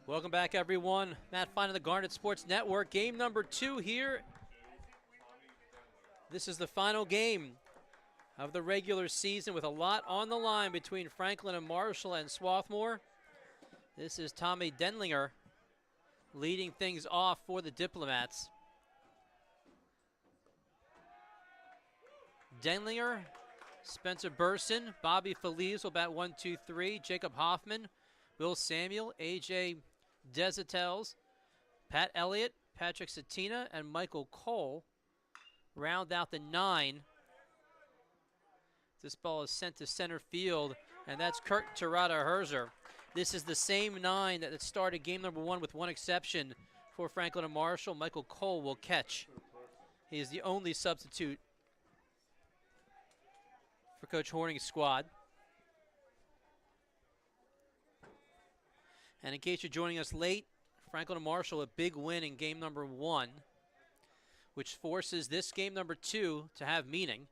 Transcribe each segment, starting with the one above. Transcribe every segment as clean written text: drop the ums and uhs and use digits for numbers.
Welcome back, everyone. Matt Fine on the Garnet Sports Network. Game number 2 here. This is the final game of the regular season with a lot on the line between Franklin and Marshall and Swarthmore. This is Tommy Denlinger leading things off for the Diplomats. Denlinger, Spencer Burson, Bobby Feliz will bat 1, 2, 3. Jacob Hoffman, Will Samuel, AJ Desitels, Pat Elliott, Patrick Satina, and Michael Cole round out the 9. This ball is sent to center field, and that's Kurt Terada-Herzer. This is the same 9 that started game number 1 with one exception for Franklin and Marshall. Michael Cole will catch. He is the only substitute for Coach Horning's squad. And in case you're joining us late, Franklin and Marshall a big win in game number 1, which forces this game number 2 to have meaning.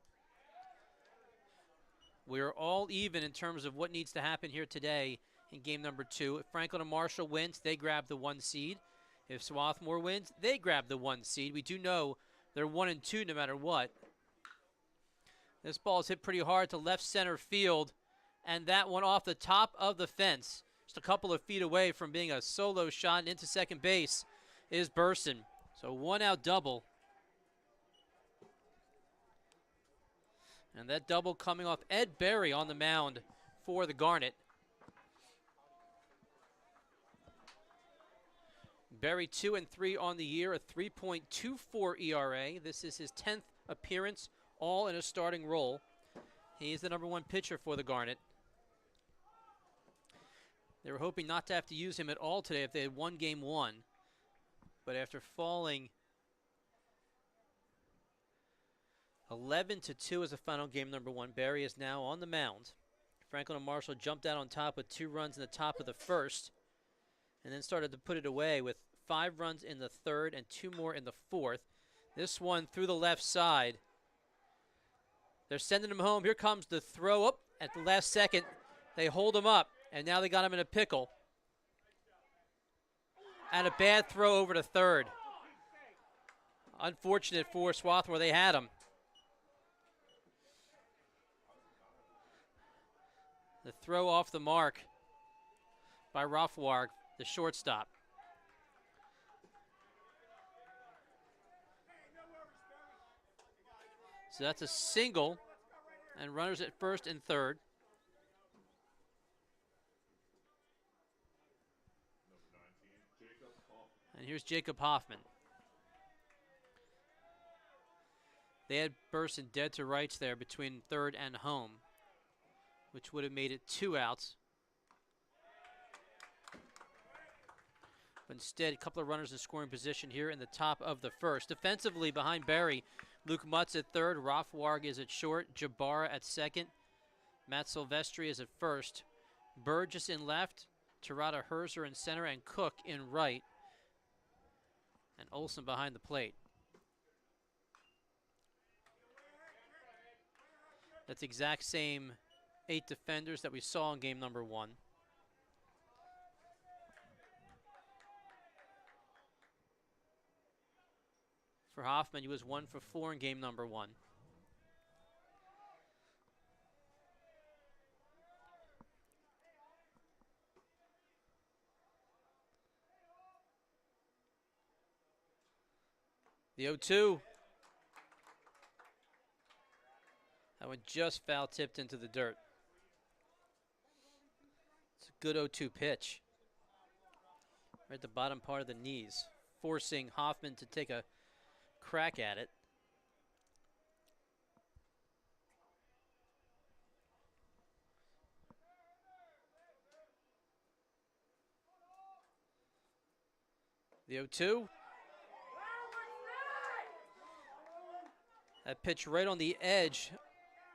We're all even in terms of what needs to happen here today in game number 2. If Franklin and Marshall wins, they grab the 1 seed. If Swarthmore wins, they grab the 1 seed. We do know they're 1 and 2 no matter what. This ball is hit pretty hard to left center field, and that one off the top of the fence, just a couple of feet away from being a solo shot into second base, is Burson. So 1 out double. And that double coming off Ed Berry on the mound for the Garnet. Berry 2 and 3 on the year, a 3.24 ERA. This is his 10th appearance, all in a starting role. He is the number 1 pitcher for the Garnet. They were hoping not to have to use him at all today if they had won game 1. But after falling 11-2 as a final game number 1, Berry is now on the mound. Franklin and Marshall jumped out on top with 2 runs in the top of the first, and then started to put it away with 5 runs in the third and 2 more in the fourth. This one through the left side. They're sending him home. Here comes the throw up at the last second. They hold him up, and now they got him in a pickle. And a bad throw over to third. Unfortunate for Swarthmore, they had him. The throw off the mark by Rothwarg, the shortstop. So that's a single, and runners at first and third. And here's Jacob Hoffman. They had Burson dead to rights there between third and home, which would have made it 2 outs. But instead, a couple of runners in scoring position here in the top of the first. Defensively behind Berry, Luke Mutz at third, Rothwarg is at short, Jabara at second, Matt Silvestri is at first, Burgess in left, Terada-Herzer in center, and Cook in right, and Olson behind the plate. That's the exact same 8 defenders that we saw in game number 1. For Hoffman, he was 1 for 4 in game number 1. The 0-2. That one just foul tipped into the dirt. It's a good 0-2 pitch. Right at the bottom part of the knees, forcing Hoffman to take a crack at it. The 0-2. That pitch right on the edge,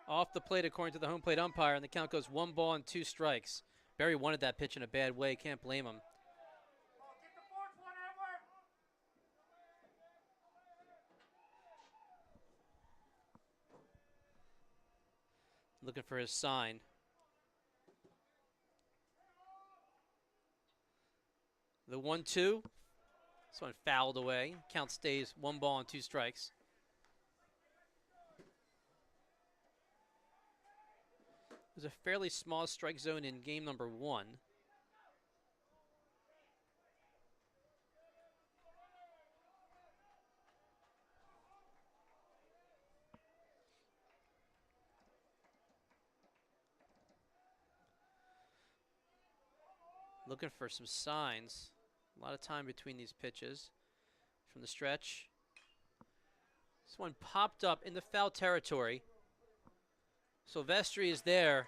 off the plate according to the home plate umpire, and the count goes 1 ball and 2 strikes. Berry wanted that pitch in a bad way, can't blame him. Looking for his sign. The 1-2. This one fouled away. Count stays 1 ball and 2 strikes. There's a fairly small strike zone in game number 1. Looking for some signs. A lot of time between these pitches. From the stretch. This one popped up in the foul territory. Silvestri is there.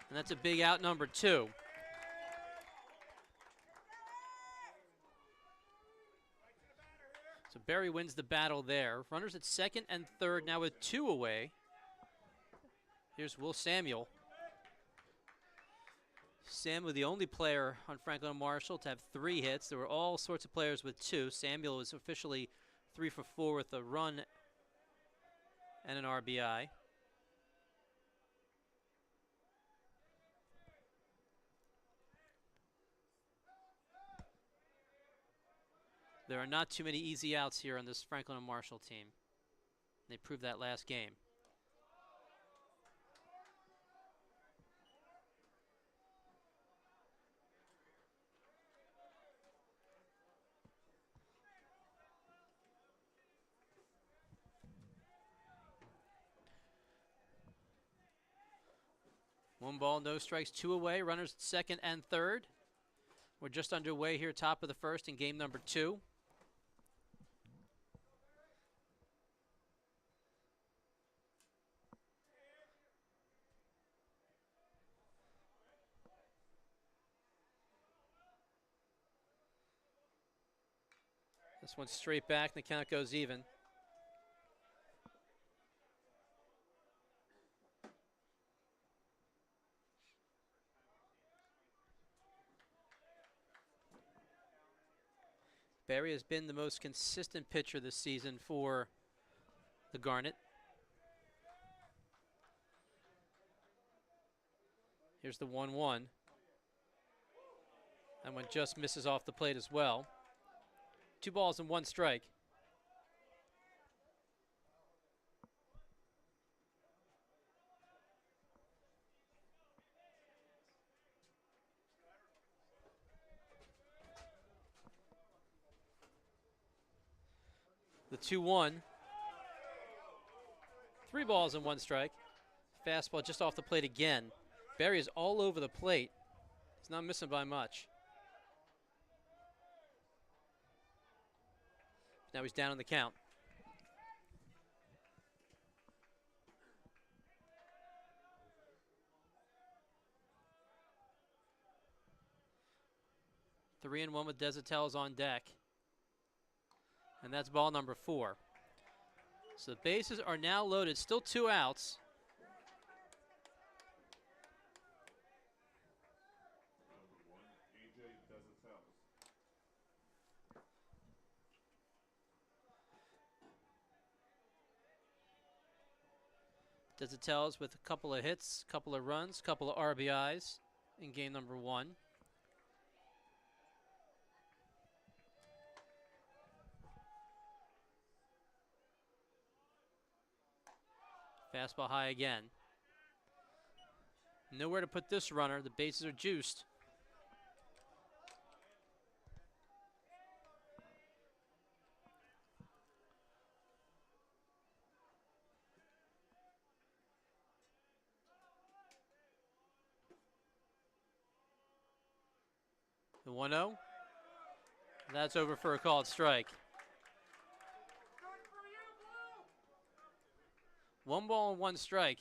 And that's a big out, number 2. So Barry wins the battle there. Runners at second and third now with 2 away. Here's Will Samuel. Samuel, the only player on Franklin and Marshall to have 3 hits. There were all sorts of players with 2. Samuel was officially 3 for 4 with a run and an RBI. There are not too many easy outs here on this Franklin and Marshall team. They proved that last game. One ball, no strikes, 2 away. Runners at second and third. We're just underway here, top of the first in game number 2. This one's straight back, and the count goes even. Barry has been the most consistent pitcher this season for the Garnet. Here's the 1-1. That one just misses off the plate as well. 2 balls and 1 strike. The 2-1. 3 balls and 1 strike. Fastball just off the plate again. Barry is all over the plate. He's not missing by much. Now he's down on the count. Three and 1 with Desautel's on deck. And that's ball number 4. So the bases are now loaded. Still 2 outs. Desautel's with a couple of hits, couple of runs, couple of RBIs in game number 1. Fastball high again. Nowhere to put this runner. The bases are juiced. The 1-0. That's over for a called strike. 1 ball and 1 strike.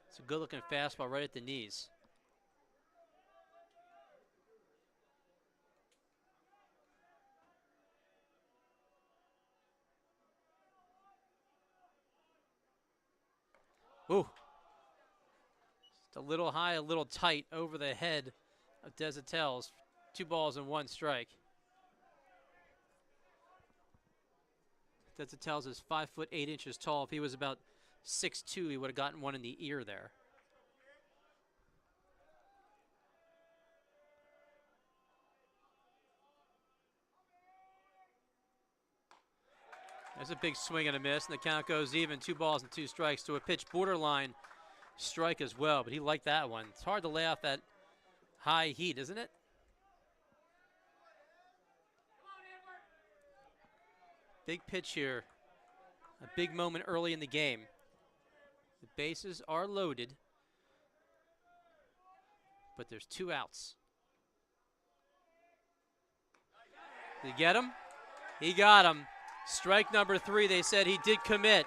It's a good looking fastball right at the knees. Ooh. Just a little high, a little tight over the head of Desautel's. 2 balls and 1 strike. Desautel's is 5'8" tall. If he was about 6'2", he would have gotten one in the ear there. There's a big swing and a miss, and the count goes even. 2 balls and 2 strikes to a pitch borderline strike as well, but he liked that one. It's hard to lay off that high heat, isn't it? Big pitch here. A big moment early in the game. The bases are loaded, but there's 2 outs. Did he get him? He got him. Strike number 3. They said he did commit.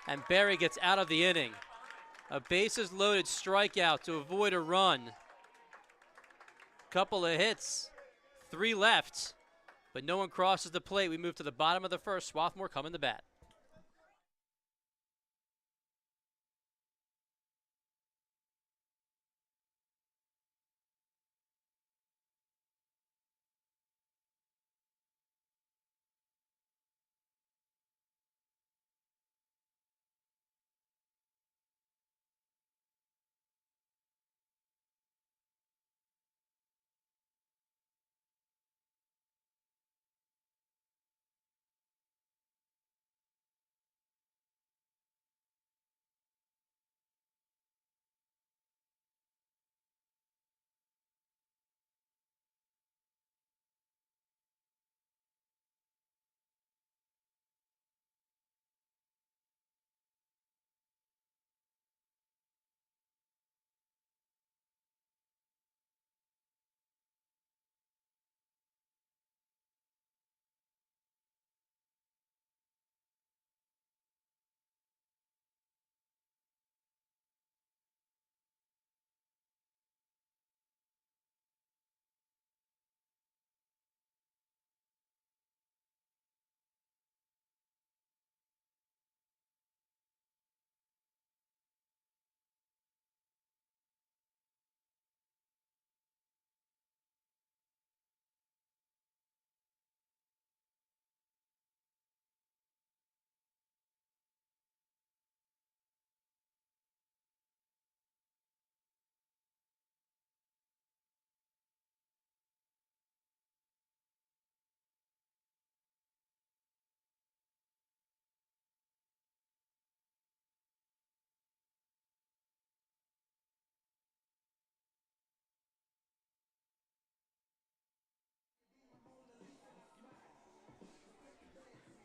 And Barry gets out of the inning. A bases loaded strikeout to avoid a run. Couple of hits. 3 left. But no one crosses the plate. We move to the bottom of the first. Swarthmore coming to bat.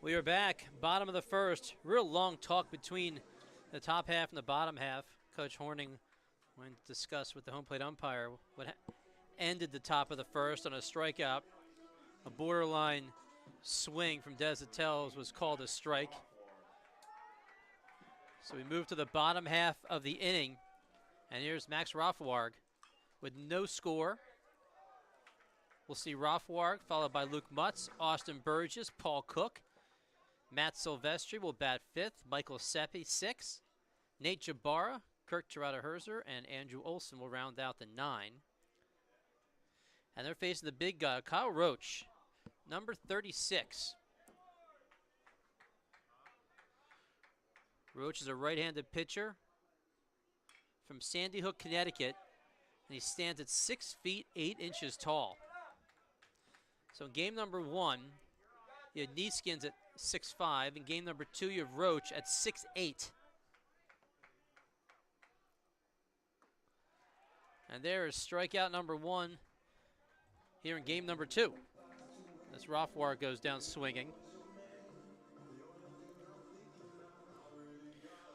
We are back, bottom of the first. Real long talk between the top half and the bottom half. Coach Horning went to discuss with the home plate umpire what ended the top of the first on a strikeout. A borderline swing from Desautel was called a strike. So we move to the bottom half of the inning. And here's Max Rothwarg with no score. We'll see Rothwarg followed by Luke Mutz, Austin Burgess, Paul Cook. Matt Silvestri will bat 5th. Michael Seppi 6th. Nate Jabara, Kirk Gerada-Herzer, and Andrew Olson will round out the 9. And they're facing the big guy, Kyle Roach, number 36. Roach is a right-handed pitcher from Sandy Hook, Connecticut, and he stands at 6 feet 8 inches tall. So in game number 1, you had Neeskins at 6'5". In game number 2, you have Roach at 6'8". And there is strikeout number 1 here in game number 2. As Rothwarg goes down swinging.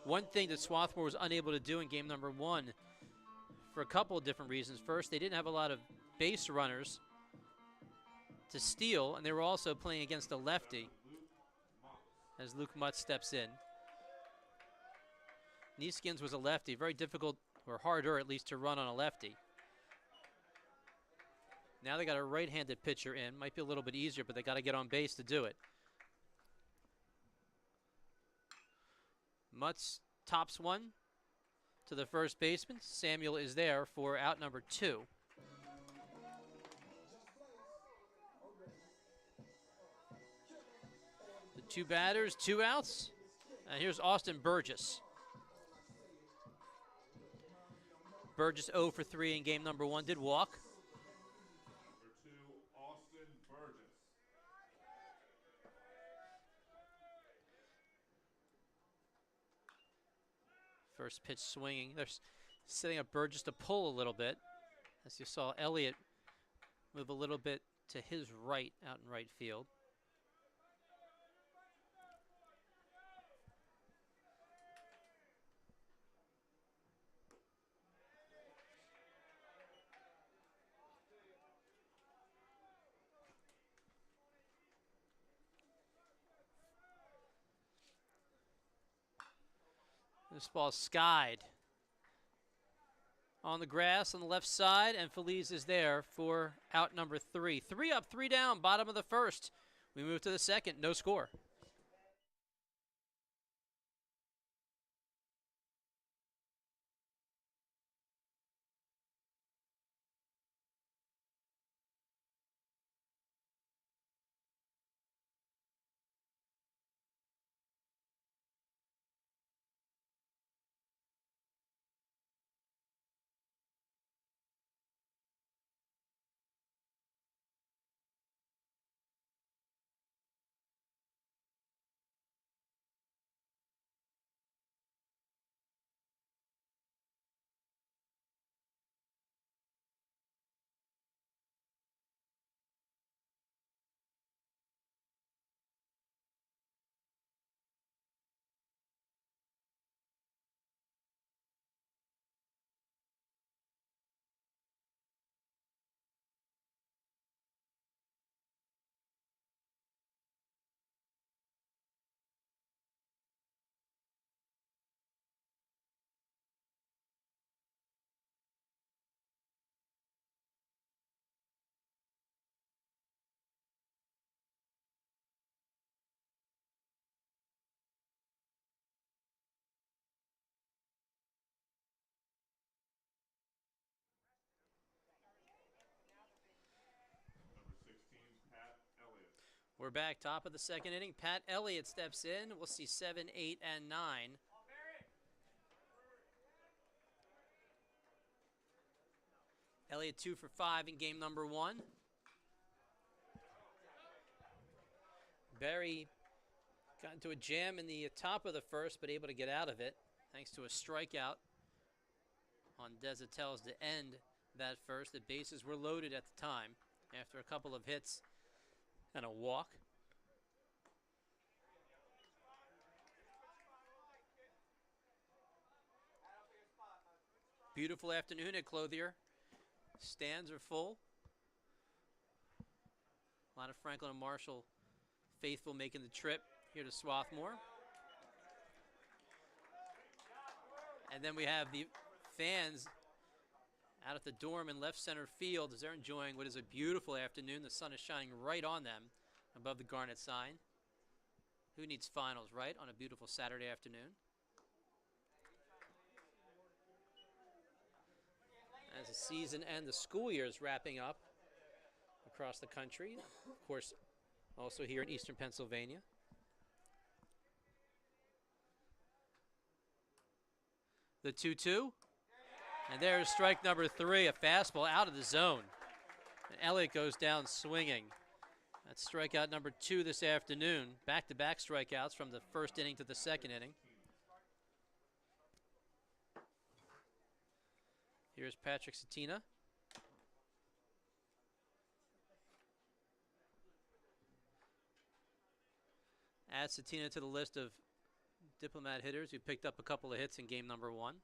One thing that Swarthmore was unable to do in game number 1 for a couple of different reasons. First, they didn't have a lot of base runners to steal, and they were also playing against a lefty as Luke Mutz steps in. Neeskins was a lefty, very difficult, or harder at least, to run on a lefty. Now they got a right-handed pitcher in. Might be a little bit easier, but they got to get on base to do it. Mutz tops one to the first baseman. Samuel is there for out number 2. The 2 batters, 2 outs. And here's Austin Burgess. Burgess 0 for 3 in game number 1, did walk. Number 2, Austin Burgess. First pitch swinging. They're setting up Burgess to pull a little bit. As you saw Elliott move a little bit to his right out in right field. This ball is skied on the grass on the left side, and Feliz is there for out number 3. 3 up, 3 down, bottom of the first. We move to the second, no score. We're back, top of the second inning. Pat Elliott steps in. We'll see 7, 8, and 9. Elliott 2 for 5 in game number 1. Barry got into a jam in the top of the first, but able to get out of it thanks to a strikeout on Desautel's to end that first. The bases were loaded at the time after a couple of hits and a walk. Beautiful afternoon at Clothier. Stands are full. A lot of Franklin and Marshall faithful making the trip here to Swarthmore. And then we have the fans out at the dorm in left center field as they're enjoying what is a beautiful afternoon. The sun is shining right on them above the Garnet sign. Who needs finals, right, on a beautiful Saturday afternoon? As the season and the school year is wrapping up across the country. Of course, also here in eastern Pennsylvania. The 2-2. And there's strike number 3, a fastball out of the zone. And Elliott goes down swinging. That's strikeout number 2 this afternoon. Back-to-back strikeouts from the first inning to the second inning. Here's Patrick Satina. Add Satina to the list of Diplomat hitters who picked up a couple of hits in game number 1.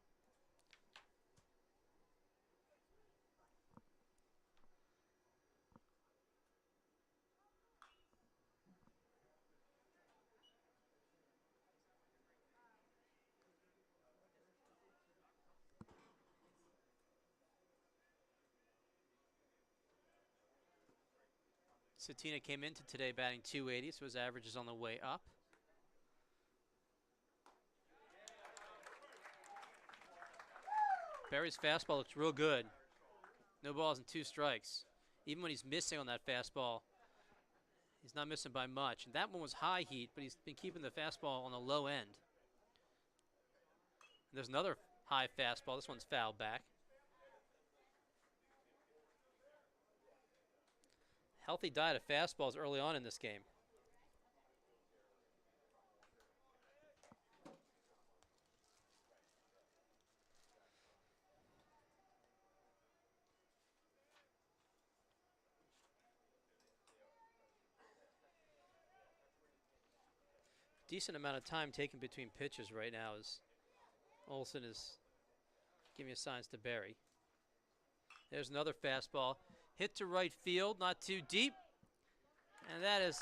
Satina came into today batting .280, so his average is on the way up. Barry's fastball looks real good. No balls and 2 strikes. Even when he's missing on that fastball, he's not missing by much. And that one was high heat, but he's been keeping the fastball on the low end. And there's another high fastball. This one's fouled back. Healthy diet of fastballs early on in this game. decent amount of time taken between pitches right now as Olson is giving signs to Barry. There's another fastball. Hit to right field, not too deep. And that is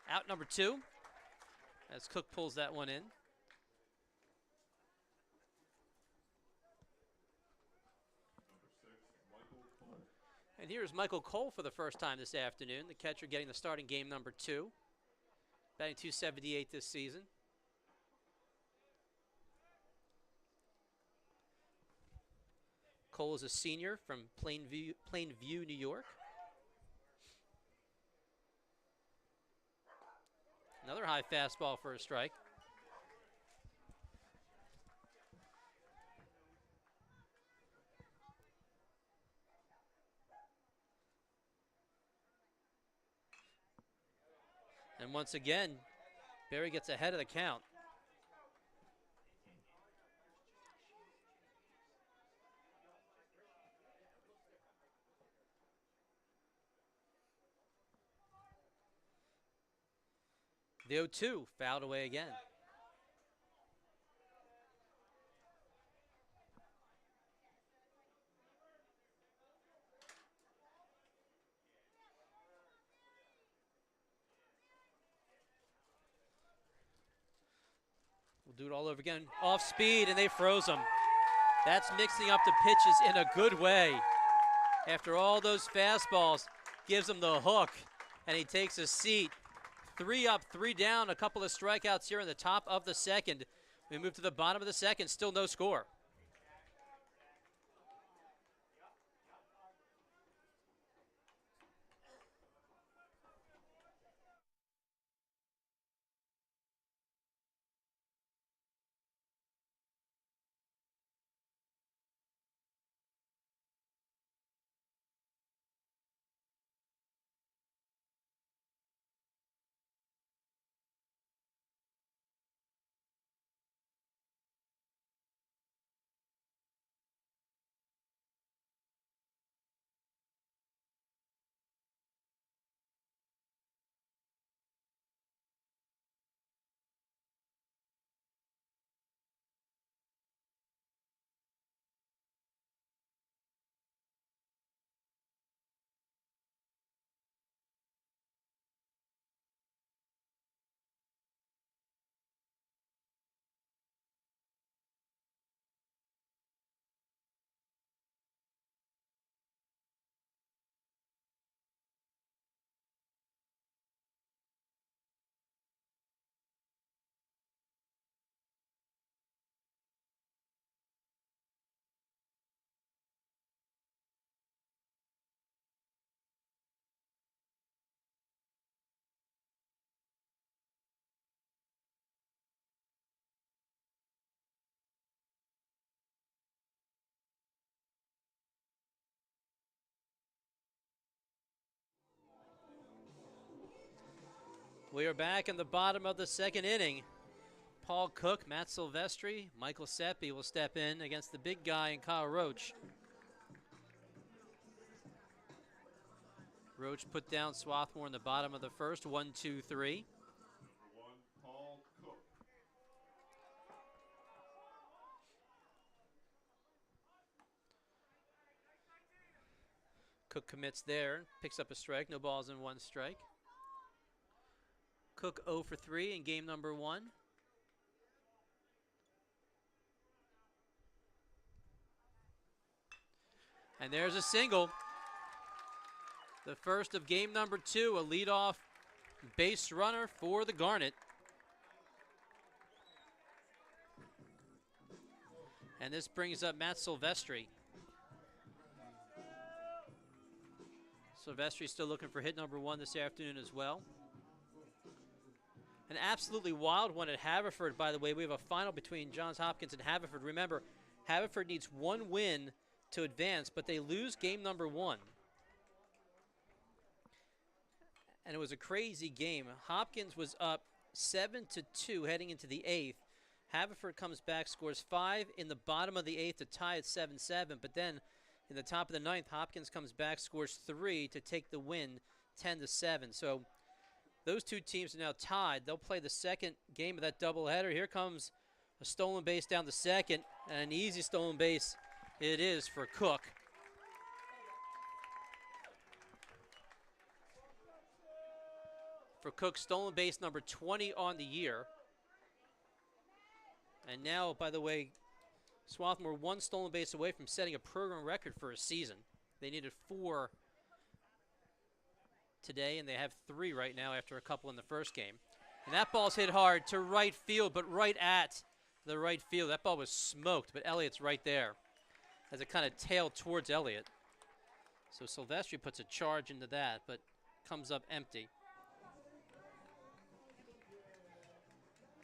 out number 2 as Cook pulls that one in. And here's Michael Cole for the first time this afternoon, the catcher getting the start in game number 2. Batting .278 this season. Cole is a senior from Plainview, New York. Another high fastball for a strike. And once again, Barry gets ahead of the count. The 0-2 fouled away again. We'll do it all over again. Off speed, and they froze him. That's mixing up the pitches in a good way. After all those fastballs, gives him the hook, and he takes a seat. 3 up, 3 down, a couple of strikeouts here in the top of the second. We move to the bottom of the second, still no score. We are back in the bottom of the second inning. Paul Cook, Matt Silvestri, Michael Seppi will step in against the big guy in Kyle Roach. Roach put down Swarthmore in the bottom of the first, 1-2-3. Number 1, Paul Cook. Cook commits there, picks up a strike, no balls and 1 strike. Cook 0 for 3 in game number 1. And there's a single. The first of game number 2, a leadoff base runner for the Garnet. And this brings up Matt Silvestri. Silvestri still looking for hit number 1 this afternoon as well. An absolutely wild one at Haverford, by the way. We have a final between Johns Hopkins and Haverford. Remember, Haverford needs 1 win to advance, but they lose game number 1. And it was a crazy game. Hopkins was up 7-2 heading into the 8th. Haverford comes back, scores 5 in the bottom of the 8th to tie at 7-7, but then in the top of the 9th, Hopkins comes back, scores 3 to take the win 10-7. So Those two teams are now tied. They'll play the second game of that doubleheader. Here comes a stolen base down the second, and an easy stolen base it is for Cook. For Cook, stolen base number 20 on the year. And now, by the way, Swarthmore one stolen base away from setting a program record for a season. They needed 4 today, and they have 3 right now after a couple in the first game. And that ball's hit hard to right field, but right at the right field. That ball was smoked, but Elliott's right there as it kind of tailed towards Elliott. So Silvestri puts a charge into that, but comes up empty.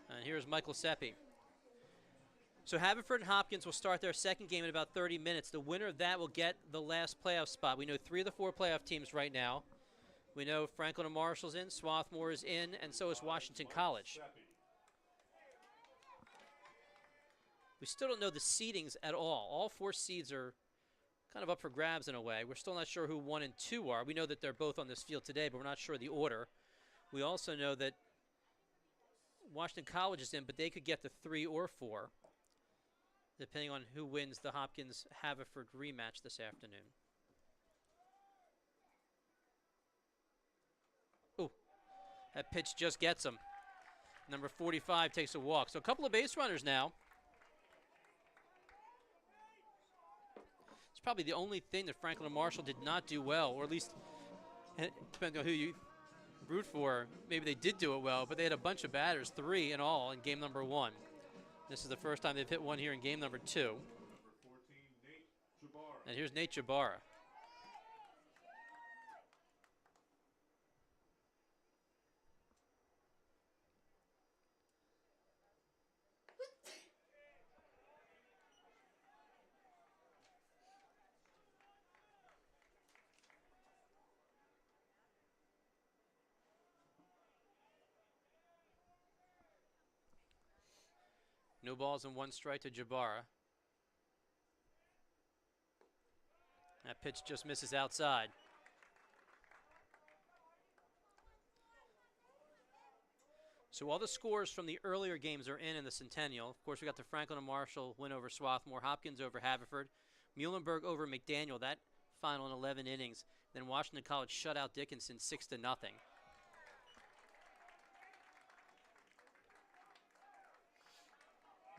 And here's Michael Seppi. So Haverford and Hopkins will start their second game in about 30 minutes. The winner of that will get the last playoff spot. We know 3 of the 4 playoff teams right now. We know Franklin and Marshall's in, Swarthmore is in, and so is Washington College. We still don't know the seedings at all. All 4 seeds are kind of up for grabs in a way. We're still not sure who 1 and 2 are. We know that they're both on this field today, but we're not sure the order. We also know that Washington College is in, but they could get to 3 or 4, depending on who wins the Hopkins-Haverford rematch this afternoon. Ooh, that pitch just gets him. Number 45 takes a walk. So a couple of base runners now. It's probably the only thing that Franklin and Marshall did not do well, or at least, depending on who you root for, maybe they did do it well, but they had a bunch of batters, 3 in all in game number 1. This is the first time they've hit one here in game number 2. Number 14, Nate Jabara. And here's Nate Jabara. No balls and 1 strike to Jabara. That pitch just misses outside. So all the scores from the earlier games are in the Centennial. Of course, we got the Franklin and Marshall win over Swarthmore, Hopkins over Haverford, Muhlenberg over McDaniel, that final in 11 innings. Then Washington College shut out Dickinson 6-0.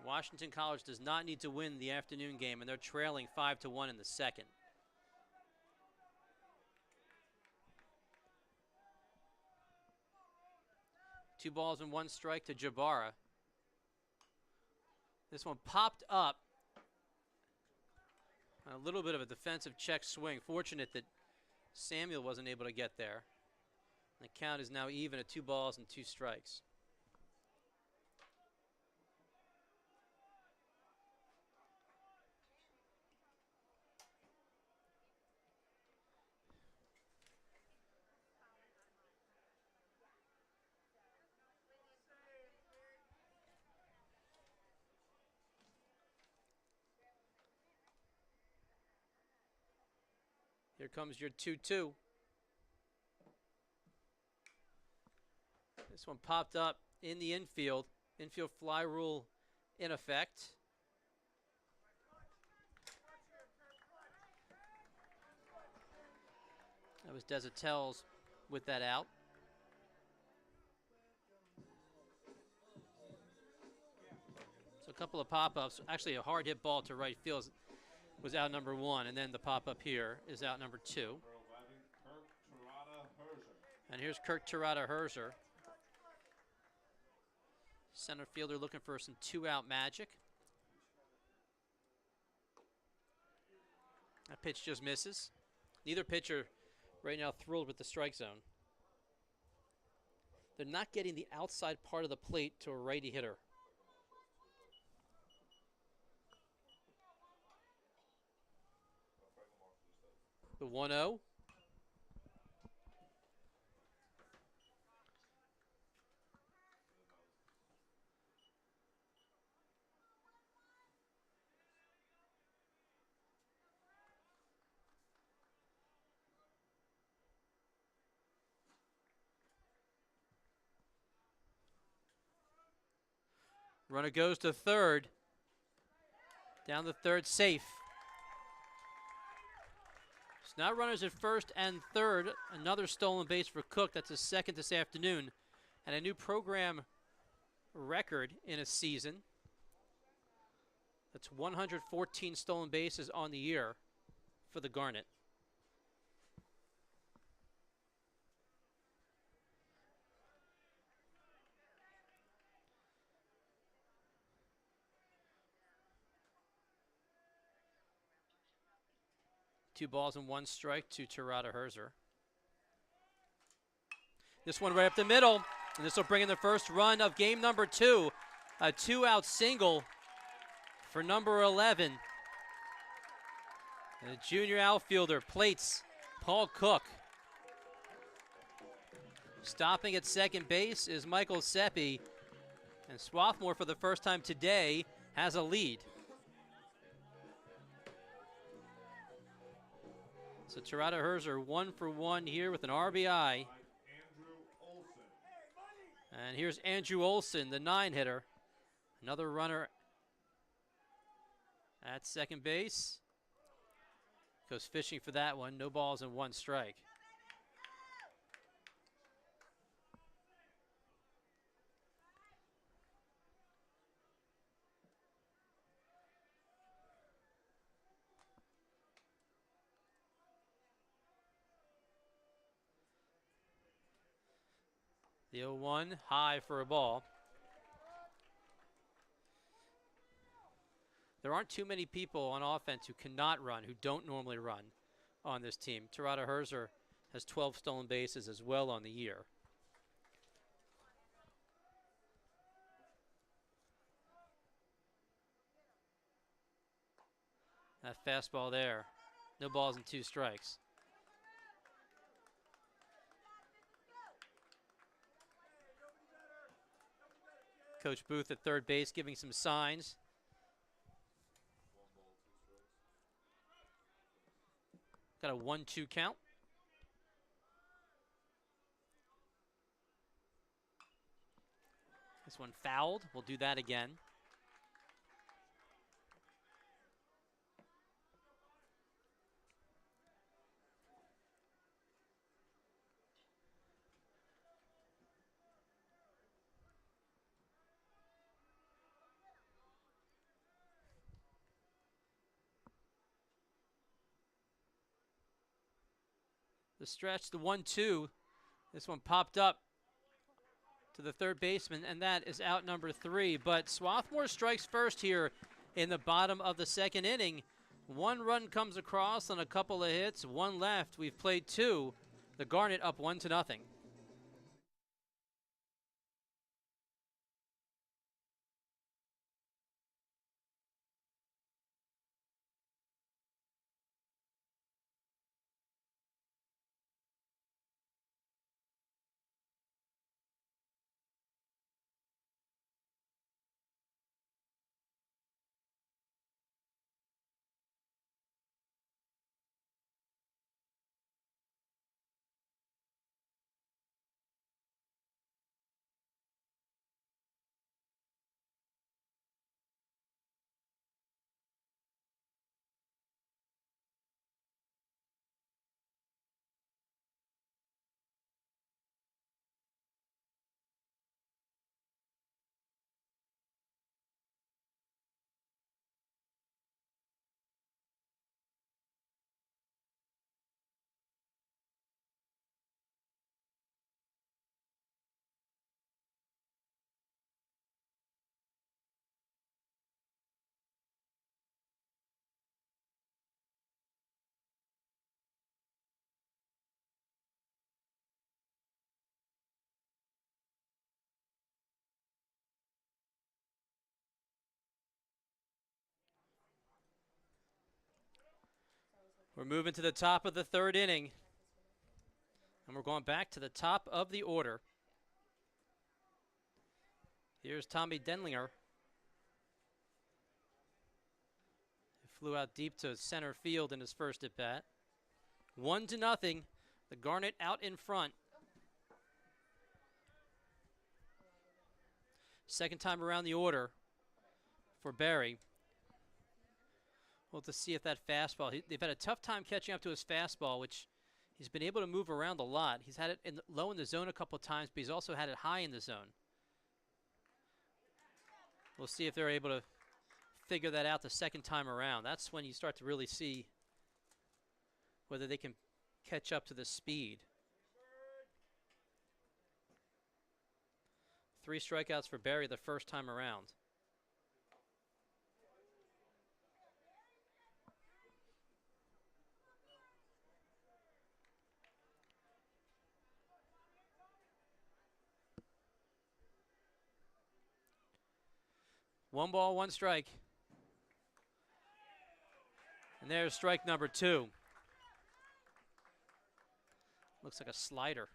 Washington College does not need to win the afternoon game, and they're trailing 5-1 in the second. Two balls and 1 strike to Jabara. This one popped up. A little bit of a defensive check swing. Fortunate that Samuel wasn't able to get there. The count is now even at 2 balls and 2 strikes. Here comes your 2-2. This one popped up in the infield. Infield fly rule in effect. That was Desautel's with that out. So a couple of pop-ups. Actually, a hard hit ball to right field was out number 1, and then the pop-up here is out number 2. Number 11, Kirk Terada-Herzer. And here's Kirk Terada-Herzer. Center fielder looking for some 2-out magic. That pitch just misses. Neither pitcher right now thrilled with the strike zone. They're not getting the outside part of the plate to a righty hitter. The 1-0. Runner goes to third. Down the third, safe. So now runners at first and third. Another stolen base for Cook. That's his second this afternoon. And a new program record in a season. That's 114 stolen bases on the year for the Garnet. Two balls and one strike to Tirada Herzer. This one right up the middle, and this will bring in the first run of game number 2. A 2-out single for number 11. The junior outfielder plates Paul Cook. Stopping at second base is Michael Seppi, and Swarthmore for the first time today has a lead. So Tirada Herzer 1 for 1 here with an RBI. And here's Andrew Olson, the 9-hitter. Another runner at second base. Goes fishing for that one. No balls and one strike. The 0-1 high for a ball. There aren't too many people on offense who cannot run, who don't normally run on this team. Tirada Herzer has 12 stolen bases as well on the year. That fastball there. No balls and two strikes. Coach Booth at third base giving some signs. Got a 1-2 count. This one fouled. We'll do that again. The stretch, the 1-2. This one popped up to the third baseman, and that is out number 3. But Swarthmore strikes first here in the bottom of the second inning. One run comes across on a couple of hits, one left. We've played 2. The Garnet up 1-0. We're moving to the top of the third inning, and we're going back to the top of the order. Here's Tommy Denlinger. He flew out deep to center field in his first at bat. 1-0. The Garnet out in front. Second time around the order. for Barry. Well, to see if that fastball, they've had a tough time catching up to his fastball, which he's been able to move around a lot. He's had it low in the zone a couple of times, but he's also had it high in the zone. We'll see if they're able to figure that out the second time around. That's when you start to really see whether they can catch up to the speed. 3 strikeouts for Barry the first time around. One ball, one strike. And there's strike number 2. Looks like a slider.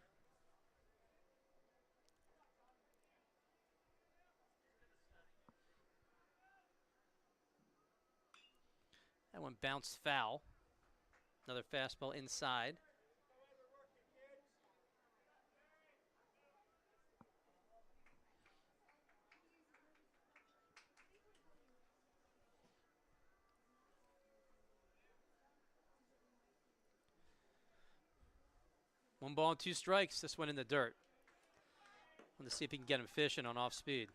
That one bounced foul. Another fastball inside. One ball and 2 strikes. This one in the dirt. Want to see if he can get him fishing on off speed.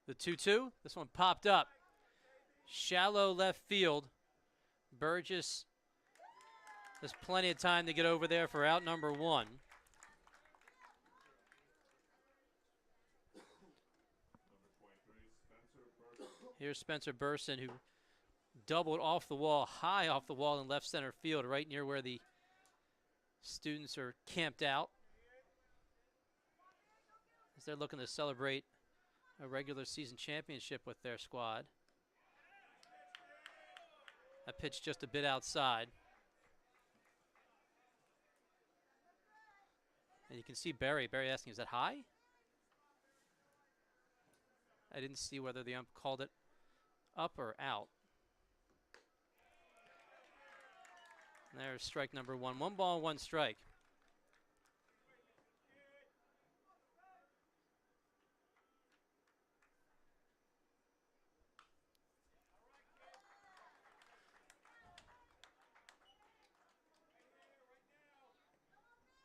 The 2-2. This one popped up. Shallow left field. Burgess has plenty of time to get over there for out number 1. Here's Spencer Burson, who doubled off the wall, high off the wall in left center field, right near where the students are camped out, as they're looking to celebrate a regular season championship with their squad. That pitch just a bit outside. And you can see Barry asking, is that high? I didn't see whether the ump called it up or out. And there's strike number 1. 1 ball, 1 strike.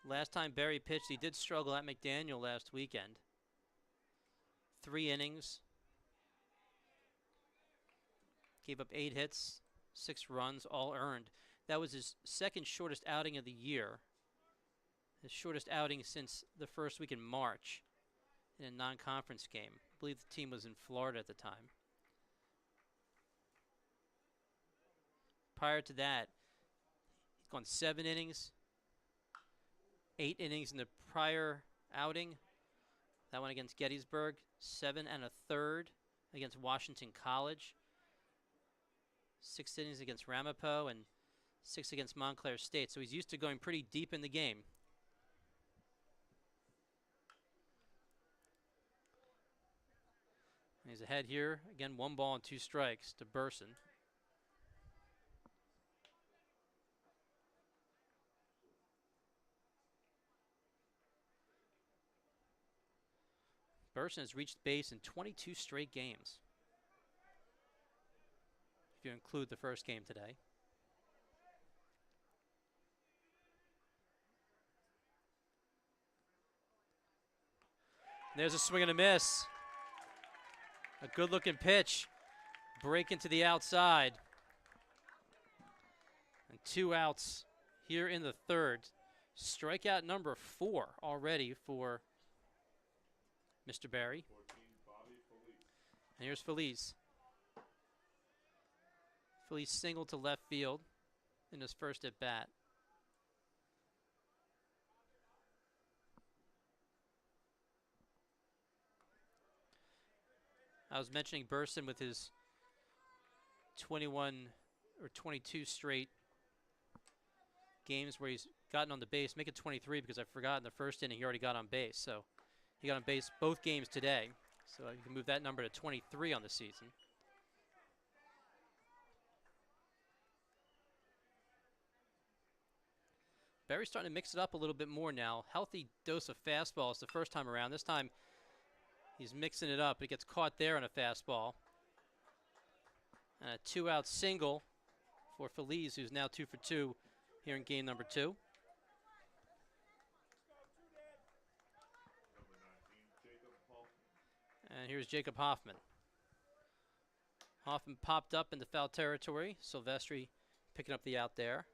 Last time Barry pitched, he did struggle at McDaniel last weekend. 3 innings. Gave up 8 hits, 6 runs, all earned. That was his second shortest outing of the year. His shortest outing since the first week in March in a non-conference game. I believe the team was in Florida at the time. Prior to that, he's gone 7 innings, 8 innings in the prior outing. That one against Gettysburg, 7 1/3 against Washington College. 6 innings against Ramapo and 6 against Montclair State. So he's used to going pretty deep in the game. And he's ahead here. Again, 1 ball and 2 strikes to Burson. Burson has reached base in 22 straight games, if you include the first game today. There's a swing and a miss. A good looking pitch. Break into the outside. And 2 outs here in the third. Strikeout number 4 already for Mr. Barry. And here's Feliz. Feliz singled to left field in his first at bat. I was mentioning Burson with his 21 or 22 straight games where he's gotten on the base. Make it 23 because I forgot in the first inning he already got on base. So he got on base both games today. So you can move that number to 23 on the season. Berry's starting to mix it up a little bit more now. Healthy dose of fastballs the first time around. This time he's mixing it up. It gets caught there on a fastball. And a 2-out single for Feliz, who's now 2 for 2 here in game number 2. Number 19, Jacob Hoffman. And here's Jacob Hoffman. Hoffman popped up into foul territory. Silvestri picking up the out there.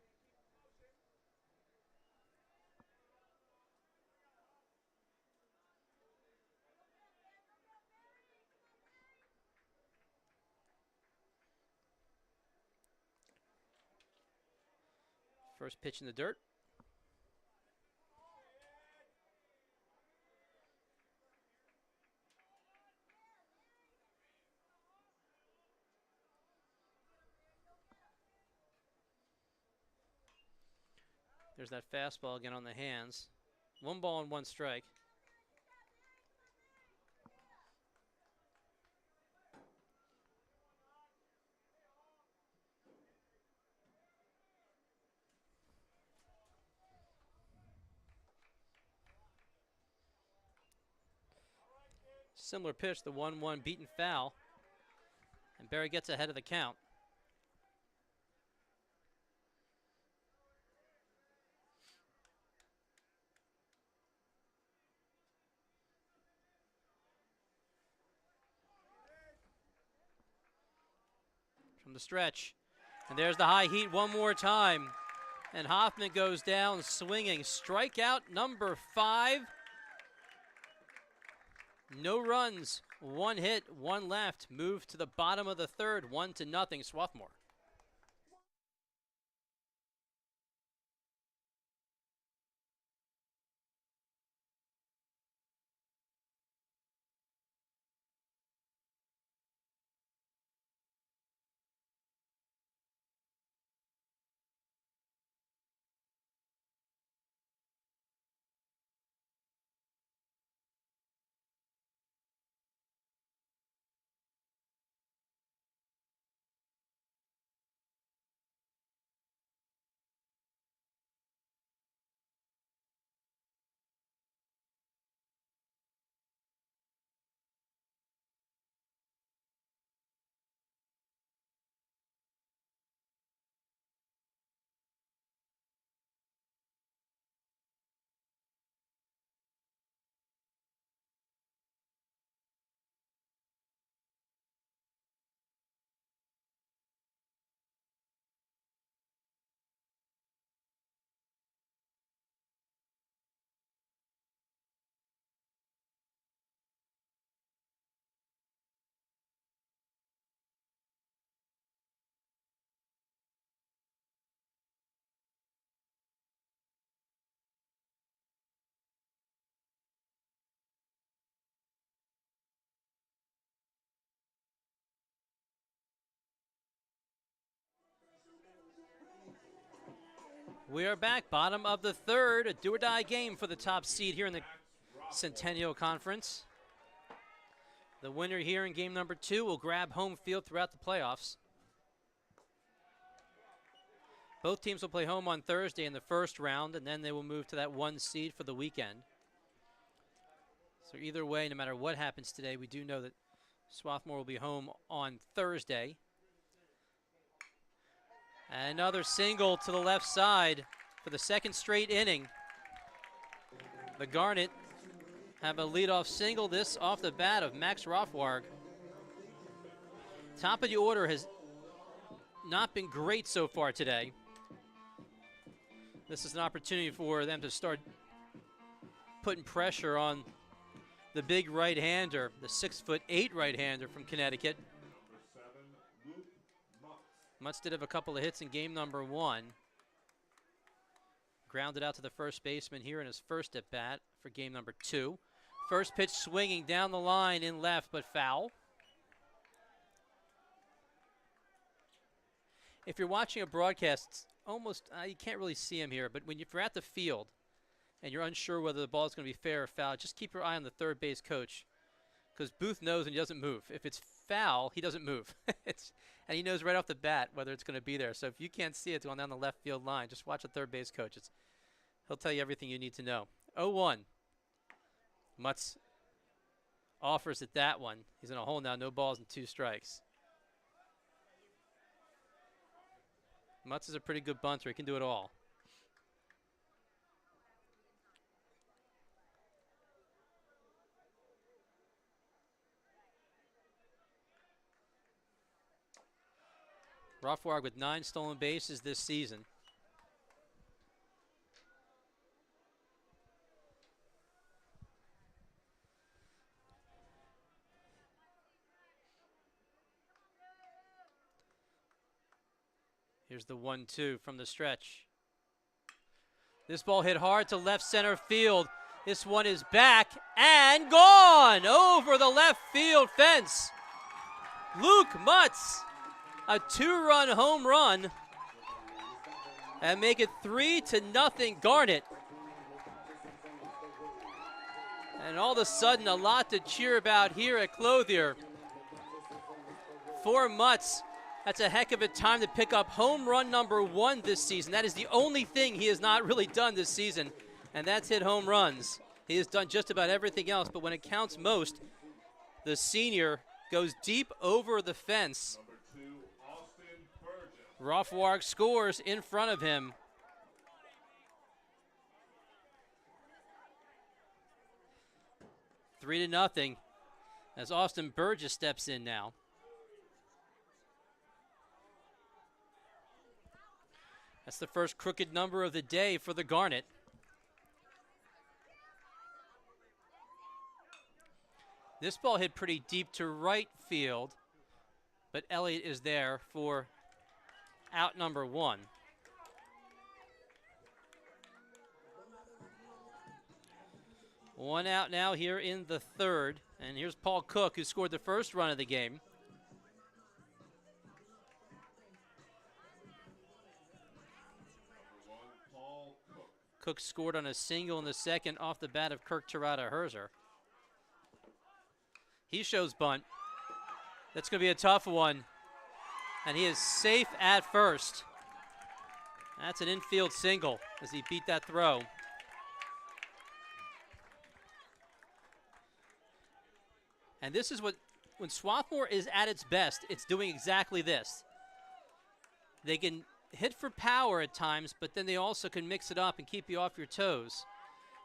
First pitch in the dirt. There's that fastball again on the hands. 1 ball and 1 strike. Similar pitch, the 1-1 beaten foul. And Berry gets ahead of the count. From the stretch. And there's the high heat one more time. And Hoffman goes down swinging. Strikeout number 5. No runs, 1 hit, 1 left. Move to the bottom of the third, 1-0 Swarthmore. We are back, bottom of the third, a do-or-die game for the top seed here in the Centennial Conference. The winner here in game number 2 will grab home field throughout the playoffs. Both teams will play home on Thursday in the first round, and then they will move to that 1 seed for the weekend. So either way, no matter what happens today, we do know that Swarthmore will be home on Thursday. Another single to the left side for the second straight inning. The Garnet have a leadoff single, this off the bat of Max Rothwarg. Top of the order has not been great so far today. This is an opportunity for them to start putting pressure on the big right-hander, the 6'8" right-hander from Connecticut. Mutz did have a couple of hits in game number 1. Grounded out to the first baseman here in his first at-bat for game number 2. First pitch swinging down the line in left, but foul. If you're watching a broadcast, it's almost, you can't really see him here, but when you're at the field and you're unsure whether the ball is going to be fair or foul, just keep your eye on the third base coach, because Booth knows and he doesn't move. If it's foul, he doesn't move. And he knows right off the bat whether it's going to be there. So if you can't see it going down the left field line, just watch the third base coach. He'll tell you everything you need to know. 0-1. Mutz offers at that one. He's in a hole now, no balls and 2 strikes. Mutz is a pretty good bunter. He can do it all. Rothwarg with 9 stolen bases this season. Here's the 1-2 from the stretch. This ball hit hard to left center field. This one is back and gone over the left field fence. Luke Mutz, a 2-run home run, and make it 3-0 Garnet. And all of a sudden, a lot to cheer about here at Clothier. For Mutz, that's a heck of a time to pick up home run number 1 this season. That is the only thing he has not really done this season, and that's hit home runs. He has done just about everything else, but when it counts most, the senior goes deep over the fence. Rothwarg scores in front of him. Three to nothing as Austin Burgess steps in now. That's the first crooked number of the day for the Garnet. This ball hit pretty deep to right field, but Elliott is there for out number 1. One out now here in the 3rd, and here's Paul Cook, who scored the first run of the game. Cook scored on a single in the 2nd off the bat of Kirk Tirada Herzer. He shows bunt. That's going to be a tough one. And he is safe at first. That's an infield single as he beat that throw. And this is what, when Swarthmore is at its best, it's doing exactly this. They can hit for power at times, but then they also can mix it up and keep you off your toes.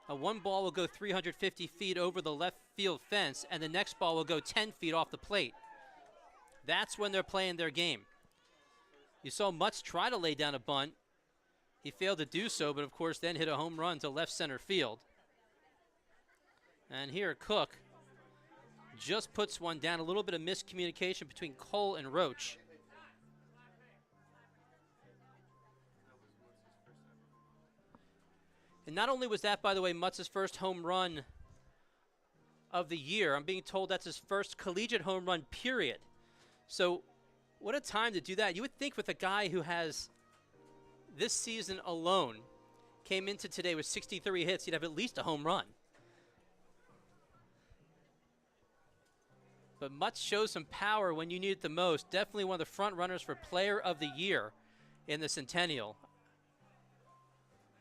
One ball will go 350 feet over the left field fence, and the next ball will go 10 feet off the plate. That's when they're playing their game. You saw Mutz try to lay down a bunt. He failed to do so, but of course then hit a home run to left center field. And here Cook just puts one down. A little bit of miscommunication between Cole and Roach. And not only was that, by the way, Mutz's first home run of the year, I'm being told that's his first collegiate home run, period. So what a time to do that. You would think with a guy who has, this season alone, came into today with 63 hits, he'd have at least a home run. But Mutz shows some power when you need it the most. Definitely one of the front runners for player of the year in the Centennial.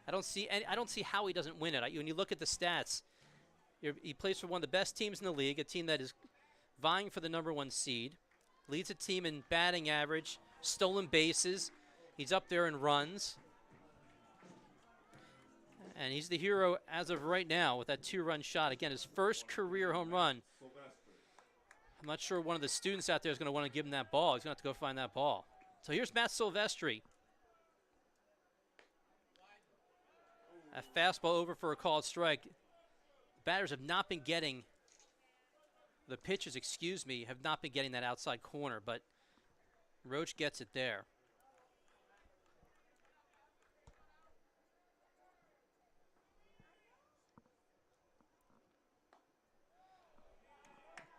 I don't see how he doesn't win it. When you look at the stats, he plays for one of the best teams in the league, a team that is vying for the #1 seed, leads a team in batting average, stolen bases. He's up there in runs. And he's the hero as of right now with that 2-run shot. Again, his first career home run. I'm not sure one of the students out there is going to want to give him that ball. He's going to have to go find that ball. So here's Matt Silvestri. A fastball over for a called strike. Batters have not been getting, the pitchers, excuse me, have not been getting that outside corner, but Roach gets it there.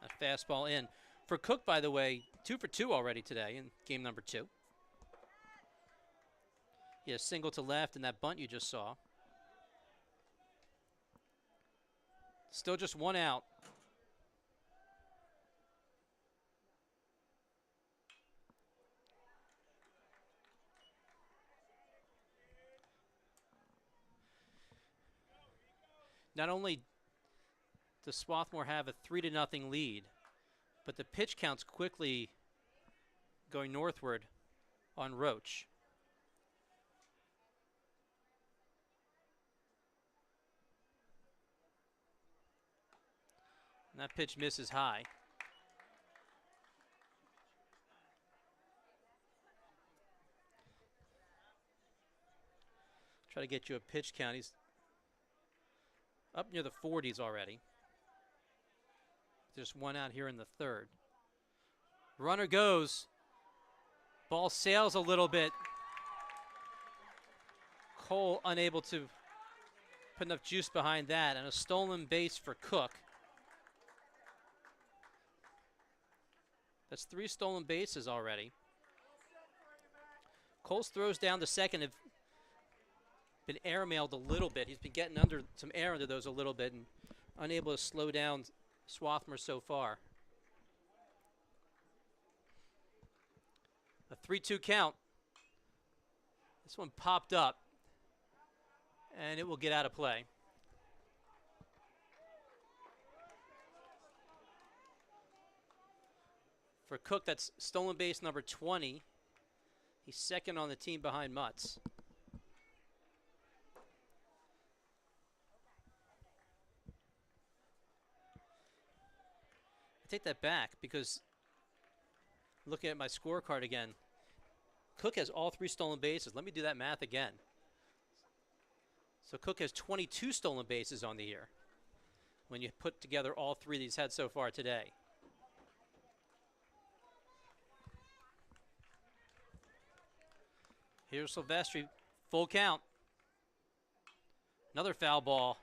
A fastball in. For Cook, by the way, 2 for 2 already today in game number 2. He has single to left and that bunt you just saw. Still just 1 out. Not only does Swarthmore have a 3-0 lead, but the pitch count's quickly going northward on Roach. And that pitch misses high. Try to get you a pitch count. He's up near the 40s already. Just one out here in the third. Runner goes. Ball sails a little bit. Cole unable to put enough juice behind that, and a stolen base for Cook. That's 3 stolen bases already. Cole's throws down to second have been airmailed a little bit. He's been getting under some air under those a little bit and unable to slow down Swarthmore so far. A 3-2 count. This one popped up, and it will get out of play. For Cook, that's stolen base number 20. He's second on the team behind Mutz. I take that back because looking at my scorecard again, Cook has all 3 stolen bases. Let me do that math again. So Cook has 22 stolen bases on the year when you put together all 3 that he's had so far today. Here's Silvestri, full count. Another foul ball.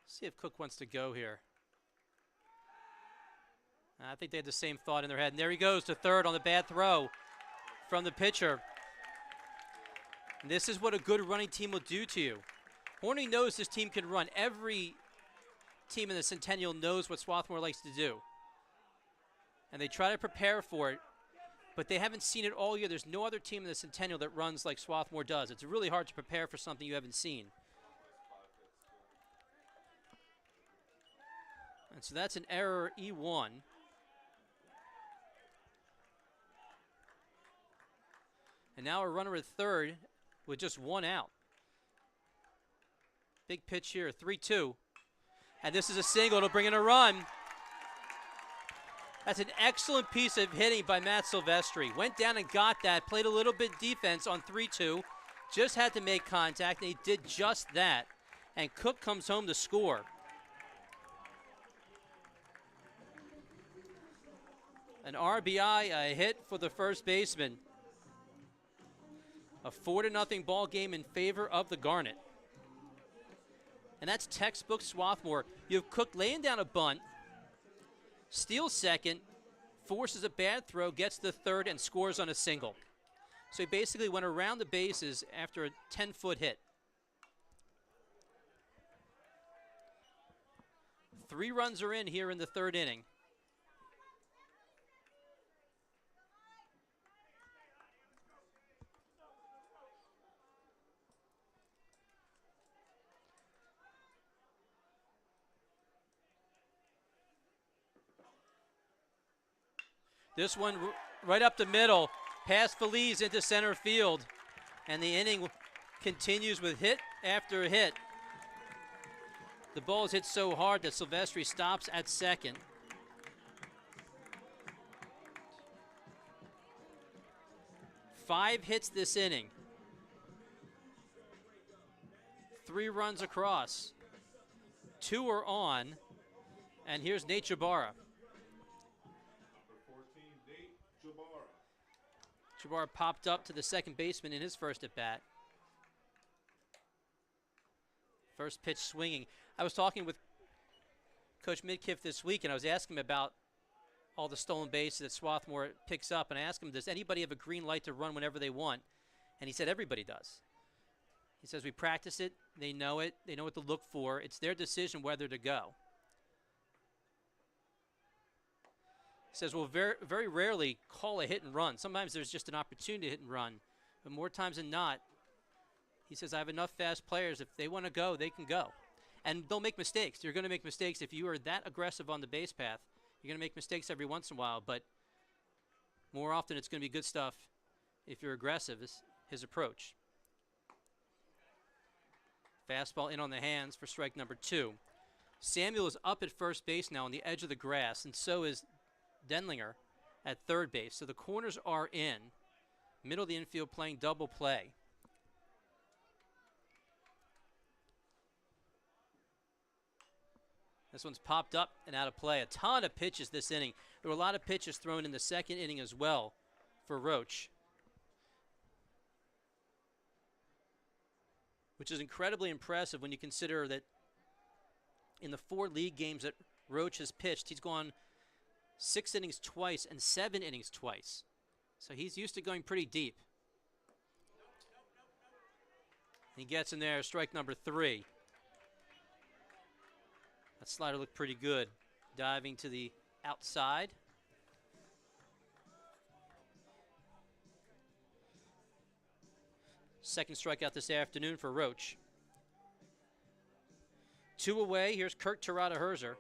See if Cook wants to go here. I think they had the same thought in their head. And there he goes to third on the bad throw from the pitcher. And this is what a good running team will do to you. Horny knows this team can run. Every team in the Centennial knows what Swarthmore likes to do. And they try to prepare for it, but they haven't seen it all year. There's no other team in the Centennial that runs like Swarthmore does. It's really hard to prepare for something you haven't seen. And so that's an error, E1. And now a runner at third with just 1 out. Big pitch here, 3-2. And this is a single to bring in a run. That's an excellent piece of hitting by Matt Silvestri. Went down and got that, played a little bit defense on 3-2. Just had to make contact, and he did just that. And Cook comes home to score. An RBI, a hit for the first baseman. A 4-0 ball game in favor of the Garnet. And that's textbook Swarthmore. You have Cook laying down a bunt, steals second, forces a bad throw, gets the third, and scores on a single. So he basically went around the bases after a 10-foot hit. 3 runs are in here in the third inning. This one right up the middle, past Feliz into center field. And the inning continues with hit after hit. The ball is hit so hard that Silvestri stops at second. Five hits this inning. 3 runs across. 2 are on. And here's Nate Jabara. Jabbar popped up to the second baseman in his first at bat. First pitch swinging. I was talking with Coach Midkiff this week, and I was asking him about all the stolen bases that Swarthmore picks up, and I asked him, does anybody have a green light to run whenever they want? And he said everybody does. He says we practice it, they know what to look for. It's their decision whether to go. He says we'll very rarely call a hit and run. Sometimes there's just an opportunity to hit and run, but more times than not, he says I have enough fast players. If they want to go, they can go. And they'll make mistakes. You're going to make mistakes if you are that aggressive on the base path. You're going to make mistakes every once in a while, but more often it's going to be good stuff if you're aggressive, is his approach. Fastball in on the hands for strike number 2. Samuel is up at first base now on the edge of the grass, and so is Denlinger at third base. So the corners are in. Middle of the infield playing double play. This one's popped up and out of play. A ton of pitches this inning. There were a lot of pitches thrown in the second inning as well for Roach, which is incredibly impressive when you consider that in the 4 league games that Roach has pitched, he's gone 6 innings twice and 7 innings twice. So he's used to going pretty deep. He gets in there, strike number 3. That slider looked pretty good. Diving to the outside. Second strikeout this afternoon for Roach. 2 away. Here's Kirk Terada-Herzer.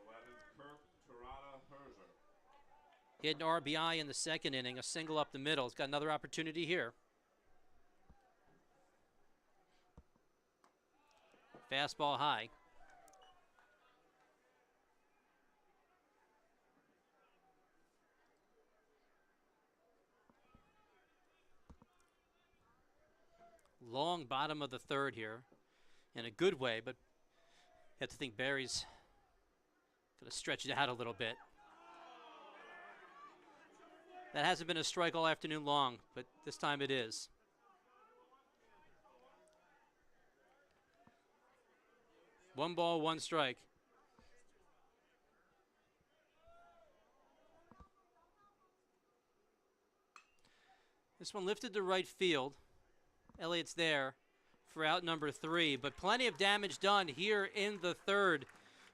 He had an RBI in the second inning, a single up the middle. He's got another opportunity here. Fastball high. Long bottom of the third here in a good way, but you have to think Barry's going to stretch it out a little bit. That hasn't been a strike all afternoon long, but this time it is. One ball, one strike. This one lifted to right field. Elliott's there for out number 3, but plenty of damage done here in the third.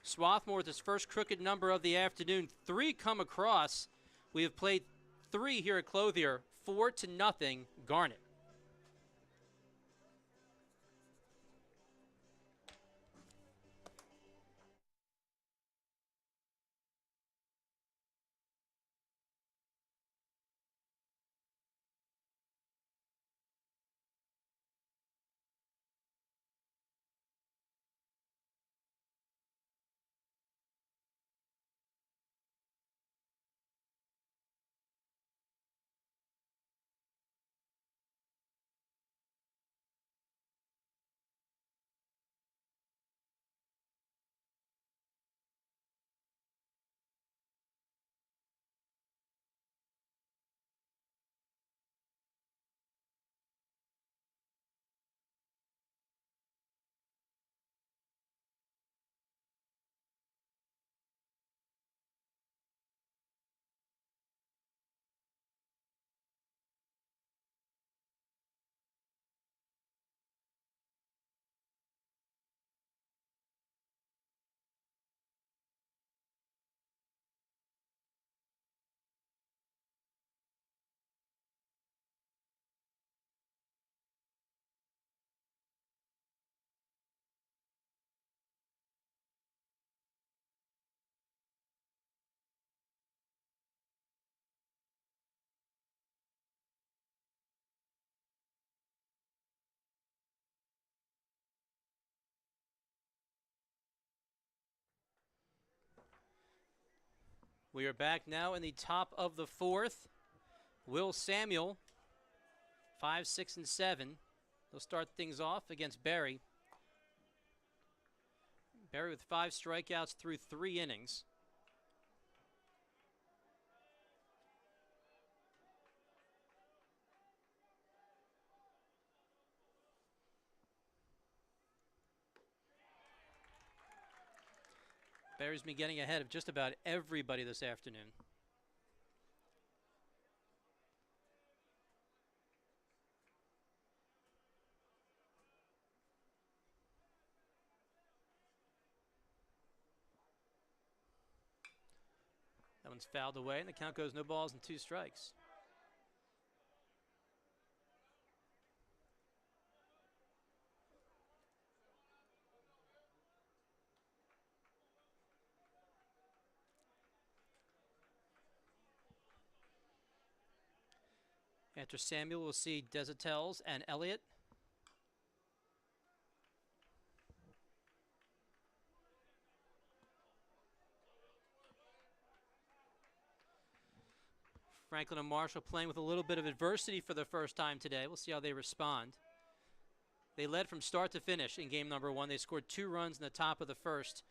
Swarthmore with his first crooked number of the afternoon. 3 come across. We have played 3 here at Clothier, 4-0 Garnet. We are back now in the top of the 4th. Will Samuel, 5, 6, and 7. They'll start things off against Barry. Barry with 5 strikeouts through 3 innings. Barry's been getting ahead of just about everybody this afternoon. One's fouled away, and the count goes no balls and 2 strikes. After Samuel, we'll see Desitels and Elliott. Franklin and Marshall playing with a little bit of adversity for the first time today. We'll see how they respond. They led from start to finish in game number 1. They scored 2 runs in the top of the first.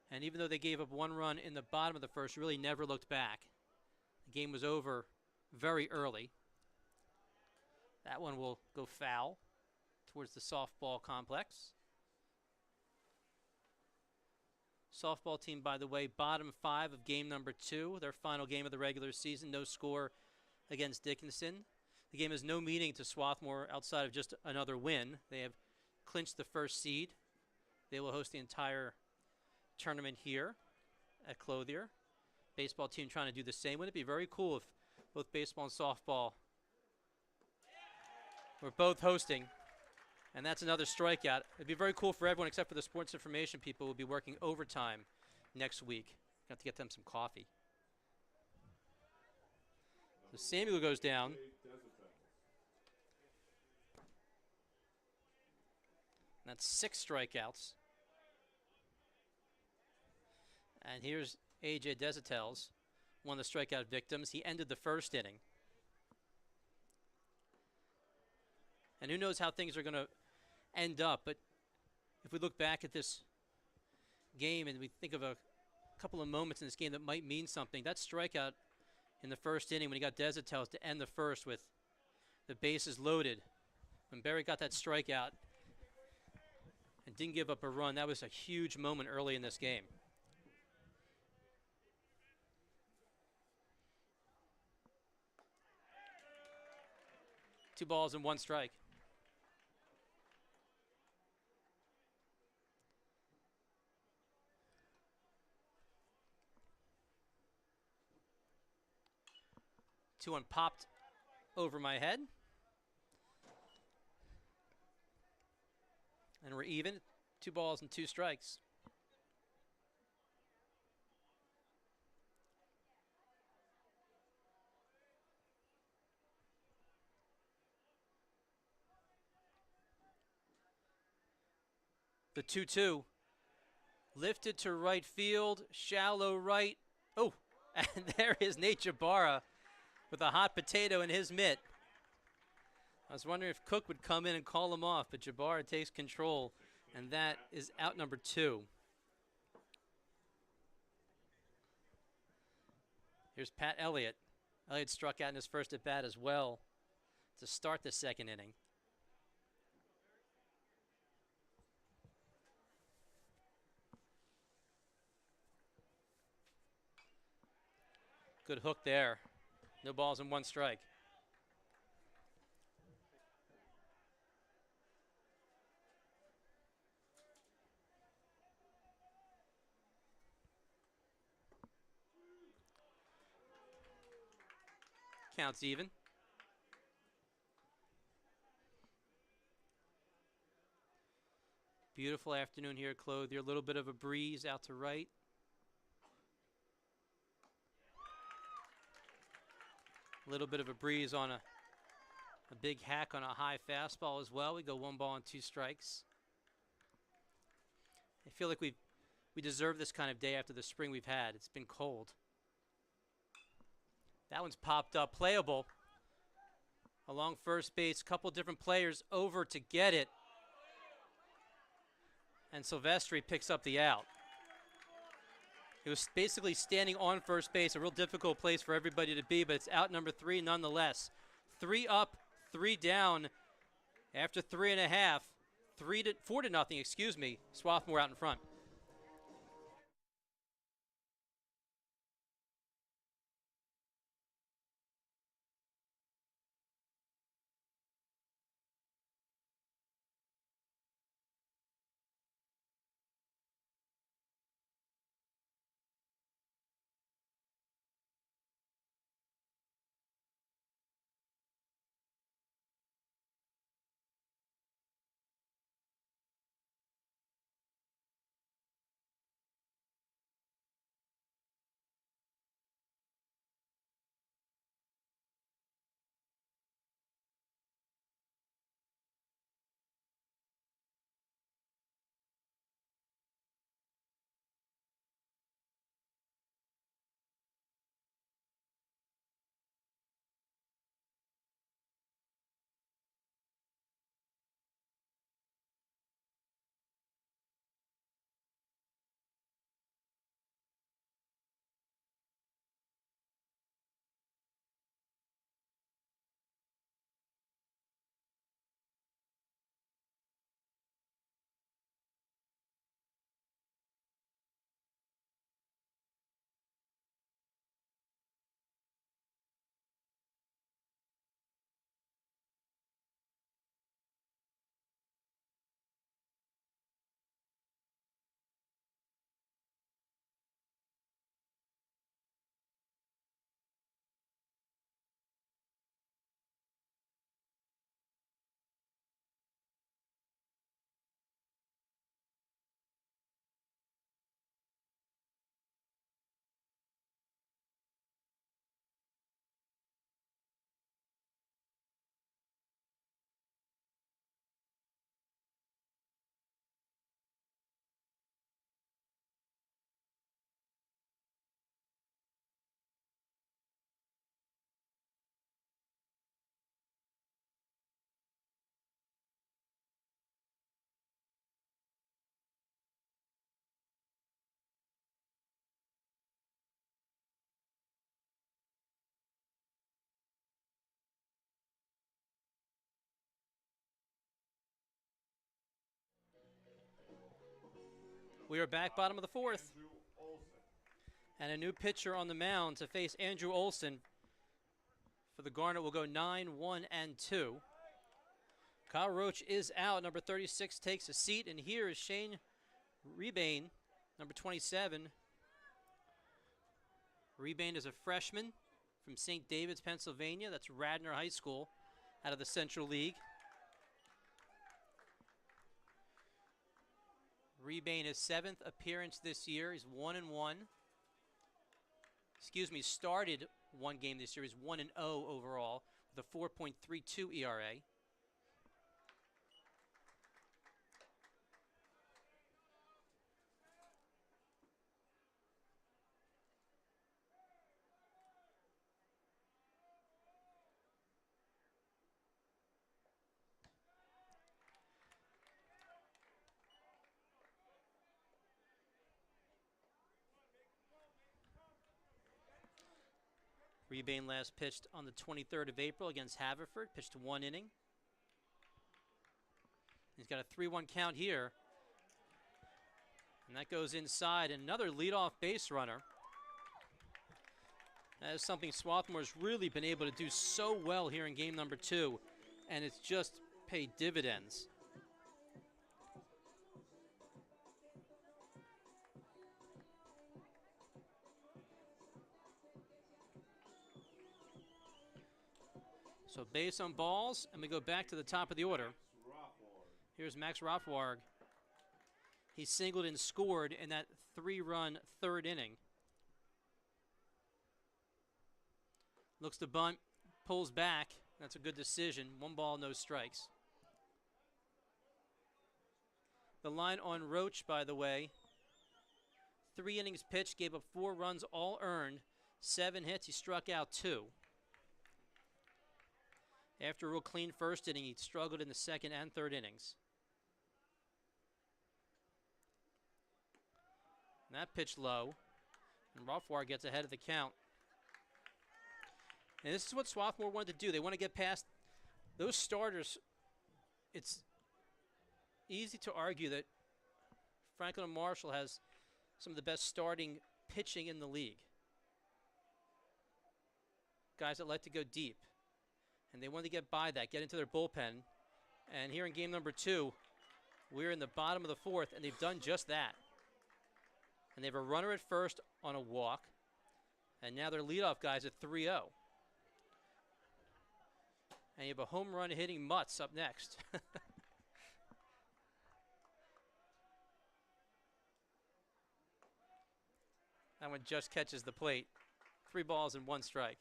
And even though they gave up 1 run in the bottom of the first, really never looked back. The game was over very early. That one will go foul towards the softball complex. Softball team, by the way, bottom 5 of game number 2, their final game of the regular season. No score against Dickinson. The game has no meaning to Swarthmore outside of just another win. They have clinched the first seed. They will host the entire tournament here at Clothier. Baseball team trying to do the same. Wouldn't it be very cool if both baseball and softball were both hosting? And that's another strikeout. It'd be very cool for everyone except for the sports information people who will be working overtime next week. Have to get them some coffee. So Samuel goes down. That's 6 strikeouts. And here's A.J. Desitels, one of the strikeout victims. He ended the first inning. And who knows how things are going to end up, but if we look back at this game and we think of a couple of moments in this game that might mean something, that strikeout in the first inning when he got Desitels to end the first with the bases loaded, when Barry got that strikeout and didn't give up a run, that was a huge moment early in this game. Two balls and 1 strike. Two one popped over my head. And we're even. 2 balls and 2 strikes. The 2-2. Lifted to right field. Shallow right. Oh, and there is Nate Jabara with a hot potato in his mitt. I was wondering if Cook would come in and call him off, but Jabara takes control, and that is out number 2. Here's Pat Elliott. Elliott struck out in his first at-bat as well to start the second inning. Good hook there. No balls and 1 strike. Counts even. Beautiful afternoon here at Clothier. A little bit of a breeze out to right. A little bit of a breeze on a big hack on a high fastball as well. We go 1 ball and 2 strikes. I feel like we deserve this kind of day after the spring we've had. It's been cold. That one's popped up, playable. Along first base, couple different players over to get it. And Silvestri picks up the out. It was basically standing on first base, a real difficult place for everybody to be, but it's out number 3 nonetheless. 3 up, 3 down after 3.5. 4-0, excuse me. Swarthmore out in front. We are back bottom of the fourth. Andrew Olson. And a new pitcher on the mound to face Andrew Olson. For the Garnet will go 9-1-2. Kyle Roach is out. Number 36 takes a seat. And here is Shane Rebain, number 27. Rebain is a freshman from St. David's, Pennsylvania. That's Radnor High School out of the Central League. Rebain, his 7th appearance this year. He's 1-1. Started one game this year. He's 1-0 overall with a 4.32 ERA. Rebain last pitched on the 23rd of April against Haverford, pitched 1 inning. He's got a 3-1 count here. And that goes inside. Another leadoff base runner. That is something Swarthmore's really been able to do so well here in game number 2. And it's just paid dividends. So base on balls, and we go back to the top of the order. Here's Max Rothwarg. He singled and scored in that 3-run 3rd inning. Looks to bunt, pulls back. That's a good decision. 1 ball, no strikes. The line on Roach, by the way, 3 innings pitched, gave up 4 runs, all earned, 7 hits. He struck out 2. After a real clean first inning, he struggled in the 2nd and 3rd innings. And that pitch low, and Rothwarg gets ahead of the count. And this is what Swarthmore wanted to do. They want to get past those starters. It's easy to argue that Franklin and Marshall has some of the best starting pitching in the league. Guys that like to go deep. And they want to get by that, get into their bullpen. And here in game number 2, we're in the bottom of the 4th, and they've done just that. And they have a runner at first on a walk. And now their leadoff guy's at 3-0. And you have a home run hitting Mutz up next. That one just catches the plate. 3 balls and 1 strike.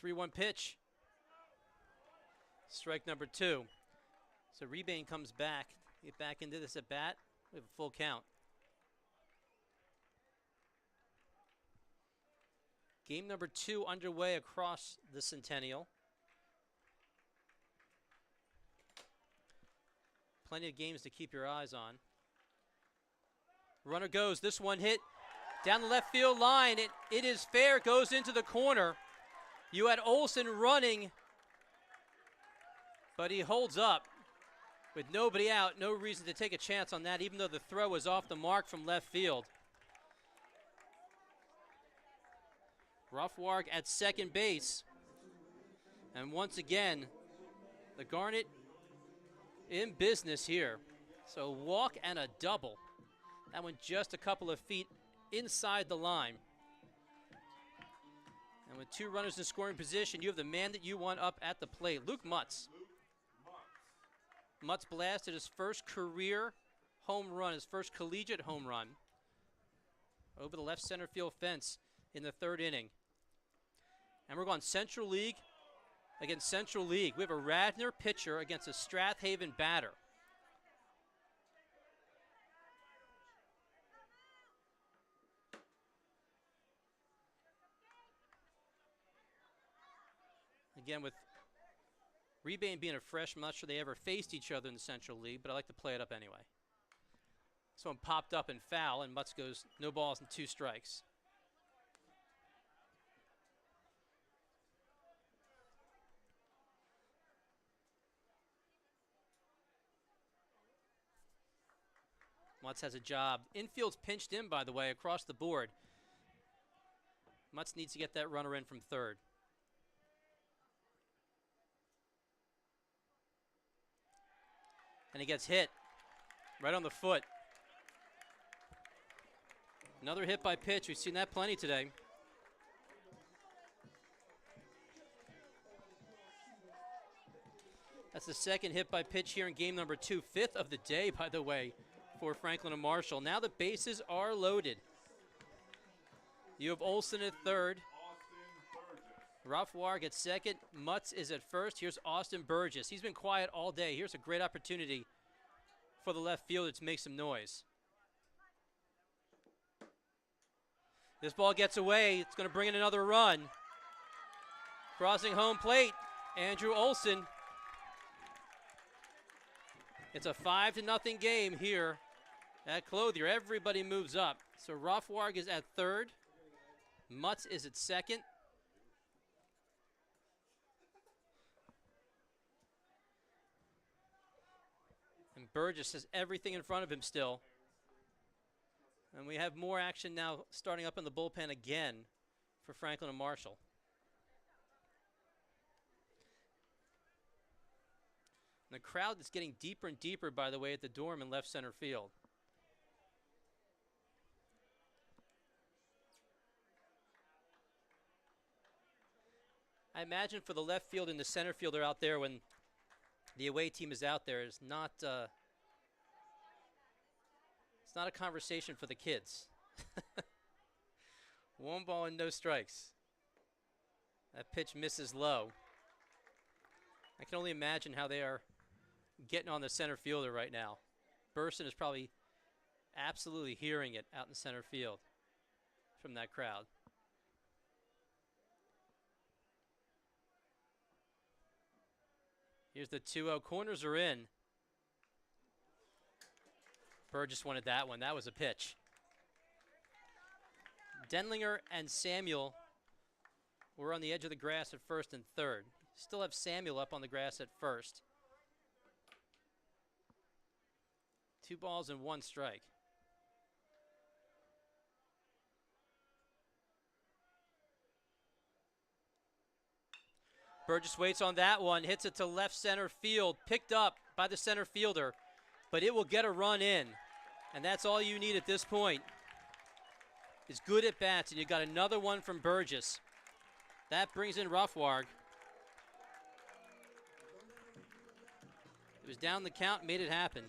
The 3-1 pitch. Strike number 2. So Rebain comes back. Get back into this at bat. We have a full count. Game number 2 underway across the Centennial. Plenty of games to keep your eyes on. Runner goes. This one hit down the left field line. It is fair. Goes into the corner. You had Olson running, but he holds up with nobody out. No reason to take a chance on that, even though the throw was off the mark from left field. Rothwarg at second base. And once again, the Garnet in business here. So walk and a double. That one just a couple of feet inside the line. And with 2 runners in scoring position, you have the man that you want up at the plate, Luke Mutz. Mutz blasted his first career home run, his first collegiate home run, over the left center field fence in the 3rd inning. And we're going Central League against Central League. We have a Radnor pitcher against a Strathaven batter. Again, with Rebain being a freshman, I'm not sure they ever faced each other in the Central League, but I like to play it up anyway. This one popped up and foul, and Mutz goes no balls and 2 strikes. Mutz has a job. Infield's pinched in, by the way, across the board. Mutz needs to get that runner in from third. And he gets hit right on the foot. Another hit by pitch. We've seen that plenty today. That's the second hit by pitch here in game number 2. 5th of the day, by the way, for Franklin and Marshall. Now the bases are loaded. You have Olson at third. Rothwar at second. Mutz is at first. Here's Austin Burgess. He's been quiet all day. Here's a great opportunity for the left fielder to make some noise. This ball gets away. It's going to bring in another run. Crossing home plate, Andrew Olson. It's a 5-0 game here at Clothier. Everybody moves up. So Rothwarg is at third. Mutz is at second. And Burgess has everything in front of him still. And we have more action now starting up in the bullpen again for Franklin and Marshall. And the crowd is getting deeper and deeper, by the way, at the dorm in left center field. I imagine for the left field and the center fielder out there when the away team is out there is not it's not a conversation for the kids. 1 ball and no strikes. That pitch misses low. I can only imagine how they are getting on the center fielder right now. Burson is probably absolutely hearing it out in center field from that crowd. Here's the 2-0. Corners are in. Burgess wanted that one. That was a pitch. Denlinger and Samuel were on the edge of the grass at first and third. Still have Samuel up on the grass at first. 2 balls and 1 strike. Burgess waits on that one, hits it to left center field, picked up by the center fielder, but it will get a run in. And that's all you need at this point is good at bats, and you got another one from Burgess. That brings in Rothwarg. It was down the count, made it happen.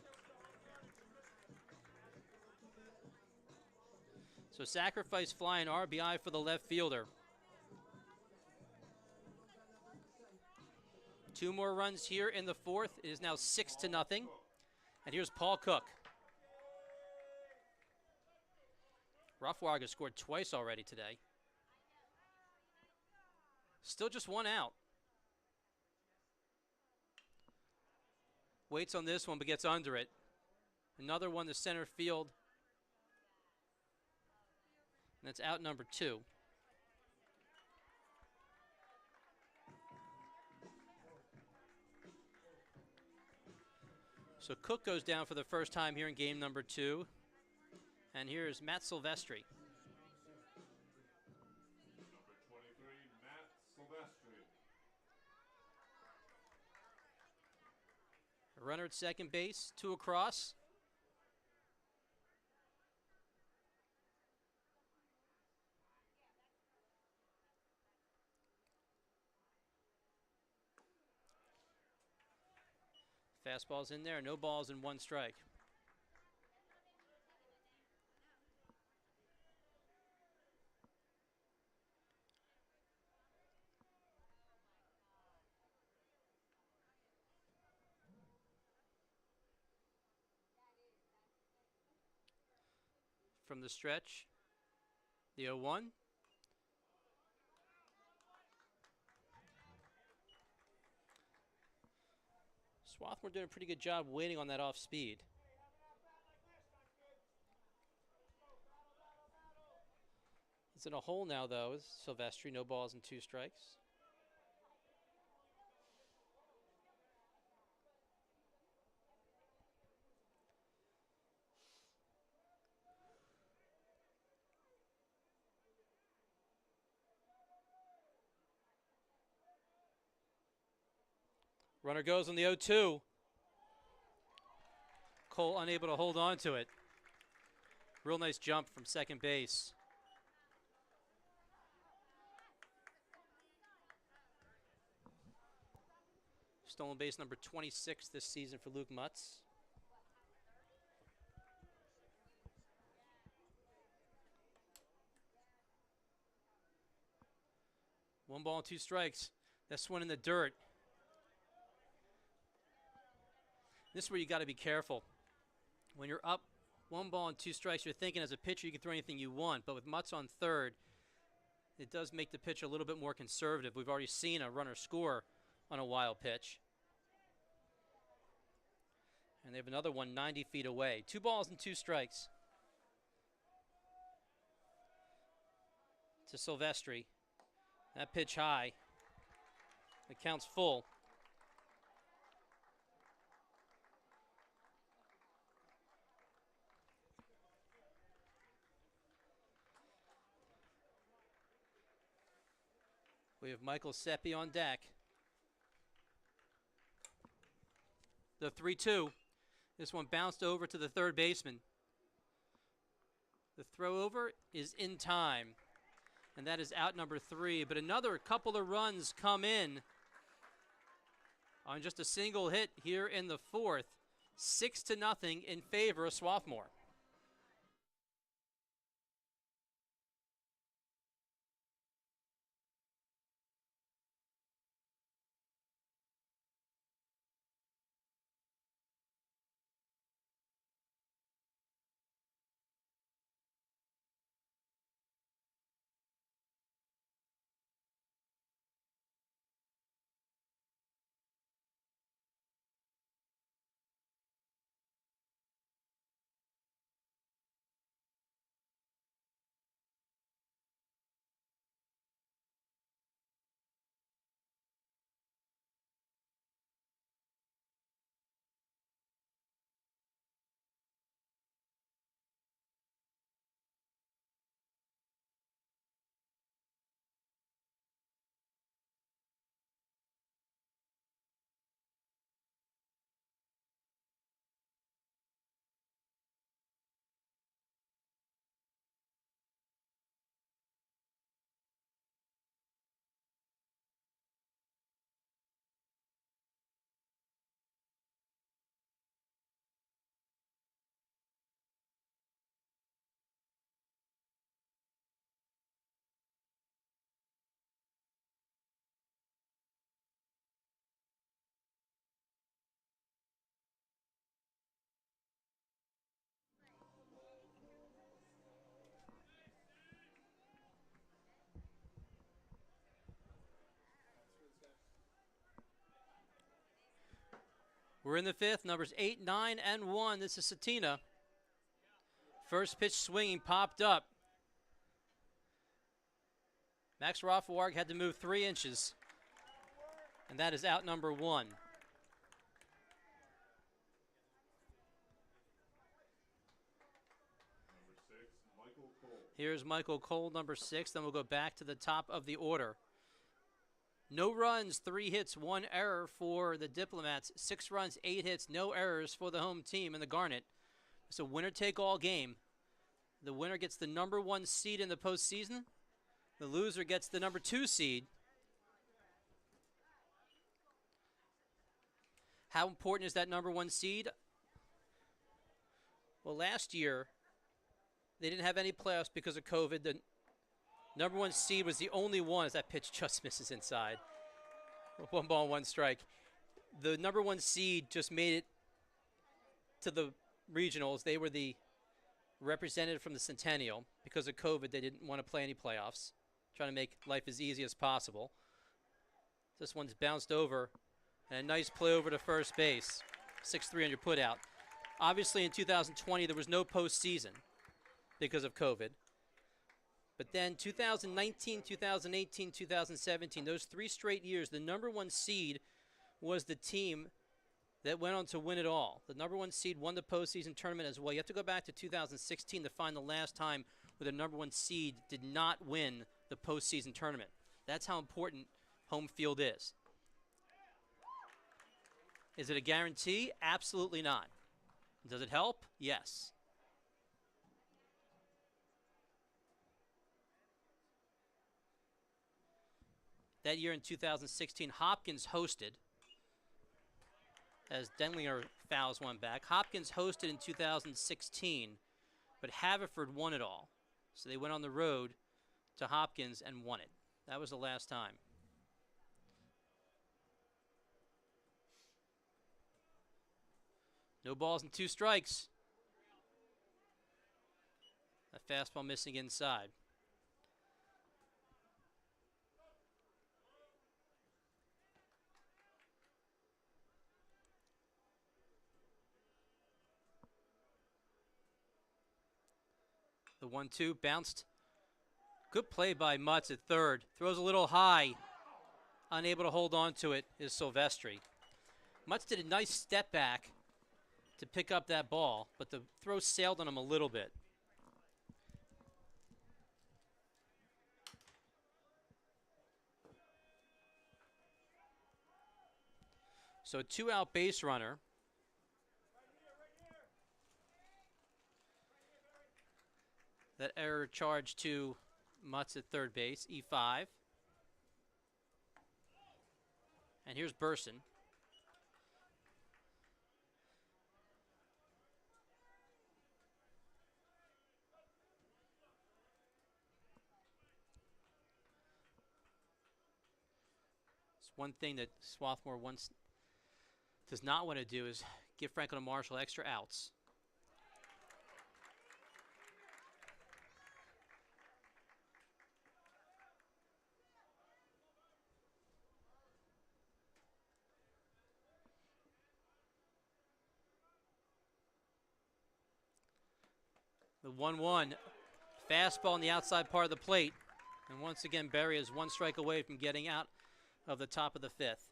So sacrifice fly and RBI for the left fielder. 2 more runs here in the 4th. It is now 6-0. And here's Paul Cook. Rothwarg has scored twice already today. Still just 1 out. Waits on this one, but gets under it. Another one to center field. And that's out number 2. So Cook goes down for the first time here in game number 2. And here's Matt Silvestri. Number 23, Matt Silvestri. A runner at second base, 2 across. Fastball's in there, no balls and 1 strike. From the stretch, the 0-1. Swarthmore doing a pretty good job waiting on that off speed. It's in a hole now, though. Silvestri, no balls and 2 strikes. Runner goes on the 0-2. Cole unable to hold on to it. Real nice jump from second base. Stolen base number 26 this season for Luke Mutz. One ball and 2 strikes. This one in the dirt. This is where you got to be careful. When you're up 1 ball and 2 strikes, you're thinking as a pitcher you can throw anything you want. But with Mutz on third, it does make the pitch a little bit more conservative. We've already seen a runner score on a wild pitch. And they have another one 90 feet away. 2 balls and 2 strikes to Silvestri. That pitch high. The count's full. We have Michael Seppi on deck. The 3-2. This one bounced over to the third baseman. The throw over is in time. And that is out number 3. But another couple of runs come in on just a single hit here in the 4th. 6-0 in favor of Swarthmore. We're in the 5th, numbers 8, 9, and 1. This is Satina. First pitch swinging, popped up. Max Rothwarg had to move 3 inches. And that is out number 1. Number 6, Michael Cole. Here's Michael Cole, number 6. Then we'll go back to the top of the order. No runs, 3 hits, 1 error for the Diplomats. 6 runs, 8 hits, no errors for the home team in the Garnet. It's a winner-take-all game. The winner gets the number 1 seed in the postseason. The loser gets the number 2 seed. How important is that number 1 seed? Well, last year, they didn't have any playoffs because of COVID. The number 1 seed was the only one, as that pitch just misses inside. 1 ball, 1 strike. The number 1 seed just made it to the regionals. They were the representative from the Centennial. Because of COVID, they didn't want to play any playoffs. Trying to make life as easy as possible. This one's bounced over. And a nice play over to first base. 6-3 put out. Obviously, in 2020, there was no postseason because of COVID. But then 2019, 2018, 2017, those 3 straight years, the number 1 seed was the team that went on to win it all. The number 1 seed won the postseason tournament as well. You have to go back to 2016 to find the last time where the number 1 seed did not win the postseason tournament. That's how important home field is. Is it a guarantee? Absolutely not. Does it help? Yes. That year in 2016, Hopkins hosted as Denlinger fouls one back. Hopkins hosted in 2016, but Haverford won it all. So they went on the road to Hopkins and won it. That was the last time. No balls and 2 strikes. A fastball missing inside. The 1-2 bounced. Good play by Mutz at third. Throws a little high. Unable to hold on to it is Silvestri. Mutz did a nice step back to pick up that ball, but the throw sailed on him a little bit. So a 2-out base runner. That error charge to Mutz at third base, E5. And here's Burson. It's one thing that Swarthmore does not want to do is give Franklin and Marshall extra outs. The 1-1 fastball on the outside part of the plate. And once again, Berry is 1 strike away from getting out of the top of the 5th.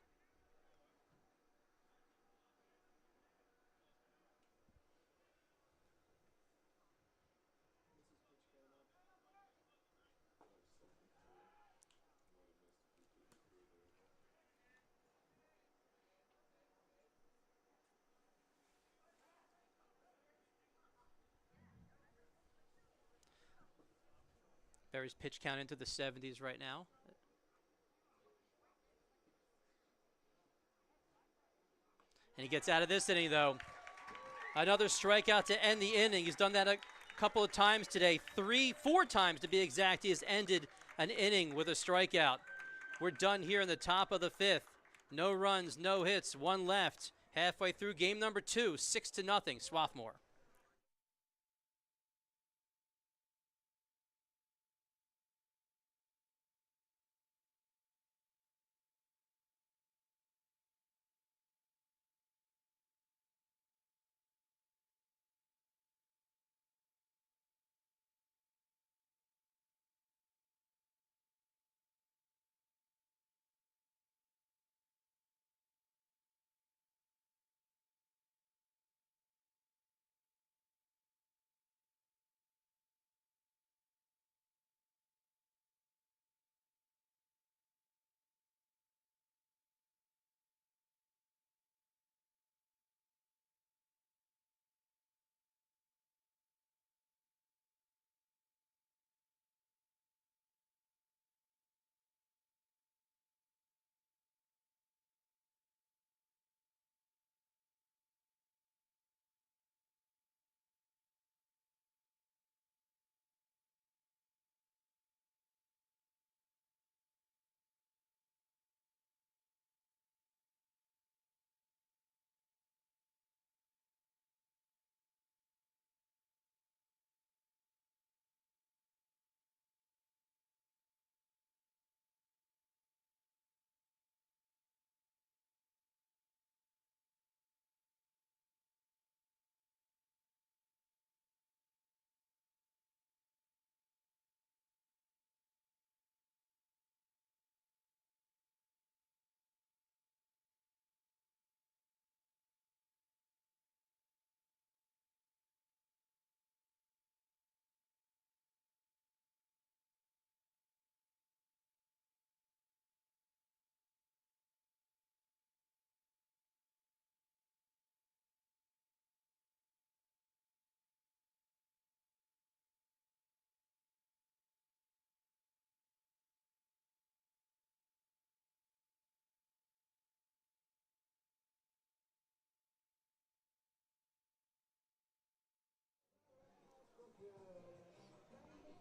Berry's pitch count into the 70s right now. And he gets out of this inning, though. Another strikeout to end the inning. He's done that a couple of times today. 4 times to be exact. He has ended an inning with a strikeout. We're done here in the top of the 5th. No runs, no hits, 1 left. Halfway through game number 2, 6-0, Swarthmore.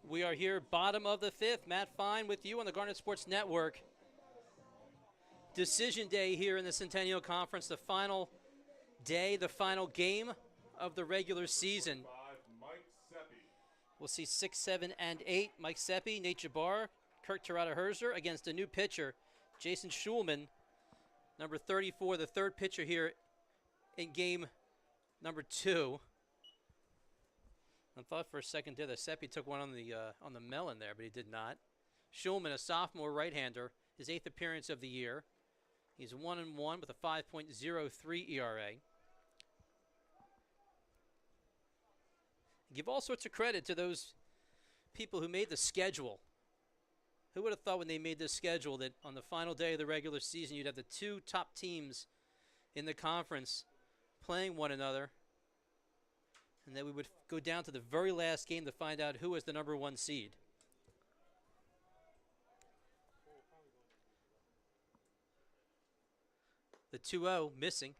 We are here, bottom of the fifth. Matt Fine with you on the Garnet Sports Network. Decision day here in the Centennial Conference, the final day, the final game of the regular season. Mike Seppi. We'll see 6, 7, and 8. Mike Seppi, Nate Jabbar, Kirk Terada-Herzer against a new pitcher, Jason Shulman, number 34, the third pitcher here in game number 2. I thought for a second there that Seppi took one on the melon there, but he did not. Shulman, a sophomore right-hander, his 8th appearance of the year. He's 1-1 with a 5.03 ERA. Give all sorts of credit to those people who made the schedule. Who would have thought when they made this schedule that on the final day of the regular season you'd have the two top teams in the conference playing one another, and that we would go down to the very last game to find out who is the number 1 seed. The 2-0 missing.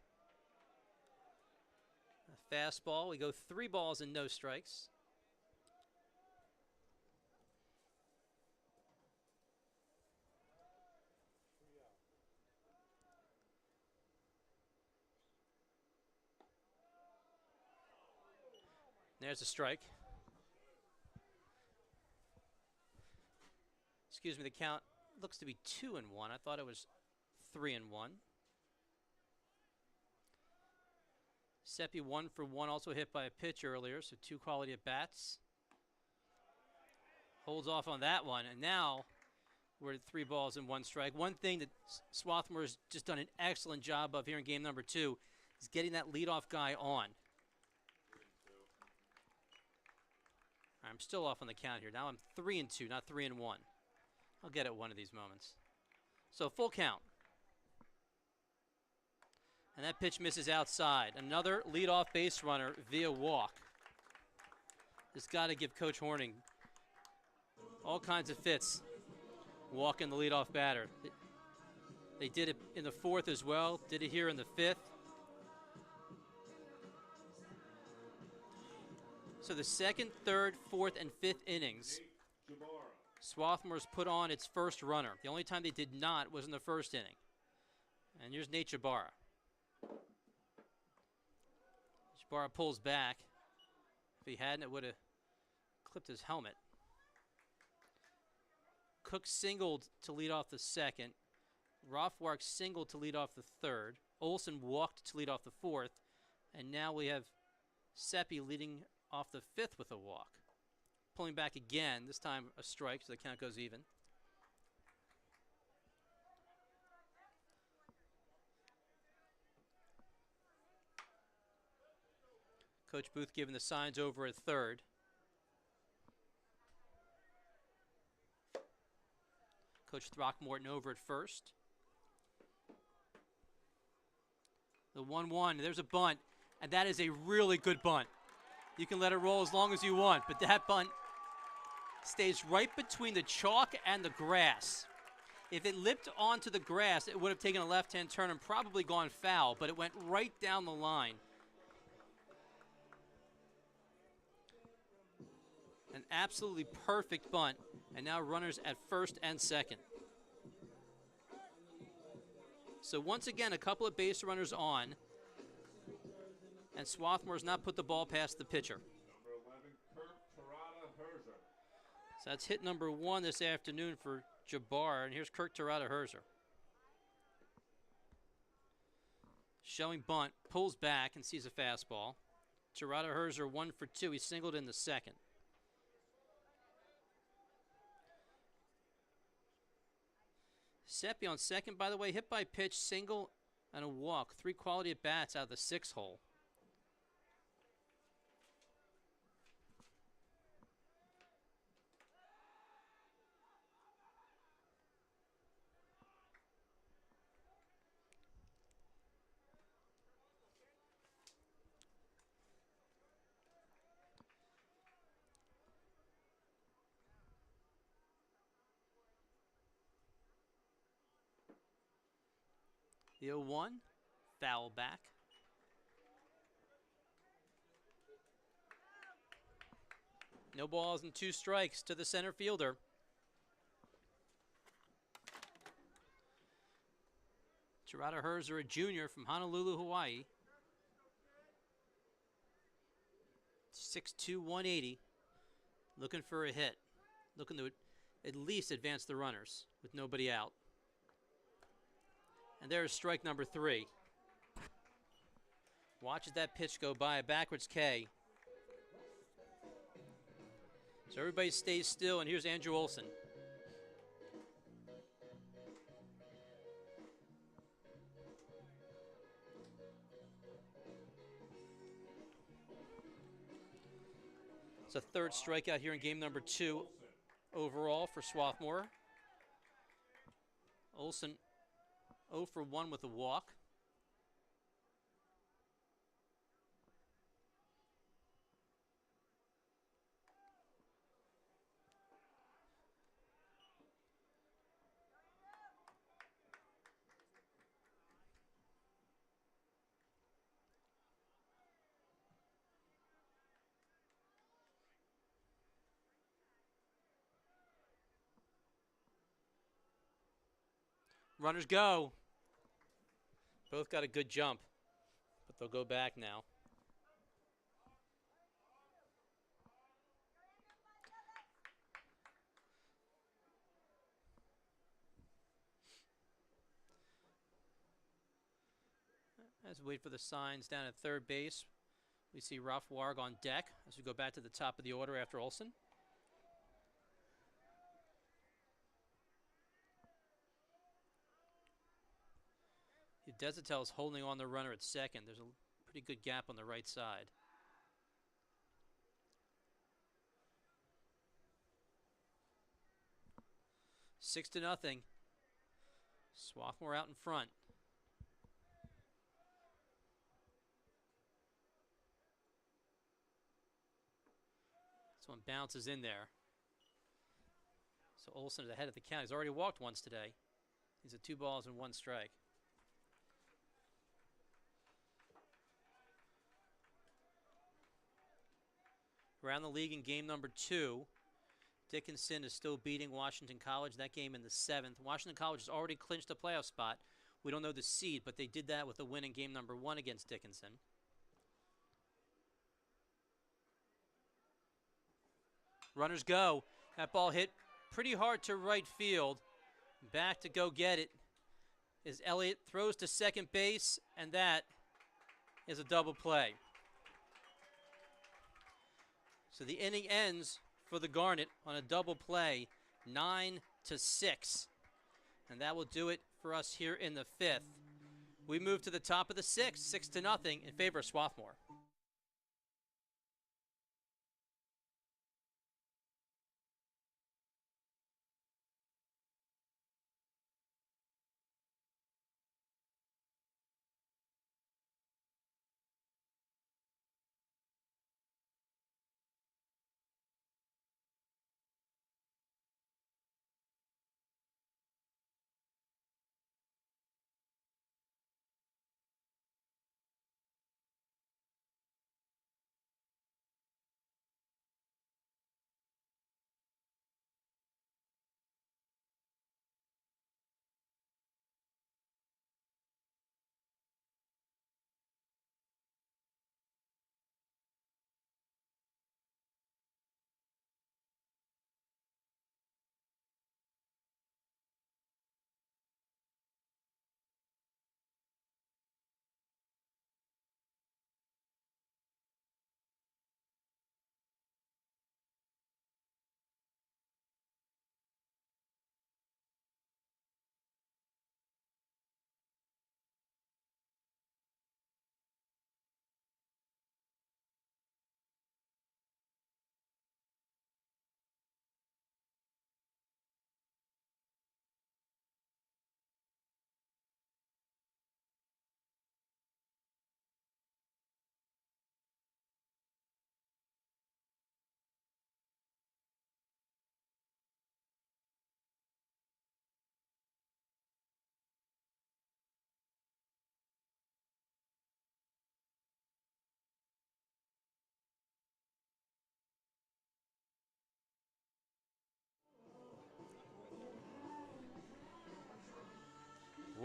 A fastball. We go 3 balls and no strikes. There's a strike. Excuse me, the count looks to be 2-1. I thought it was 3-1. Seppi 1 for 1, also hit by a pitch earlier, so 2 quality at bats. Holds off on that one, and now we're at 3 balls and 1 strike. One thing that Swarthmore has just done an excellent job of here in game number 2 is getting that leadoff guy on. I'm still off on the count here. Now I'm 3-2, not 3-1. I'll get it one of these moments. So full count. And that pitch misses outside. Another leadoff base runner via walk. This got to give Coach Horning all kinds of fits walking the leadoff batter. They did it in the 4th as well. Did it here in the 5th. So the 2nd, 3rd, 4th, and 5th innings, Swarthmore's put on its first runner. The only time they did not was in the 1st inning. And here's Nate Jabara. Jabara pulls back. If he hadn't, it would have clipped his helmet. Cook singled to lead off the 2nd. Rothwark singled to lead off the 3rd. Olson walked to lead off the 4th. And now we have Seppi leading off the 5th with a walk. Pulling back again, this time a strike, so the count goes even. Coach Booth giving the signs over at 3rd. Coach Throckmorton over at 1st. The 1-1, there's a bunt, and that is a really good bunt. You can let it roll as long as you want, but that bunt stays right between the chalk and the grass. If it lipped onto the grass, it would have taken a left-hand turn and probably gone foul, but it went right down the line. An absolutely perfect bunt, and now runners at 1st and 2nd. So once again, a couple of base runners on, and Swarthmore's not put the ball past the pitcher. Number 11, Kirk Terada-Herzer. So that's hit number 1 this afternoon for Jabbar, and here's Kirk Terada-Herzer. Showing bunt, pulls back and sees a fastball. Terada-Herzer 1 for 2. He singled in the 2nd. Seppi on 2nd, by the way, hit by pitch, single, and a walk. 3 quality at bats out of the 6th hole. The 0-1, foul back. No balls and 2 strikes to the center fielder. Terada Herzer, a junior from Honolulu, Hawaii. 6'2", 180. Looking for a hit. Looking to at least advance the runners with nobody out. And there's strike number 3. Watches that pitch go by, a backwards K. So everybody stays still, and here's Andrew Olson. It's a 3rd strikeout here in game number 2 overall for Swarthmore. Olson 0 for 1 with a walk. Runners go. Both got a good jump, but they'll go back now. As we wait for the signs down at third base, we see Ralph Warg on deck as we go back to the top of the order after Olson. Desautel is holding on the runner at second. There's a pretty good gap on the right side. Six to nothing. Swarthmore out in front. This one bounces in there. So Olson is ahead of the count. He's already walked once today. He's at 2 balls and 1 strike. Around the league in game number 2, Dickinson is still beating Washington College. That game in the 7th. Washington College has already clinched a playoff spot. We don't know the seed, but they did that with a win in game number 1 against Dickinson. Runners go. That ball hit pretty hard to right field. Back to go get it is Elliott. Throws to second base, and that is a double play. So the inning ends for the Garnet on a double play, 9-6. And that will do it for us here in the 5th. We move to the top of the 6th, 6-0 in favor of Swarthmore.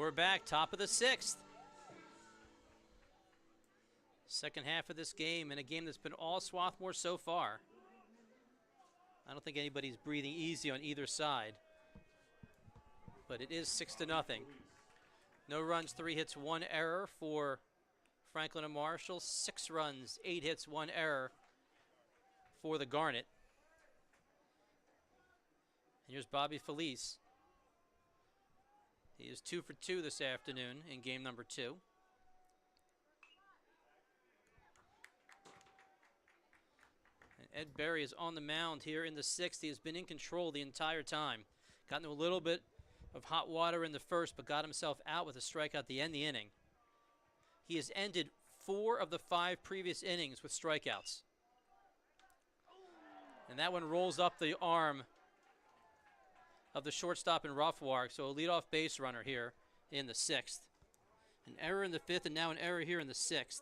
We're back, top of the 6th. Second half of this game, and a game that's been all Swarthmore so far. I don't think anybody's breathing easy on either side. But it is 6-0. No runs, 3 hits, 1 error for Franklin and Marshall. 6 runs, 8 hits, 1 error for the Garnet. And here's Bobby Felice. He is 2 for 2 this afternoon in game number 2. And Ed Berry is on the mound here in the 6th. He has been in control the entire time. Got into a little bit of hot water in the first, but got himself out with a strikeout to end the inning. He has ended 4 of the 5 previous innings with strikeouts. And that one rolls up the arm of the shortstop in Roughwark, so a leadoff base runner here in the 6th. An error in the 5th, and now an error here in the 6th.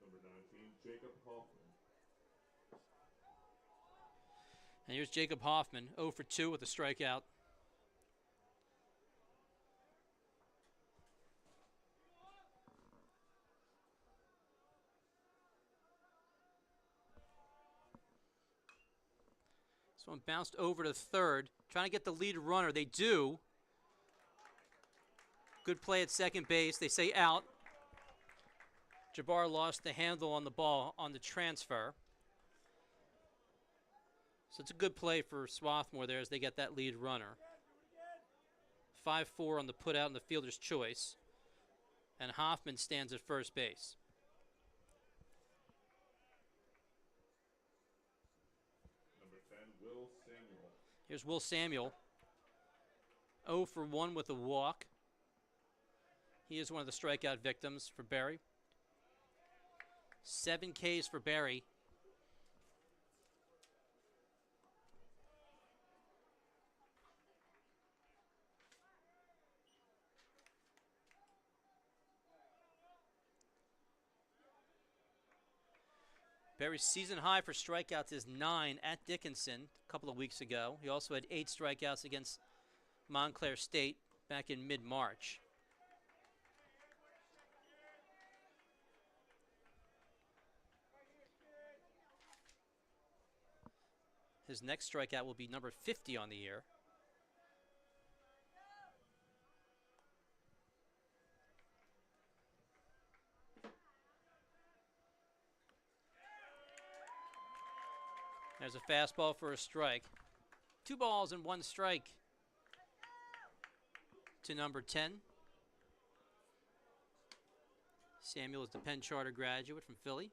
Number 19, Jacob Hoffman. And here's Jacob Hoffman, 0 for 2 with a strikeout. This one bounced over to third, trying to get the lead runner. They do. Good play at second base. They say out. Jabbar lost the handle on the ball on the transfer. So it's a good play for Swarthmore there as they get that lead runner. 5-4 on the putout and the fielder's choice. And Hoffman stands at first base. Number 10, Will Samuel. Here's Will Samuel. 0 for 1 with a walk. He is one of the strikeout victims for Berry. 7 Ks for Berry. Berry's season high for strikeouts is 9 at Dickinson a couple of weeks ago. He also had 8 strikeouts against Montclair State back in mid-March. His next strikeout will be number 50 on the year. There's a fastball for a strike. 2 balls and 1 strike to number 10. Samuel is the Penn Charter graduate from Philly.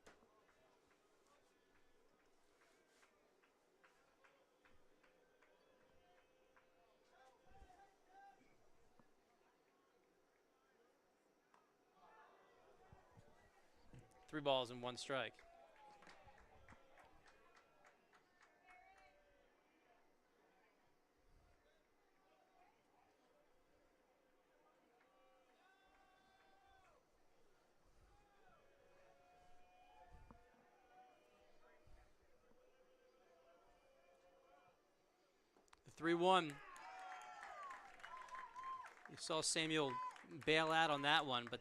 Three balls and 1 strike. The 3-1. You saw Samuel bail out on that one, but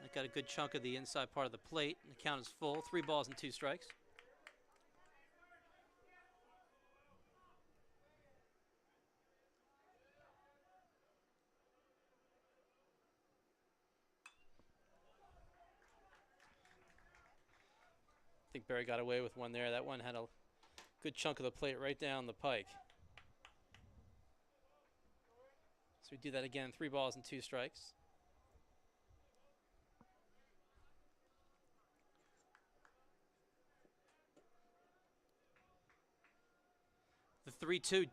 that got a good chunk of the inside part of the plate. And the count is full. 3 balls and 2 strikes. I think Berry got away with one there. That one had a good chunk of the plate right down the pike. So we do that again. 3 balls and 2 strikes. The 3-2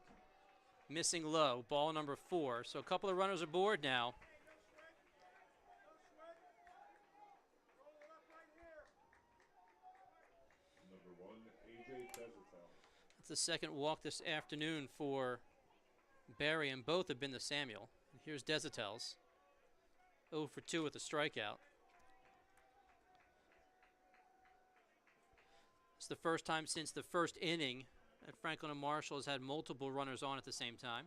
missing low, ball number 4. So a couple of runners aboard now. Number 1, AJ Desertel. That's the second walk this afternoon for Berry, and both have been to Samuel. And here's Desitels. 0 for 2 with a strikeout. the first time since the first inning that Franklin and Marshall has had multiple runners on at the same time.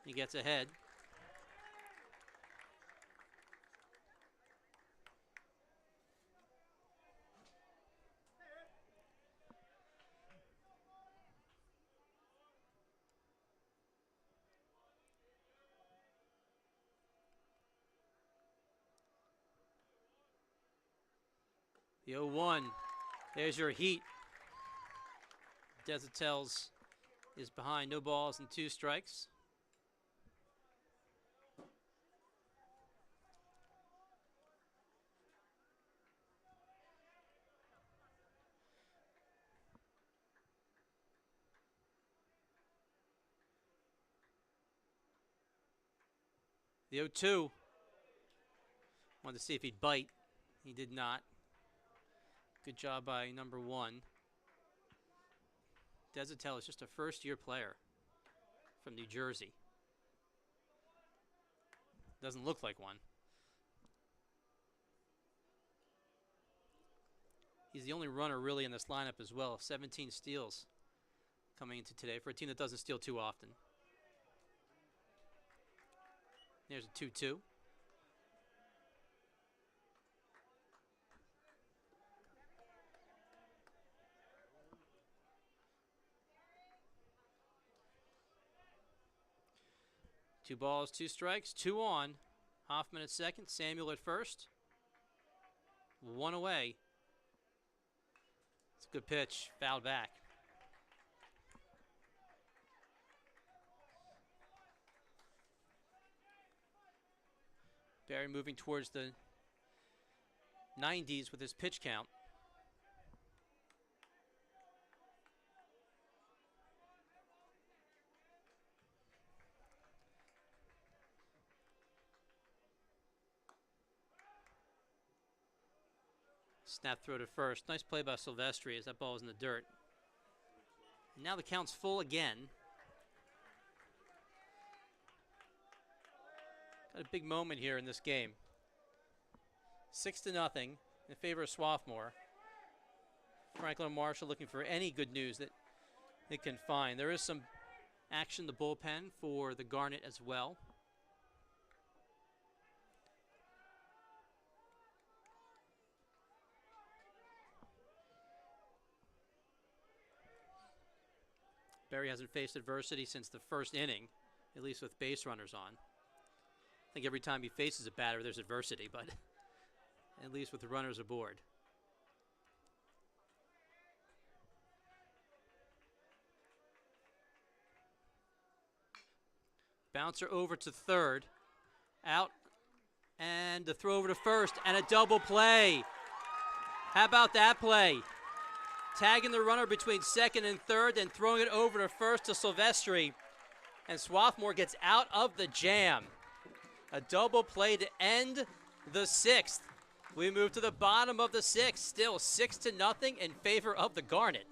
He gets ahead. The 0-1. There's your heat. Desautel's is behind, no balls and 2 strikes. The 0-2. Wanted to see if he'd bite. He did not. Good job by number 1. Desautel is just a first-year player from New Jersey. Doesn't look like one. He's the only runner really in this lineup as well. 17 steals coming into today for a team that doesn't steal too often. There's a 2-2. Two balls, 2 strikes, 2 on. Hoffman at second, Samuel at first. 1 away. It's a good pitch, fouled back. Barry moving towards the 90s with his pitch count. Snap throw to first. Nice play by Silvestri as that ball was in the dirt. And now the count's full again. Got a big moment here in this game. 6-0 in favor of Swarthmore. Franklin and Marshall looking for any good news that they can find. There is some action in the bullpen for the Garnet as well. Barry hasn't faced adversity since the first inning, at least with base runners on. I think every time he faces a batter, there's adversity, but at least with the runners aboard. Bouncer over to third, out, and the throw over to first, and a double play. How about that play? Tagging the runner between second and third, then throwing it over to first to Silvestri, and Swarthmore gets out of the jam. A double play to end the 6th. We move to the bottom of the 6th, still 6-0 in favor of the Garnet.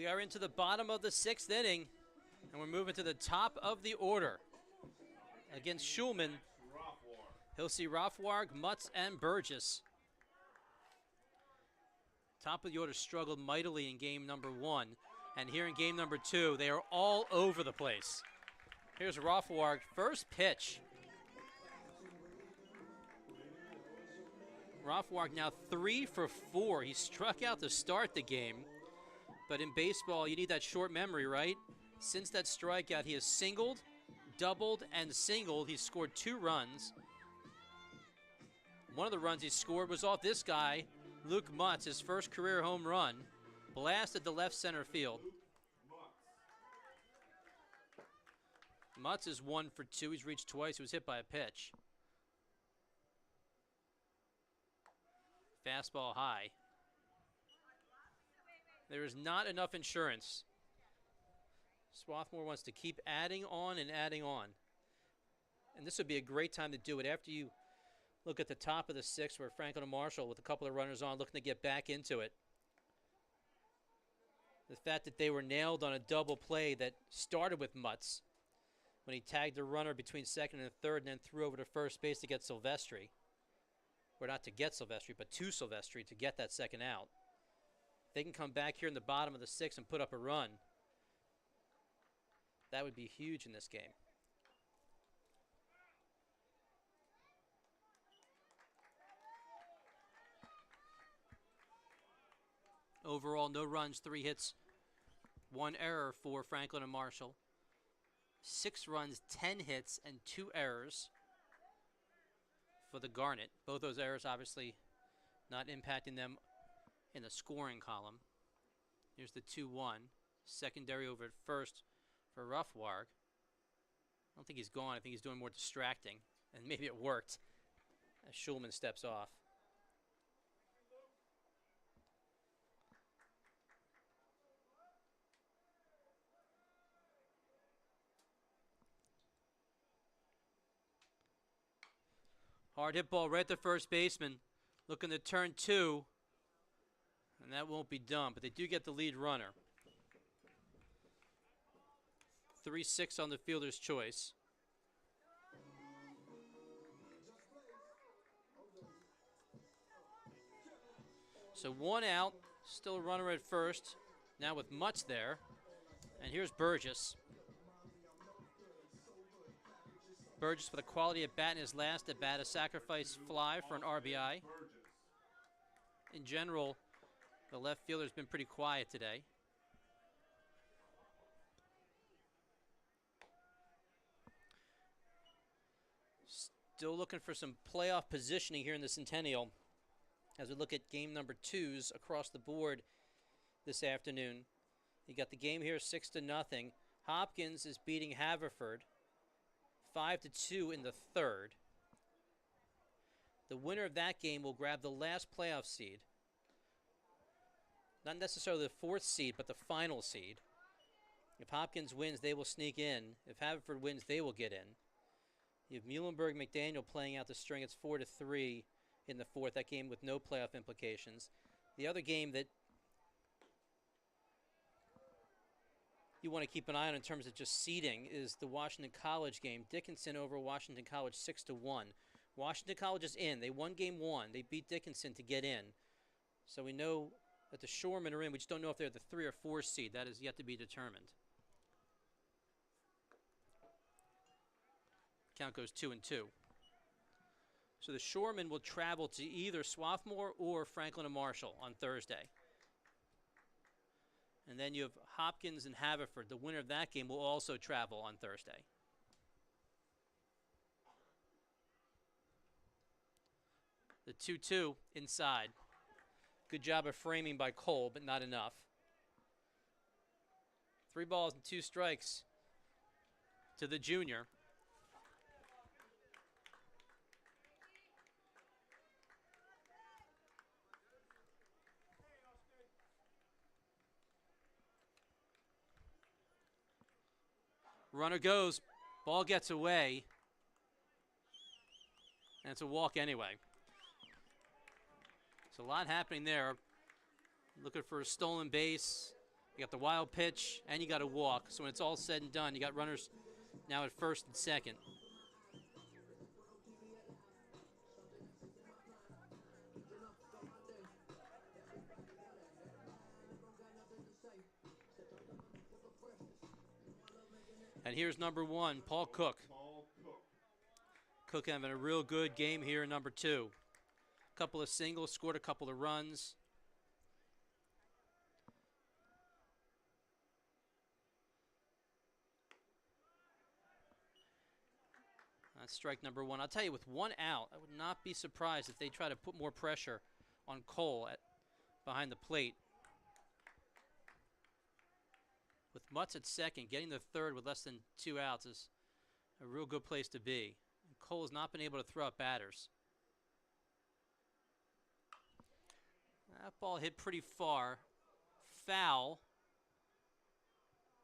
We are into the bottom of the 6th inning, and we're moving to the top of the order. Against Shulman, he'll see Rothwarg, Mutz, and Burgess. Top of the order struggled mightily in game number 1, and here in game number 2, they are all over the place. Here's Rothwarg, first pitch. Rothwarg now 3 for 4. He struck out to start the game, but in baseball, you need that short memory, right? Since that strikeout, he has singled, doubled, and singled. He's scored 2 runs. One of the runs he scored was off this guy, Luke Mutz, his first career home run, blasted to left center field. Mutz is 1 for 2. He's reached twice. He was hit by a pitch. Fastball high. There is not enough insurance. Swarthmore wants to keep adding on and adding on. And this would be a great time to do it after you look at the top of the 6th where Franklin and Marshall with a couple of runners on looking to get back into it. The fact that they were nailed on a double play that started with Mutz when he tagged the runner between second and third and then threw over to first base to get Silvestri. Or not to get Silvestri, but to Silvestri to get that second out. If they can come back here in the bottom of the 6th and put up a run, that would be huge in this game. Overall, no runs, 3 hits, 1 error for Franklin and Marshall. 6 runs, 10 hits, and 2 errors for the Garnet. Both those errors obviously not impacting them in the scoring column. Here's the 2-1. Secondary over at first for Rothwarg. I don't think he's gone. I think he's doing more distracting. And maybe it worked as Shulman steps off. Hard hit ball right to first baseman. Looking to turn 2. And that won't be done, but they do get the lead runner. 3-6 on the fielder's choice. So 1 out, still a runner at first. Now with Mutz there. And here's Burgess. Burgess with a quality at bat in his last at bat, a sacrifice fly for an RBI. In general, the left fielder's been pretty quiet today. Still looking for some playoff positioning here in the Centennial as we look at game number 2s across the board this afternoon. You got the game here 6-0. Hopkins is beating Haverford 5-2 in the 3rd. The winner of that game will grab the last playoff seed. Not necessarily the 4th seed, but the final seed. If Hopkins wins, they will sneak in. If Haverford wins, they will get in. You have Muhlenberg-McDaniel playing out the string. It's 4-3 in the 4th. That game with no playoff implications. The other game that you want to keep an eye on in terms of just seeding is the Washington College game. Dickinson over Washington College 6-1. Washington College is in. They won game 1. They beat Dickinson to get in. So we know that the Shoremen are in. We just don't know if they're the 3 or 4 seed. That is yet to be determined. Count goes 2-2. So the Shoremen will travel to either Swarthmore or Franklin and Marshall on Thursday. And then you have Hopkins and Haverford. The winner of that game will also travel on Thursday. The 2-2 inside. Good job of framing by Cole, but not enough. 3 balls and 2 strikes to the junior. Runner goes, ball gets away, and it's a walk anyway. There's a lot happening there. Looking for a stolen base, You got the wild pitch, and you got a walk. So when it's all said and done, you got runners now at first and second. And here's number 1, Paul Cook. Paul Cook. Cook having a real good game here in number 2. A couple of singles, scored a couple of runs. That's strike number 1. I'll tell you, with 1 out, I would not be surprised if they try to put more pressure on Cole behind the plate. With Mutz at second, getting the third with less than 2 outs is a real good place to be. And Cole has not been able to throw out batters. That ball hit pretty far. Foul.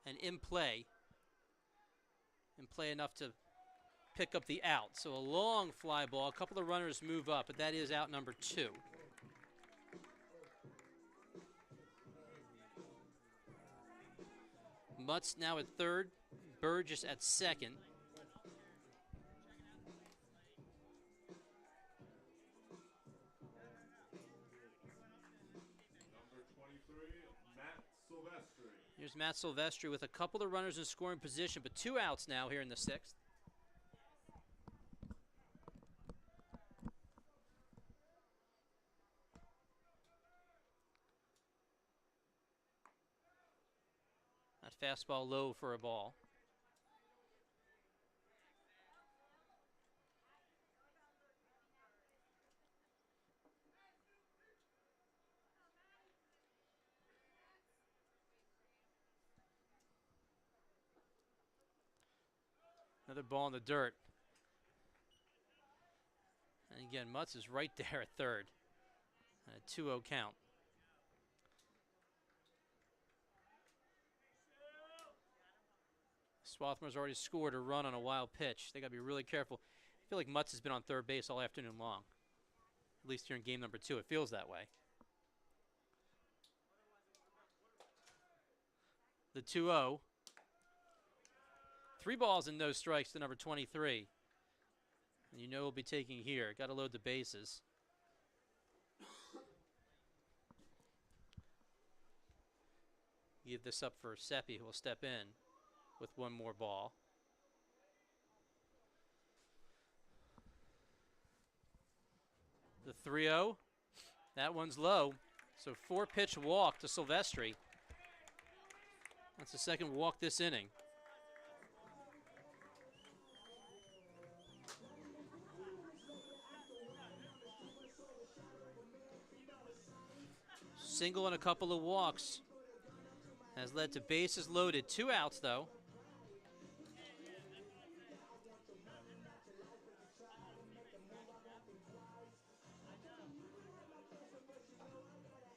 And in play. In play enough to pick up the out. So a long fly ball. A couple of runners move up, but that is out number 2. Mutz now at third. Burgess at second. Number 23, Matt Silvestri. Here's Matt Silvestri with a couple of runners in scoring position, but 2 outs now here in the 6th. That fastball low for a ball. Another ball in the dirt. And again, Mutz is right there at third. And a 2-0 count. Swarthmore's already scored a run on a wild pitch. They got to be really careful. I feel like Mutz has been on third base all afternoon long. At least here in game number 2, it feels that way. The 2-0. 3 balls and no strikes to number 23. And you know we'll be taking here. Got to load the bases. Give this up for Seppi, who will step in with 1 more ball. The 3-0. That one's low. So 4-pitch walk to Silvestri. That's the second walk this inning. Single and a couple of walks has led to bases loaded. 2 outs, though.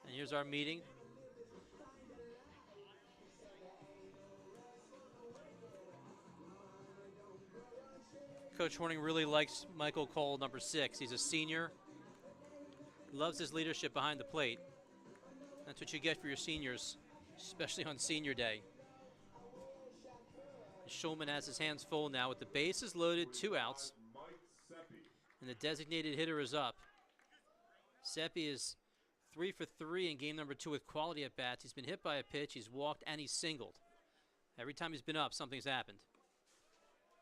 And here's our meeting. Coach Horning really likes Michael Cole, number 6. He's a senior. Loves his leadership behind the plate. That's what you get for your seniors, especially on senior day. Shulman has his hands full now with the bases loaded, 2 outs. And the designated hitter is up. Seppi is 3 for 3 in game number 2 with quality at bats. He's been hit by a pitch, he's walked, and he's singled. Every time he's been up, something's happened.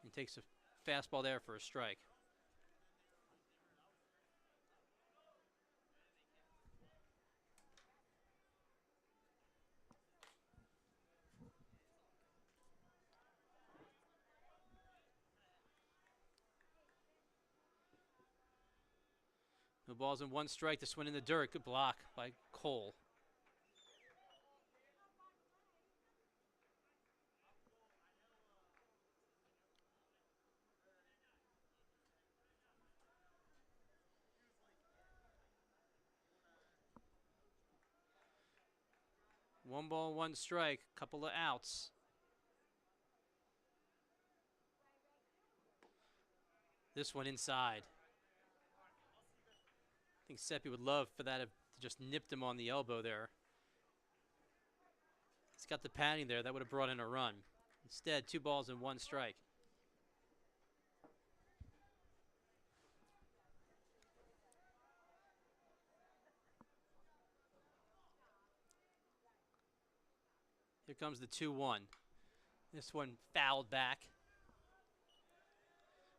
He takes a fastball there for a strike. No balls and 1 strike. This one in the dirt. Good block by Cole. One ball, 1 strike. Couple of outs. This one inside. I think Seppi would love for that to just nipped him on the elbow there. He's got the padding there. That would have brought in a run. Instead, 2 balls and 1 strike. Here comes the 2-1. This one fouled back.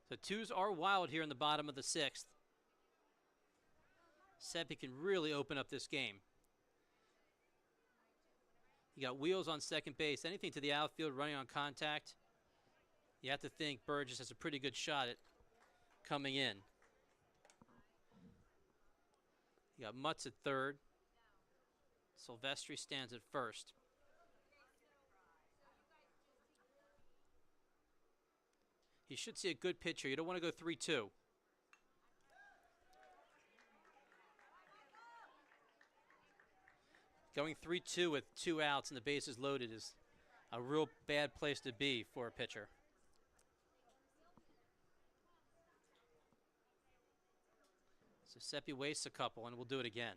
So 2s are wild here in the bottom of the 6th. Seppi can really open up this game. You got Wheels on second base. Anything to the outfield, running on contact. You have to think Burgess has a pretty good shot at coming in. You got Mutz at third. Silvestri stands at first. You should see a good pitcher. You don't want to go 3-2. Going 3-2 with 2 outs and the bases loaded is a real bad place to be for a pitcher. So Seppi wastes a couple, and we'll do it again.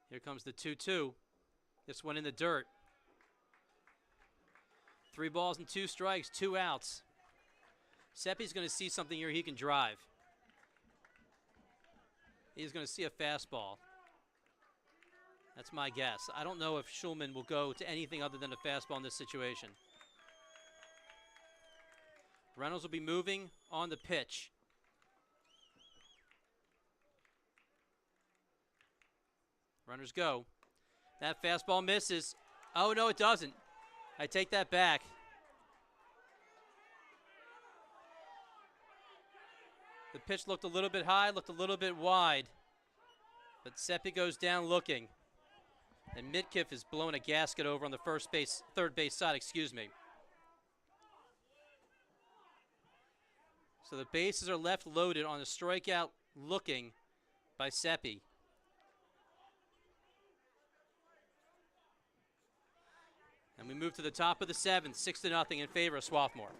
Here comes the 2-2. This one in the dirt. 3 balls and 2 strikes, 2 outs. Seppi's going to see something here he can drive. He's going to see a fastball. That's my guess. I don't know if Shulman will go to anything other than a fastball in this situation. Reynolds will be moving on the pitch. Runners go. That fastball misses. Oh, no, it doesn't. I take that back. The pitch looked a little bit high, looked a little bit wide. But Seppi goes down looking. And Mitkiff is blowing a gasket over on the third base side, excuse me. So the bases are left loaded on a strikeout looking by Seppi. And we move to the top of the 7th, 6-0 in favor of Swarthmore.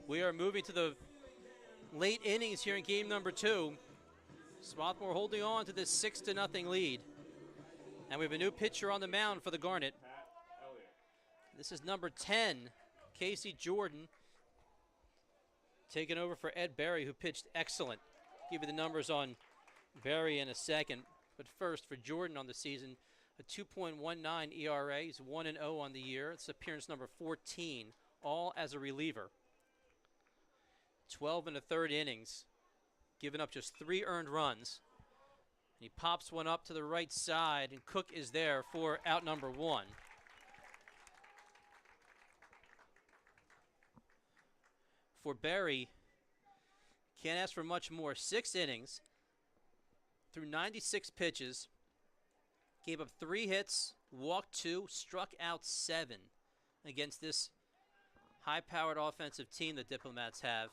We are moving to the late innings here in game number 2. Swarthmore holding on to this 6-0 lead. And we have a new pitcher on the mound for the Garnet. This is number 10, Casey Jordan, taking over for Ed Berry, who pitched excellent. Give you the numbers on Berry in a second. But first, for Jordan on the season, a 2.19 ERA. He's 1-0 on the year. It's appearance number 14, all as a reliever. 12 1/3 innings, giving up just 3 earned runs. He pops one up to the right side, and Cook is there for out number 1. For Berry, can't ask for much more. 6 innings, through 96 pitches, gave up 3 hits, walked 2, struck out 7 against this high-powered offensive team the Diplomats have.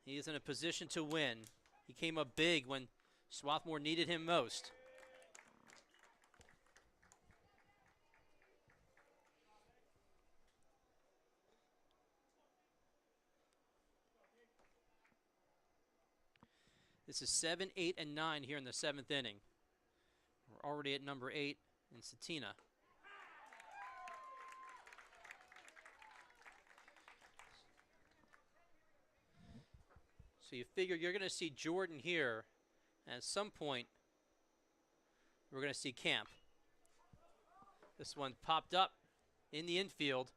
He is in a position to win. He came up big when Swarthmore needed him most. This is 7, 8, and 9 here in the 7th inning. We're already at number 8 in Satina. So you figure you're going to see Jordan here. And at some point, we're going to see Camp. This one popped up in the infield.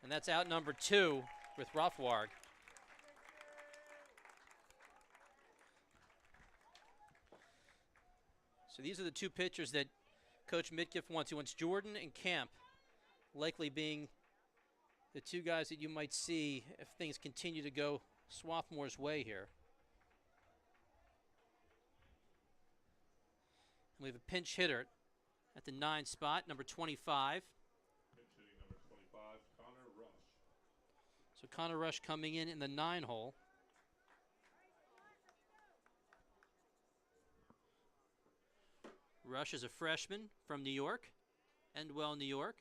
And that's out number 2 with Rothward. So these are the two pitchers that Coach Mitgift wants. He wants Jordan and Camp likely being the two guys that you might see if things continue to go Swarthmore's way here. And we have a pinch hitter at the 9 spot, number 25. Pinch hitting number 25, Connor Rush. So Connor Rush coming in the 9 hole. Rush is a freshman from New York, Endwell, New York.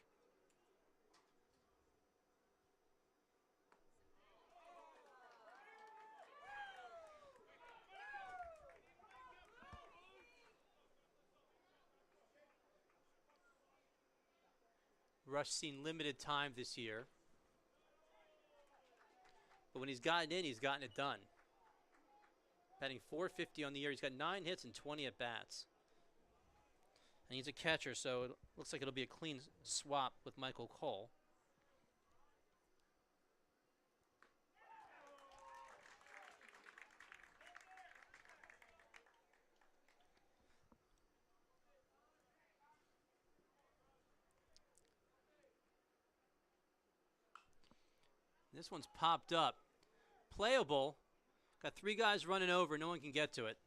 Rush seen limited time this year. But when he's gotten in, he's gotten it done. Batting .450 on the year. He's got 9 hits and 20 at-bats. And he's a catcher, so it looks like it'll be a clean swap with Michael Cole. This one's popped up. Playable. Got 3 guys running over. No one can get to it.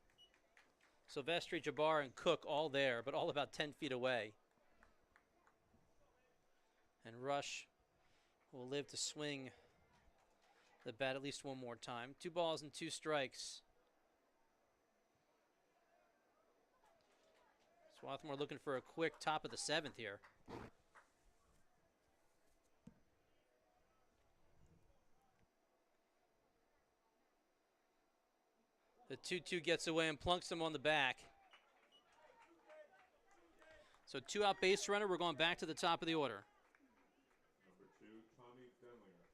Silvestri, Jabbar, and Cook all there, but all about 10 feet away. And Rush will live to swing the bat at least one more time. 2 balls and 2 strikes. Swarthmore looking for a quick top of the 7th here. The 2-2 gets away and plunks him on the back. So 2 out base runner. We're going back to the top of the order. Number 2, Tommy Denlinger.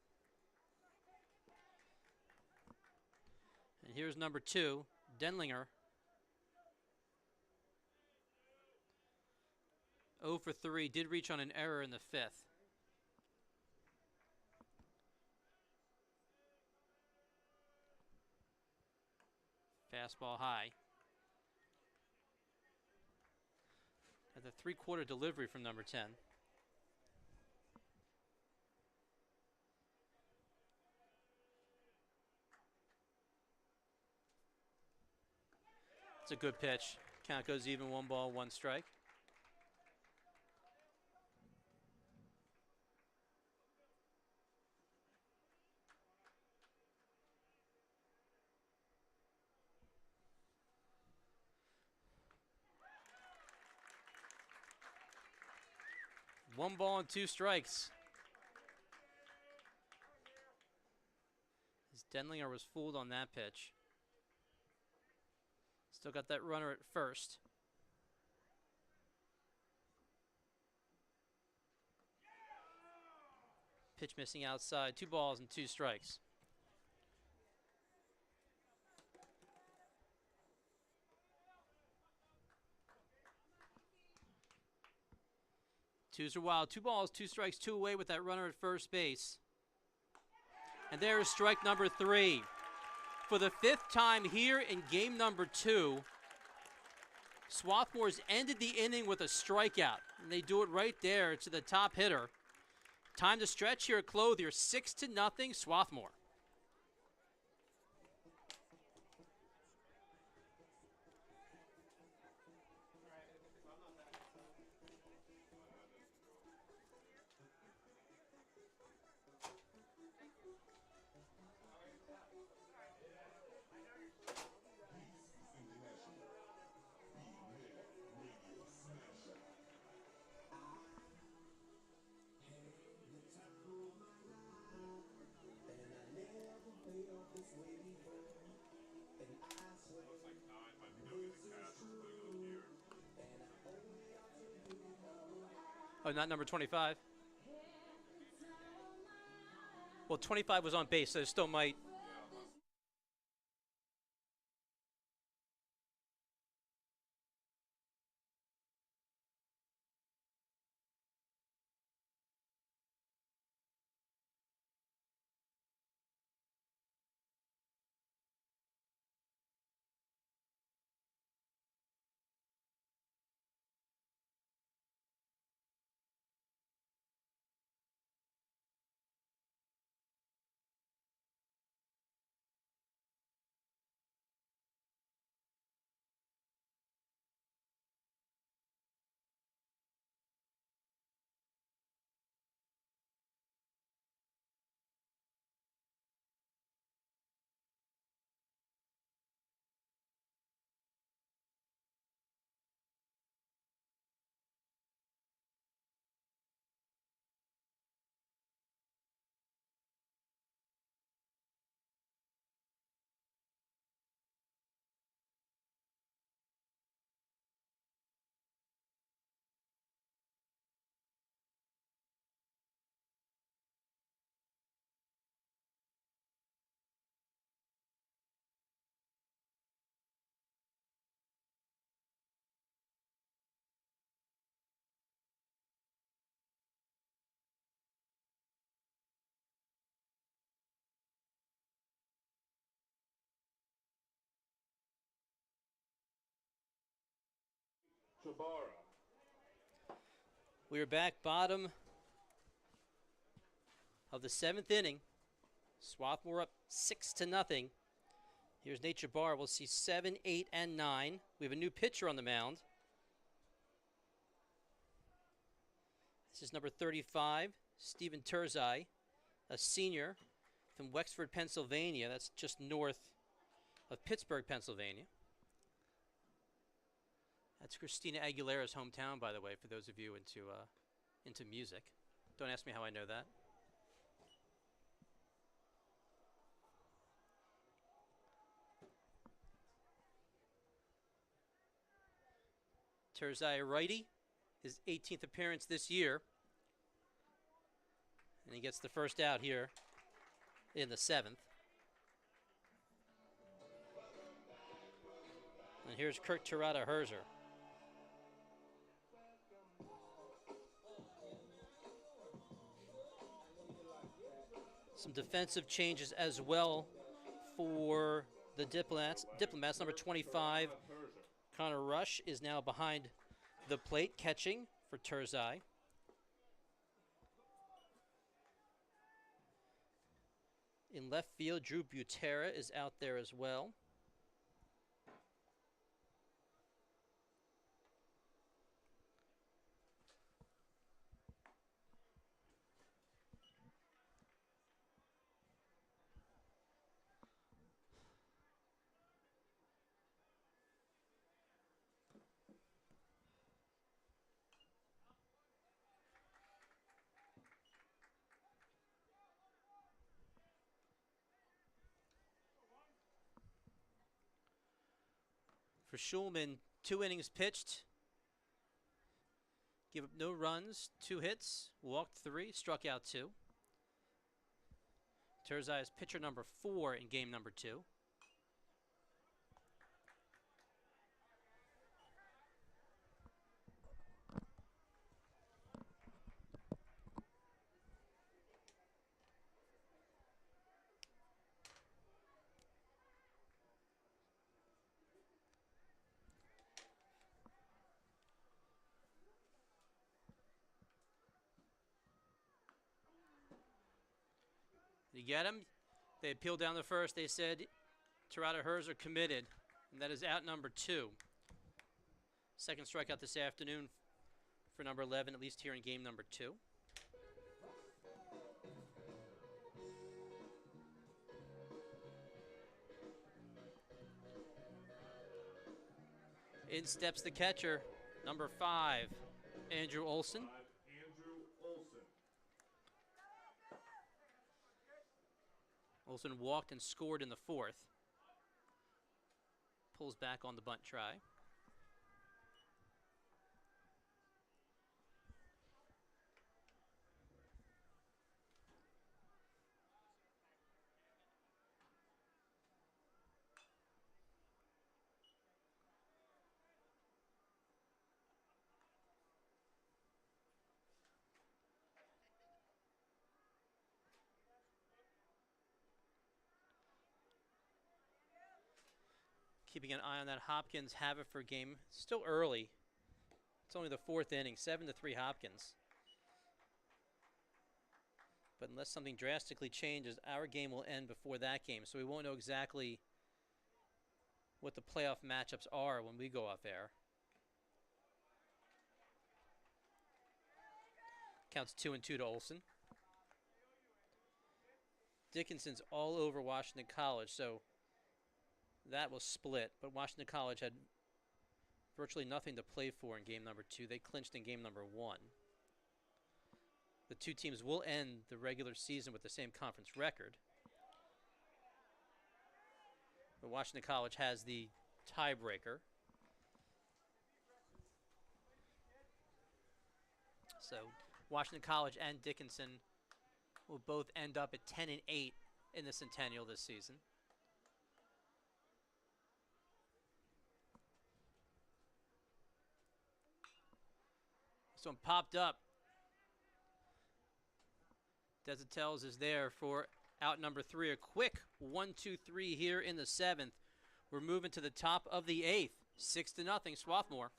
And here's number 2, Denlinger. 0 for 3. Did reach on an error in the 5th. Fastball high. At the 3/4 delivery from number 10. It's a good pitch. Count goes even, 1 ball, 1 strike. One ball and 2 strikes. As Denlinger was fooled on that pitch. Still got that runner at first. Pitch missing outside. 2 balls and 2 strikes. Twos are wild. 2 balls, 2 strikes, 2 away with that runner at first base. And there is strike number 3. For the 5th time here in game number 2, Swarthmore's ended the inning with a strikeout. And they do it right there to the top hitter. Time to stretch here at Clothier. 6-0 Swarthmore. Oh, not number 25. Well, 25 was on base, so it still might. Jabara. We are back, bottom of the 7th inning. Swarthmore up 6-0. Here's Nate Jabbar. We'll see 7, 8, and 9. We have a new pitcher on the mound. This is number 35, Stephen Turzai, a senior from Wexford, Pennsylvania. That's just north of Pittsburgh, Pennsylvania. That's Christina Aguilera's hometown, by the way, for those of you into music. Don't ask me how I know that. Turzai, righty, his 18th appearance this year. And he gets the first out here in the 7th. And here's Kirk Tirada Herzer. Some defensive changes as well for the Diplomats. Diplomats, number 25, Connor Rush, is now behind the plate catching for Turzai. In left field, Drew Butera is out there as well. For Shulman, 2 innings pitched. Give up no runs, 2 hits, walked 3, struck out 2. Turzai is pitcher number 4 in game number 2. You get him? They appealed down the first. They said Tirada Herzer committed, and that is out number 2. Second strikeout this afternoon for number 11, at least here in game number 2. In steps the catcher, number 5, Andrew Olson. Olson walked and scored in the 4th. Pulls back on the bunt try. keeping an eye on that Hopkins Haverford game. Still early. It's only the 4th inning, 7-3 Hopkins. But unless something drastically changes, our game will end before that game, so we won't know exactly what the playoff matchups are when we go off air. Counts 2-2 to Olson. Dickinson's all over Washington College, so that was split. But Washington College had virtually nothing to play for in game number 2. They clinched in game number 1. The two teams will end the regular season with the same conference record. But Washington College has the tiebreaker. So Washington College and Dickinson will both end up at 10-8 in the Centennial this season. This one popped up. Desitels is there for out number 3. A quick 1-2-3 here in the 7th. We're moving to the top of the 8th. 6-0, Swarthmore.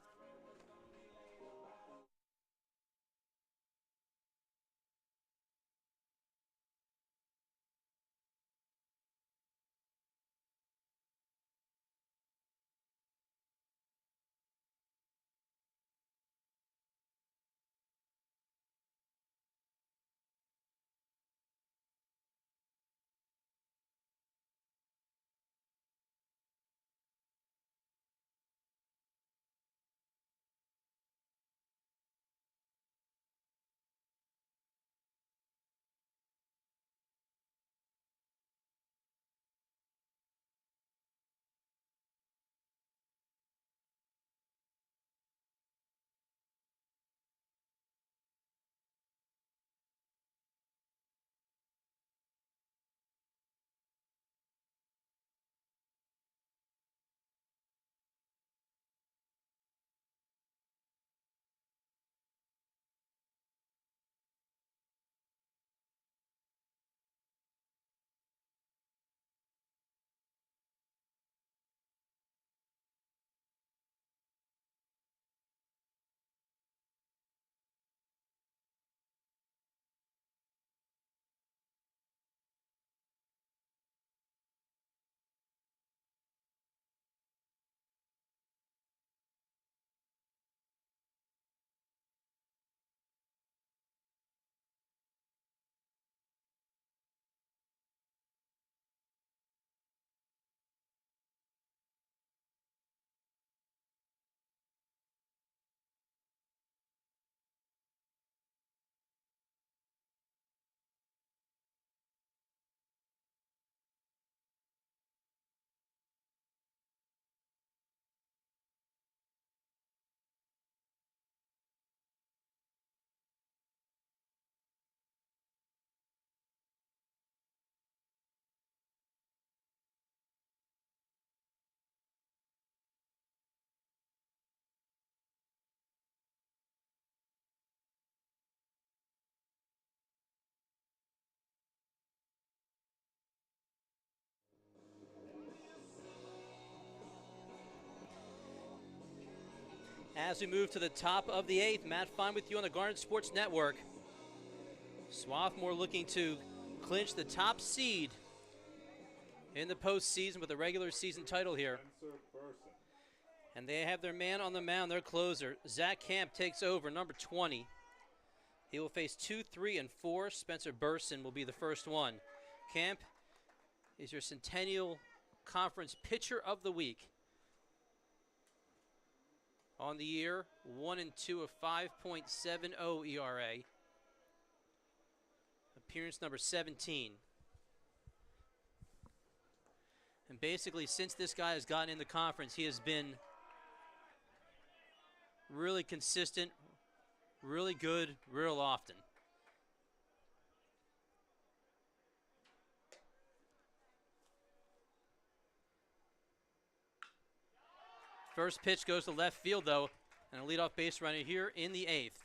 As we move to the top of the 8th, Matt Fine with you on the Garnet Sports Network. Swarthmore looking to clinch the top seed in the postseason with a regular season title here. And they have their man on the mound, their closer. Zach Camp takes over, number 20. He will face 2, 3, and 4. Spencer Burson will be the first one. Camp is your Centennial Conference Pitcher of the Week. On the year, 1-2, a 5.70 ERA. Appearance number 17. And basically, since this guy has gotten in the conference, he has been really consistent, really good, real often. First pitch goes to left field, though, and a leadoff base runner here in the 8th.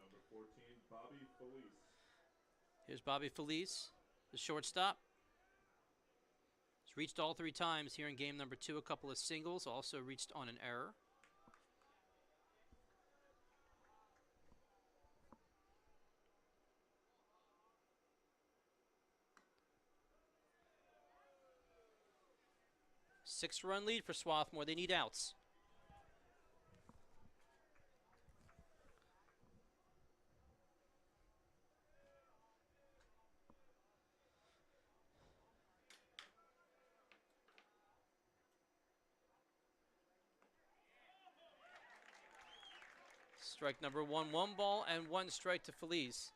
Number 14, Bobby Felice. Here's Bobby Felice, the shortstop. He's reached all 3 times here in game number 2. A couple of singles, also reached on an error. Six-run lead for Swarthmore. They need outs. Strike number 1, 1 ball and 1 strike to Felice.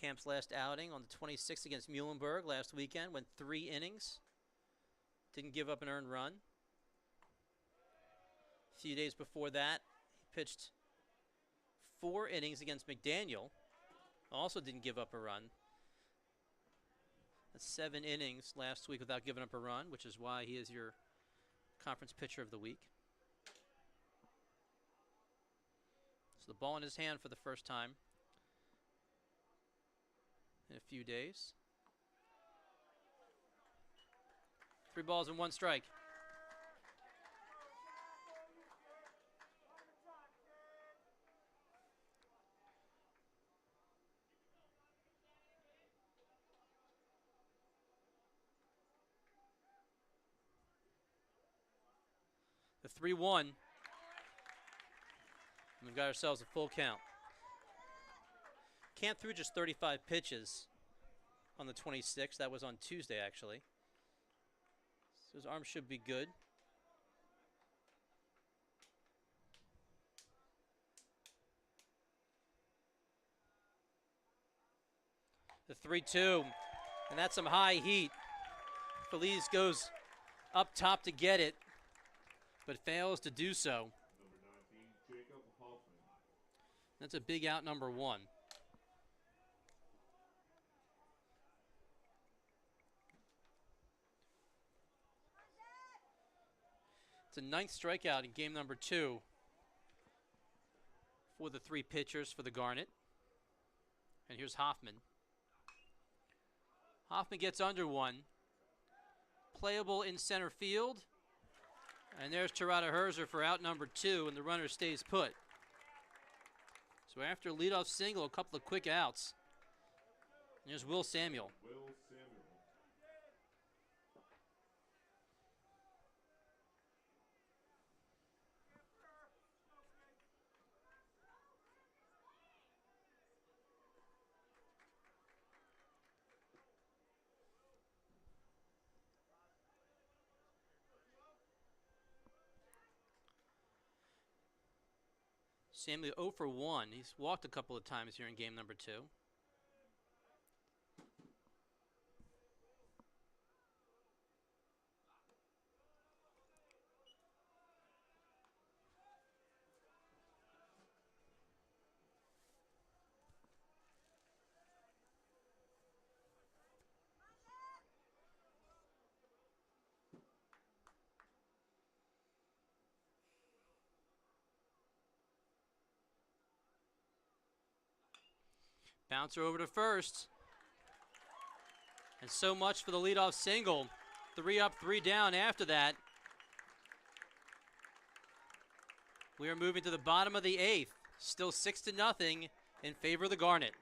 Camp's last outing on the 26th against Muhlenberg last weekend, went 3 innings. Didn't give up an earned run. A few days before that, he pitched 4 innings against McDaniel. Also didn't give up a run. That's 7 innings last week without giving up a run, which is why he is your conference pitcher of the week. So the ball in his hand for the first time in a few days. 3 balls and 1 strike. The 3-1. We've got ourselves a full count. Camp threw just 35 pitches on the 26th. That was on Tuesday, actually. So his arm should be good. The 3-2, and that's some high heat. Felice goes up top to get it, but fails to do so. Number 19, Jacob Hoffman. That's a big out, number 1. It's a 9th strikeout in game number 2 for the 3 pitchers for the Garnet. And here's Hoffman. Hoffman gets under 1. Playable in center field. And there's Tirada Herzer for out number 2, and the runner stays put. So after a leadoff single, a couple of quick outs. And there's Will Samuel. Will Samuel. Samuel 0 for 1. He's walked a couple of times here in game number 2. Bouncer over to first. And so much for the leadoff single. 3 up, 3 down after that. We are moving to the bottom of the 8th. Still 6-0 in favor of the Garnet.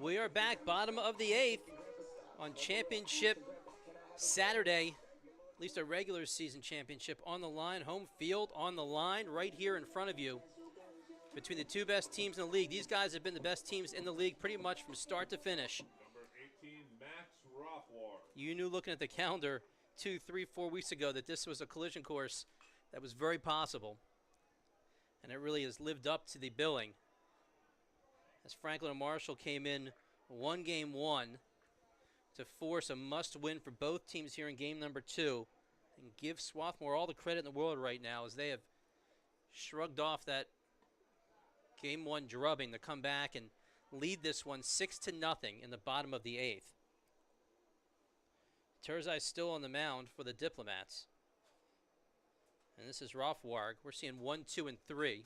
We are back, bottom of the 8th on championship Saturday, at least a regular season championship on the line, home field on the line, right here in front of you. Between the two best teams in the league, these guys have been the best teams in the league pretty much from start to finish. Number 18, Max Rothwar. You knew looking at the calendar 2, 3, 4 weeks ago that this was a collision course that was very possible. And it really has lived up to the billing. As Franklin and Marshall came in one game one to force a must-win for both teams here in game number 2 and give Swarthmore all the credit in the world right now as they have shrugged off that game 1 drubbing to come back and lead this one 6-0 in the bottom of the 8th. Turzai still on the mound for the Diplomats. And this is Rothwar. We're seeing 1, 2, and 3.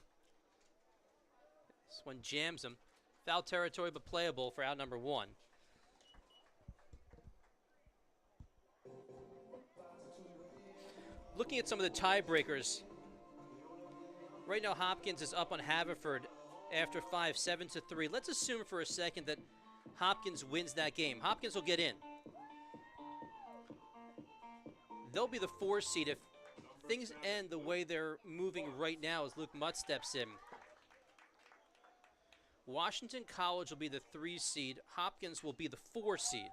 This one jams him. Foul territory, but playable for out number 1. Looking at some of the tiebreakers, right now Hopkins is up on Haverford after 5, 7-3. Let's assume for a second that Hopkins wins that game. Hopkins will get in. They'll be the 4 seed if things end the way they're moving right now as Luke Mutt steps in. Washington College will be the 3 seed. Hopkins will be the 4 seed.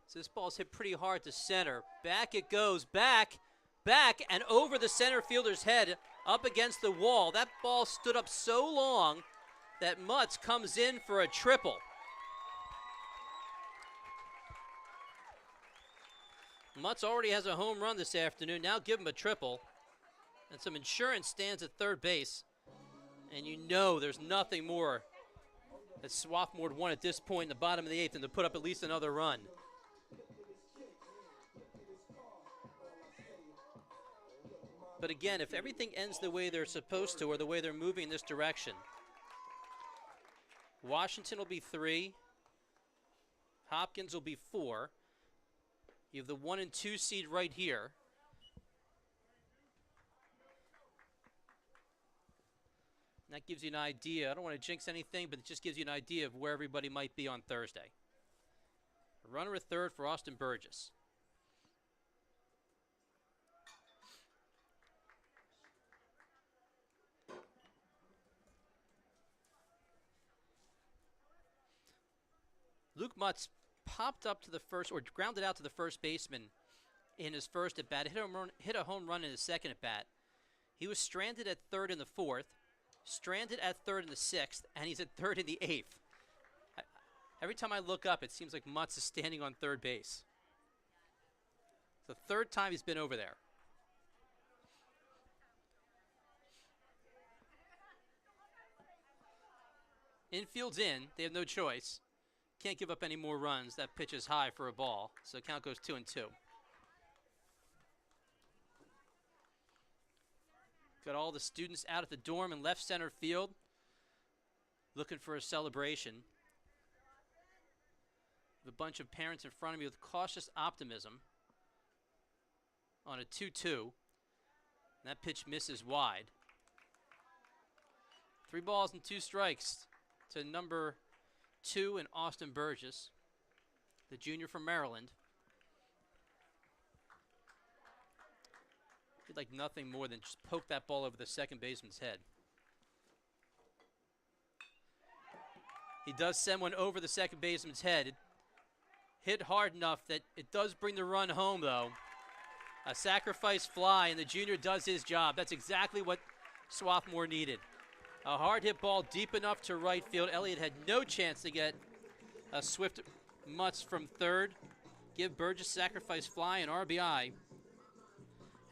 So this ball's hit pretty hard to center. Back it goes. Back, and over the center fielder's head up against the wall. That ball stood up so long that Mutz comes in for a triple. Mutz already has a home run this afternoon. Now give him a triple. And some insurance stands at third base. And you know there's nothing more that Swarthmore would want at this point in the bottom of the 8th than to put up at least another run. But again, if everything ends the way they're supposed to or the way they're moving in this direction, Washington will be 3, Hopkins will be 4. You have the 1 and 2 seed right here. And that gives you an idea. I don't want to jinx anything, but it just gives you an idea of where everybody might be on Thursday. A runner at third for Austin Burgess. Luke Mutz popped up to the first, or grounded out to the first baseman in his first at bat. Hit a home run in his second at bat. He was stranded at third in the 4th, stranded at third in the 6th, and he's at third in the 8th. Every time I look up, it seems like Mutz is standing on third base. It's the 3rd time he's been over there. Infield's in. They have no choice. Can't give up any more runs. That pitch is high for a ball, so count goes 2 and 2. Got all the students out at the dorm in left center field looking for a celebration. A bunch of parents in front of me with cautious optimism on a 2-2. That pitch misses wide. 3 balls and 2 strikes to number 2 in Austin Burgess, the junior from Maryland. He'd like nothing more than just poke that ball over the second baseman's head. He does send one over the second baseman's head. It hit hard enough that it does bring the run home, though. A sacrifice fly, and the junior does his job. That's exactly what Swarthmore needed. A hard hit ball deep enough to right field. Elliott had no chance to get a swift Mutz from third. Give Burgess sacrifice fly and RBI.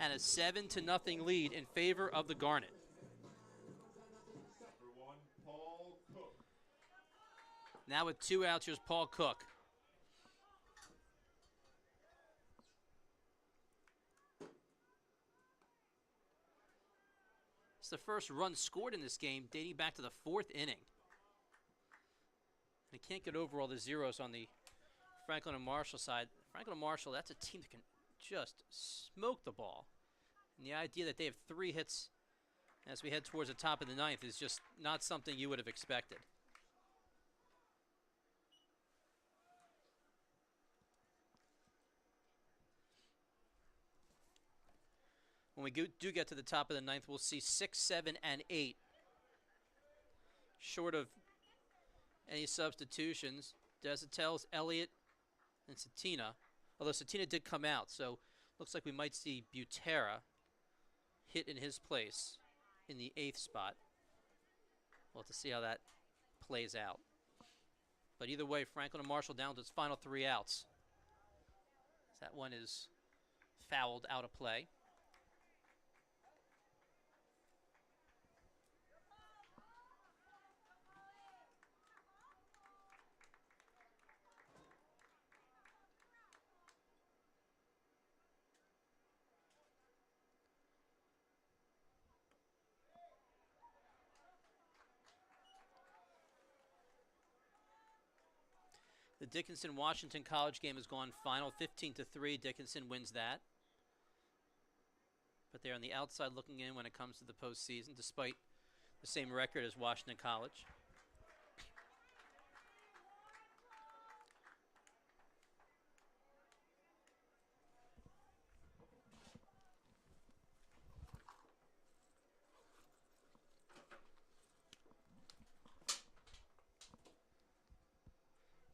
And a 7-0 lead in favor of the Garnet. Number 1, Paul Cook. Now with 2 outs, here's Paul Cook. It's the first run scored in this game dating back to the 4th inning. And he can't get over all the zeros on the Franklin and Marshall side. Franklin and Marshall, that's a team that can just smoke the ball. And the idea that they have 3 hits as we head towards the top of the 9th is just not something you would have expected. When we do get to the top of the ninth, we'll see 6, 7, and 8. Short of any substitutions, Desautel, Elliott, and Satina. Although Satina did come out, so looks like we might see Butera hit in his place in the 8th spot. We'll have to see how that plays out. But either way, Franklin and Marshall down to its final 3 outs. That one is fouled out of play. The Dickinson-Washington College game has gone final 15-3. Dickinson wins that. But they're on the outside looking in when it comes to the postseason, despite the same record as Washington College.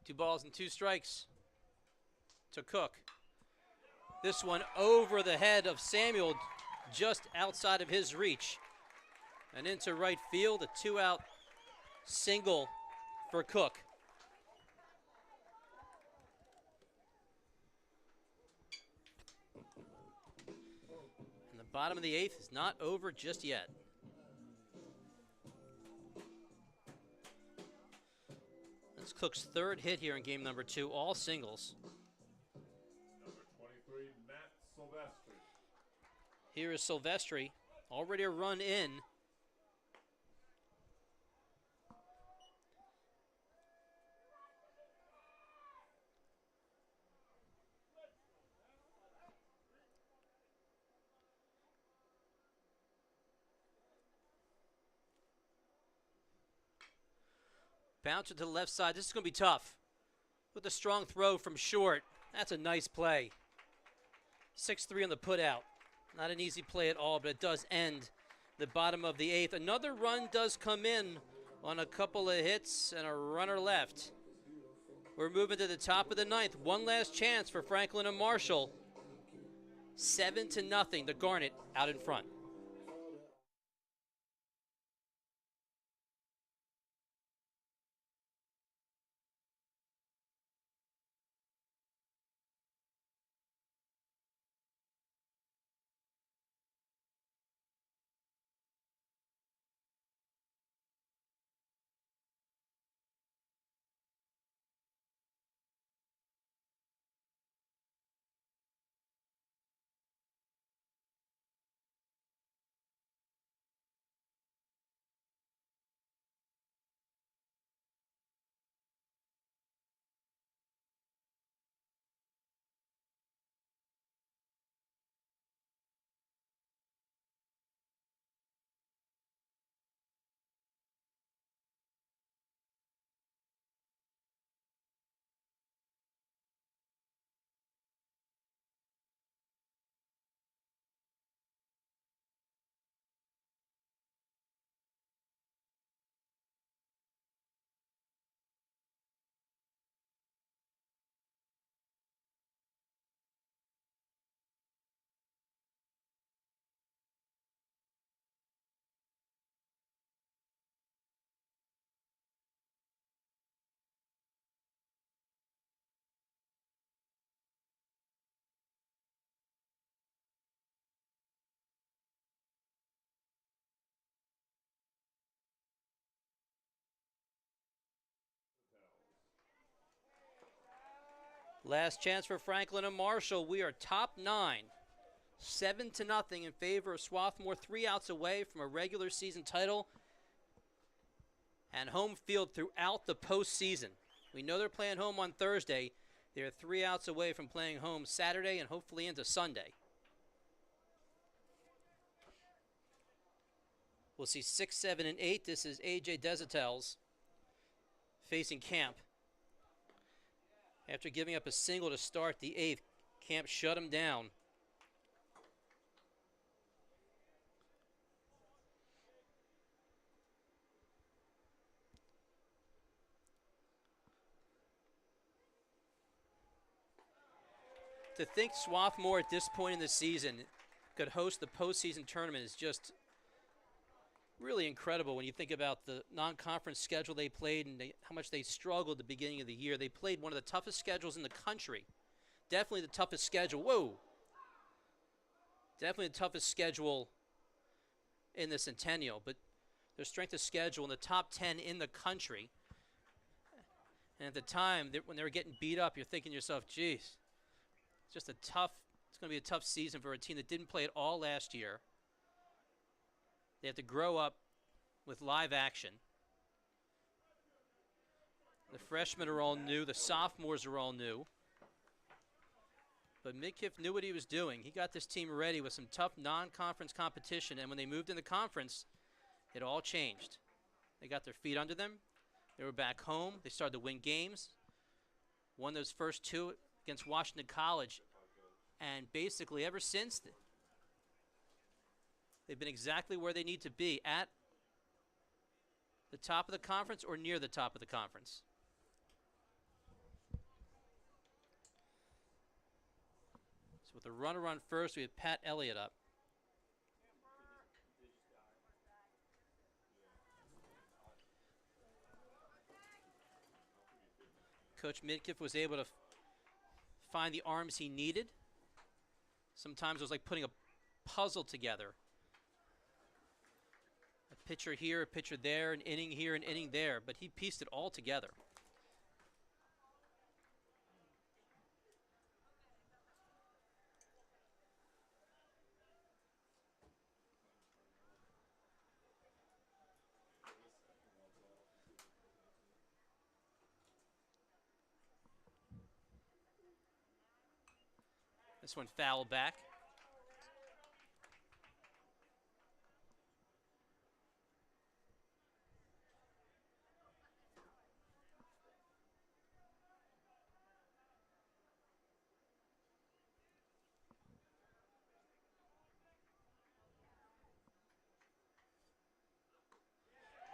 Two balls and 2 strikes to Cook. This one over the head of Samuel, just outside of his reach. And into right field, a 2-out single for Cook. And the bottom of the 8th is not over just yet. That's Cook's 3rd hit here in game number 2, all singles. Number 23, Matt Silvestri. Here is Silvestri, already a run in. Bouncer to the left side. This is going to be tough. With a strong throw from short. That's a nice play. 6-3 on the putout. Not an easy play at all, but it does end the bottom of the 8th. Another run does come in on a couple of hits and a runner left. We're moving to the top of the 9th. One last chance for Franklin and Marshall. 7-0. The Garnet out in front. Last chance for Franklin and Marshall. We are top 9. 7-0 in favor of Swarthmore. 3 outs away from a regular season title and home field throughout the postseason. We know they're playing home on Thursday. They're 3 outs away from playing home Saturday and hopefully into Sunday. We'll see 6, 7, and 8. This is A.J. Desautel's facing Camp. After giving up a single to start the 8th, Camp shut him down. To think Swarthmore at this point in the season could host the postseason tournament is just really incredible when you think about the non-conference schedule they played and how much they struggled at the beginning of the year. They played one of the toughest schedules in the country. Definitely the toughest schedule. Whoa! Definitely the toughest schedule in the Centennial, but their strength of schedule in the top 10 in the country. And at the time, when they were getting beat up, you're thinking to yourself, geez, it's going to be a tough season for a team that didn't play at all last year. They have to grow up with live action. The freshmen are all new. The sophomores are all new. But Midkiff knew what he was doing. He got this team ready with some tough non-conference competition, and when they moved in the conference, it all changed. They got their feet under them. They were back home. They started to win games. Won those first two against Washington College. And basically ever since, they've been exactly where they need to be, at the top of the conference or near the top of the conference. So with a runner on first, we have Pat Elliott up. Coach Midkiff was able to find the arms he needed. Sometimes it was like putting a puzzle together. A pitcher here, a pitcher there, an inning here, an inning there, but he pieced it all together. This one fouled back.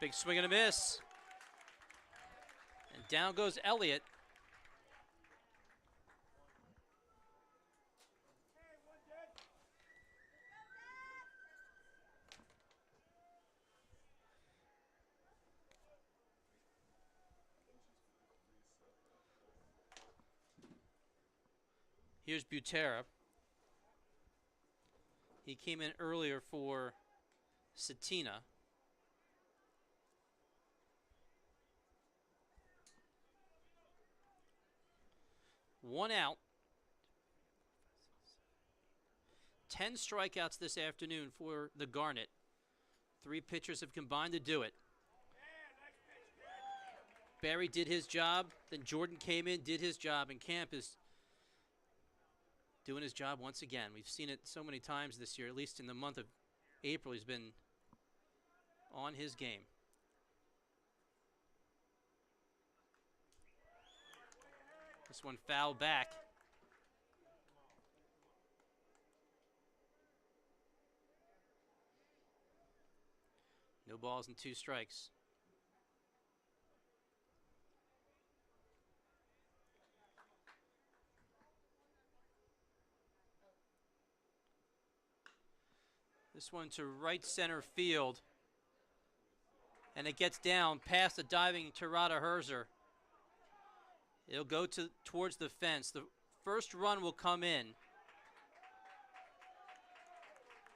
Big swing and a miss. And down goes Elliott. Here's Butera. He came in earlier for Satina. One out. 10 strikeouts this afternoon for the Garnet. 3 pitchers have combined to do it. Barry did his job, then Jordan came in, did his job, and Camp is doing his job once again. We've seen it so many times this year, at least in the month of April, he's been on his game. This one fouled back. No balls and 2 strikes. This one to right center field. And it gets down past the diving Tirada Herzer. It'll go towards the fence. The first run will come in.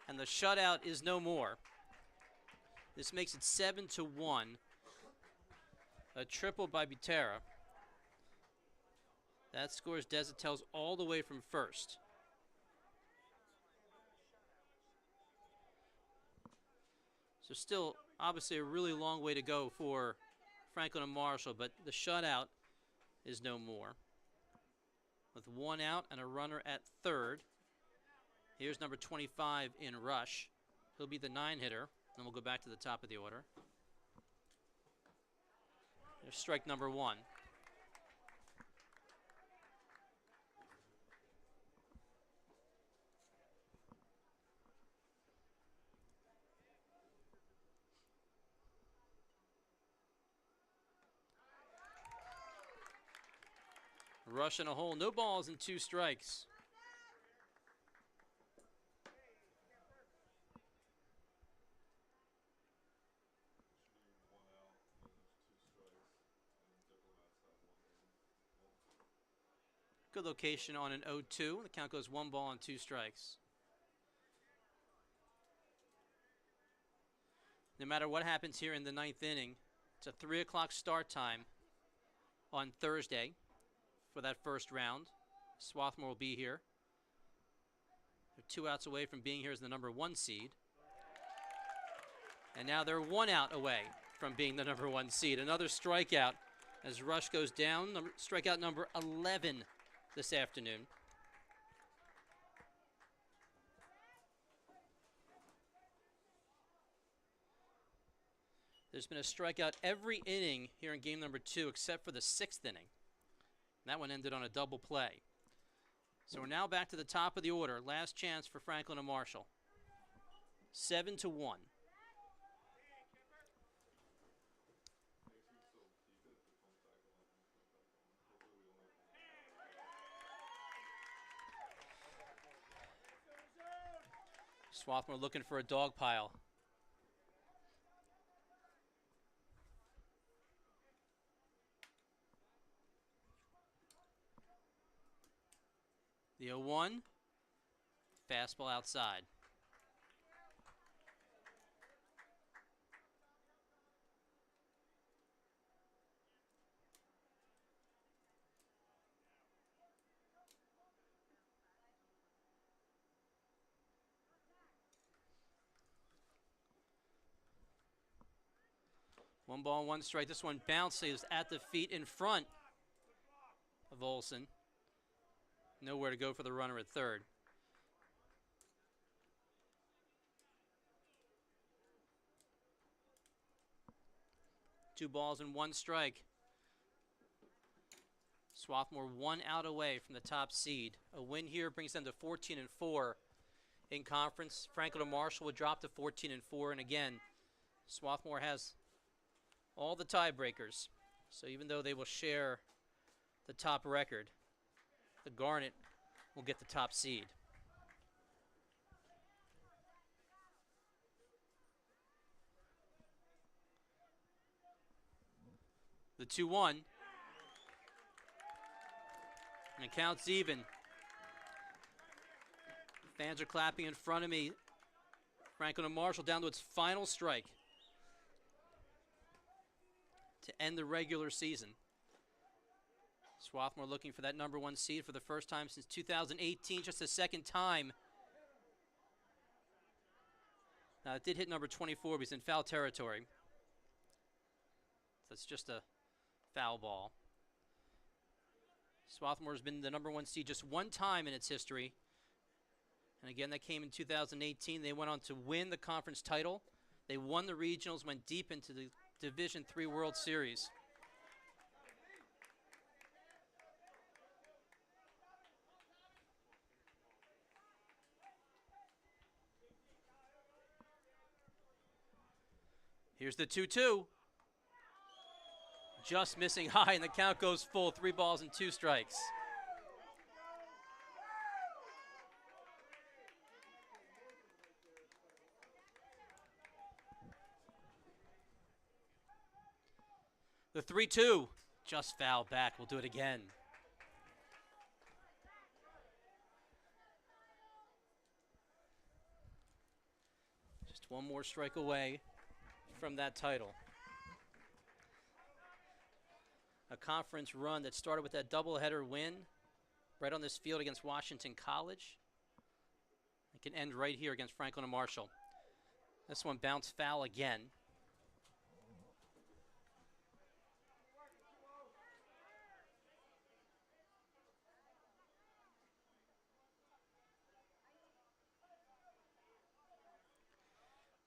And the shutout is no more. This makes it 7-1. A triple by Butera. That scores Desautel's all the way from first. So still, obviously, a really long way to go for Franklin and Marshall, but the shutout is no more. With 1 out and a runner at third, here's number 25 in Rush. He'll be the 9-hitter, and we'll go back to the top of the order. There's strike number 1. Rush in a hole, no balls and 2 strikes. Good location on an 0-2. The count goes 1 ball and 2 strikes. No matter what happens here in the 9th inning, it's a 3 o'clock start time on Thursday for that first round. Swarthmore will be here. They're 2 outs away from being here as the number 1 seed. And now they're 1 out away from being the number 1 seed. Another strikeout as Rush goes down. Strikeout number 11 this afternoon. There's been a strikeout every inning here in game number 2 except for the 6th inning. That one ended on a double play. So we're now back to the top of the order. Last chance for Franklin and Marshall. 7-1. Swarthmore looking for a dog pile. The 0-1, fastball outside. One ball, 1 strike. This one bounces at the feet in front of Olsen. Nowhere to go for the runner at third. Two balls and 1 strike. Swarthmore 1 out away from the top seed. A win here brings them to 14-4 in conference. Franklin and Marshall would drop to 14-4, and again, Swarthmore has all the tiebreakers. So even though they will share the top record, the Garnet will get the top seed. The 2-1. And it counts even. Fans are clapping in front of me. Franklin and Marshall down to its final strike to end the regular season. Swarthmore looking for that number 1 seed for the first time since 2018, just the 2nd time. Now, it did hit number 24, but he's in foul territory. That's just a foul ball. Swarthmore has been the number 1 seed just 1 time in its history. And again, that came in 2018. They went on to win the conference title. They won the regionals, went deep into the Division III World Series. Here's the 2-2. Just missing high, and the count goes full. 3 balls and 2 strikes. The 3-2, just foul back. We'll do it again. Just 1 more strike away from that title. A conference run that started with that doubleheader win right on this field against Washington College. It can end right here against Franklin and Marshall. This one bounced foul again.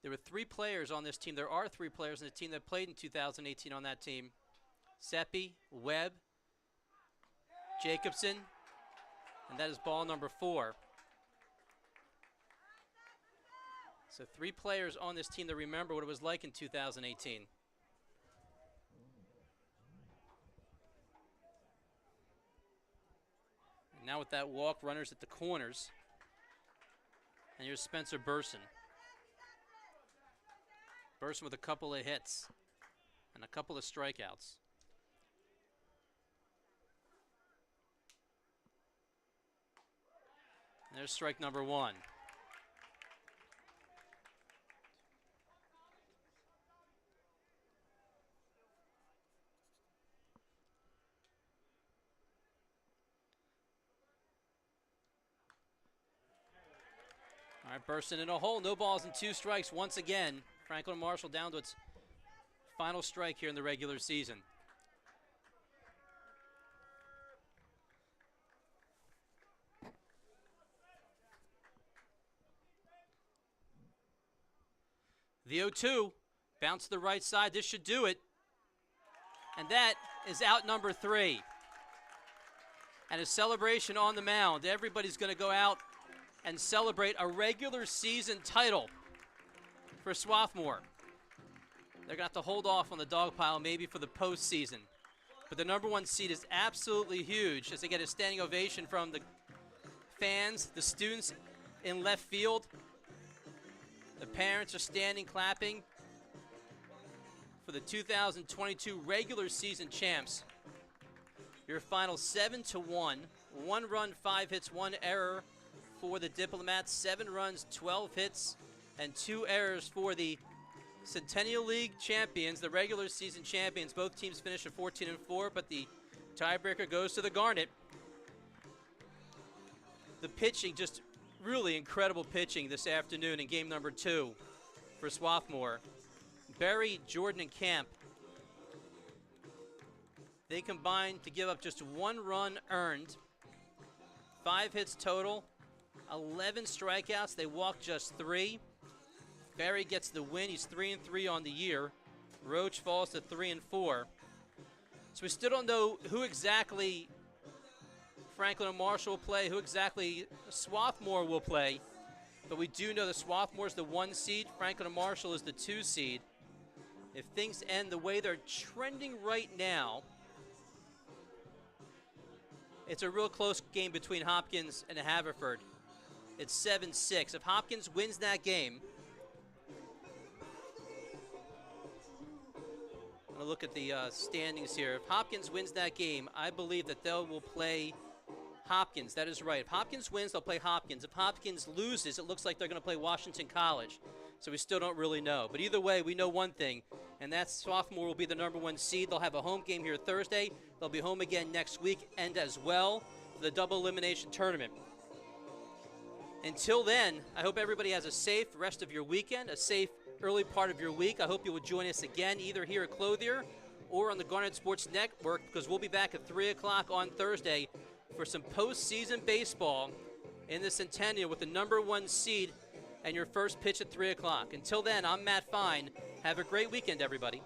There were 3 players on this team. There are 3 players on the team that played in 2018 on that team. Seppi, Webb, Jacobson, and that is ball number 4. So 3 players on this team that remember what it was like in 2018. And now with that walk, runners at the corners. And here's Spencer Burson. Burson with a couple of hits and a couple of strikeouts. There's strike number one. All right, bursting in a hole. No balls and 2 strikes once again. Franklin Marshall down to its final strike here in the regular season. The 0-2, bounce to the right side. This should do it. And that is out number 3. And a celebration on the mound. Everybody's going to go out and celebrate a regular season title for Swarthmore. They're going to have to hold off on the dog pile maybe for the postseason. But the number 1 seed is absolutely huge as they get a standing ovation from the fans, the students in left field. The parents are standing, clapping for the 2022 regular season champs. Your final 7-1. 1 run, 5 hits, 1 error for the Diplomats. 7 runs, 12 hits, and 2 errors for the Centennial League champions, the regular season champions. Both teams finished at 14-4, but the tiebreaker goes to the Garnet. The pitching, just really incredible pitching this afternoon in game number 2 for Swarthmore. Berry, Jordan, and Camp, they combined to give up just 1 run earned, 5 hits total, 11 strikeouts. They walked just 3. Berry gets the win. He's 3-3 on the year. Roach falls to 3-4. So we still don't know who exactly Franklin and Marshall will play, who exactly Swarthmore will play. But we do know that Swarthmore is the 1 seed, Franklin and Marshall is the 2 seed. If things end the way they're trending right now, it's a real close game between Hopkins and Haverford. It's 7-6. If Hopkins wins that game, I'm going to look at the standings here. If Hopkins wins that game, I believe that they will play Hopkins. That is right. If Hopkins wins, they'll play Hopkins. If Hopkins loses, it looks like they're going to play Washington College. So we still don't really know. But either way, we know one thing, and that's Swarthmore will be the number 1 seed. They'll have a home game here Thursday. They'll be home again next week and as well for the double elimination tournament. Until then, I hope everybody has a safe rest of your weekend, a safe early part of your week. I hope you will join us again either here at Clothier or on the Garnet Sports Network, because we'll be back at 3 o'clock on Thursday for some postseason baseball in the Centennial with the number 1 seed and your first pitch at 3 o'clock. Until then, I'm Matt Fine. Have a great weekend, everybody.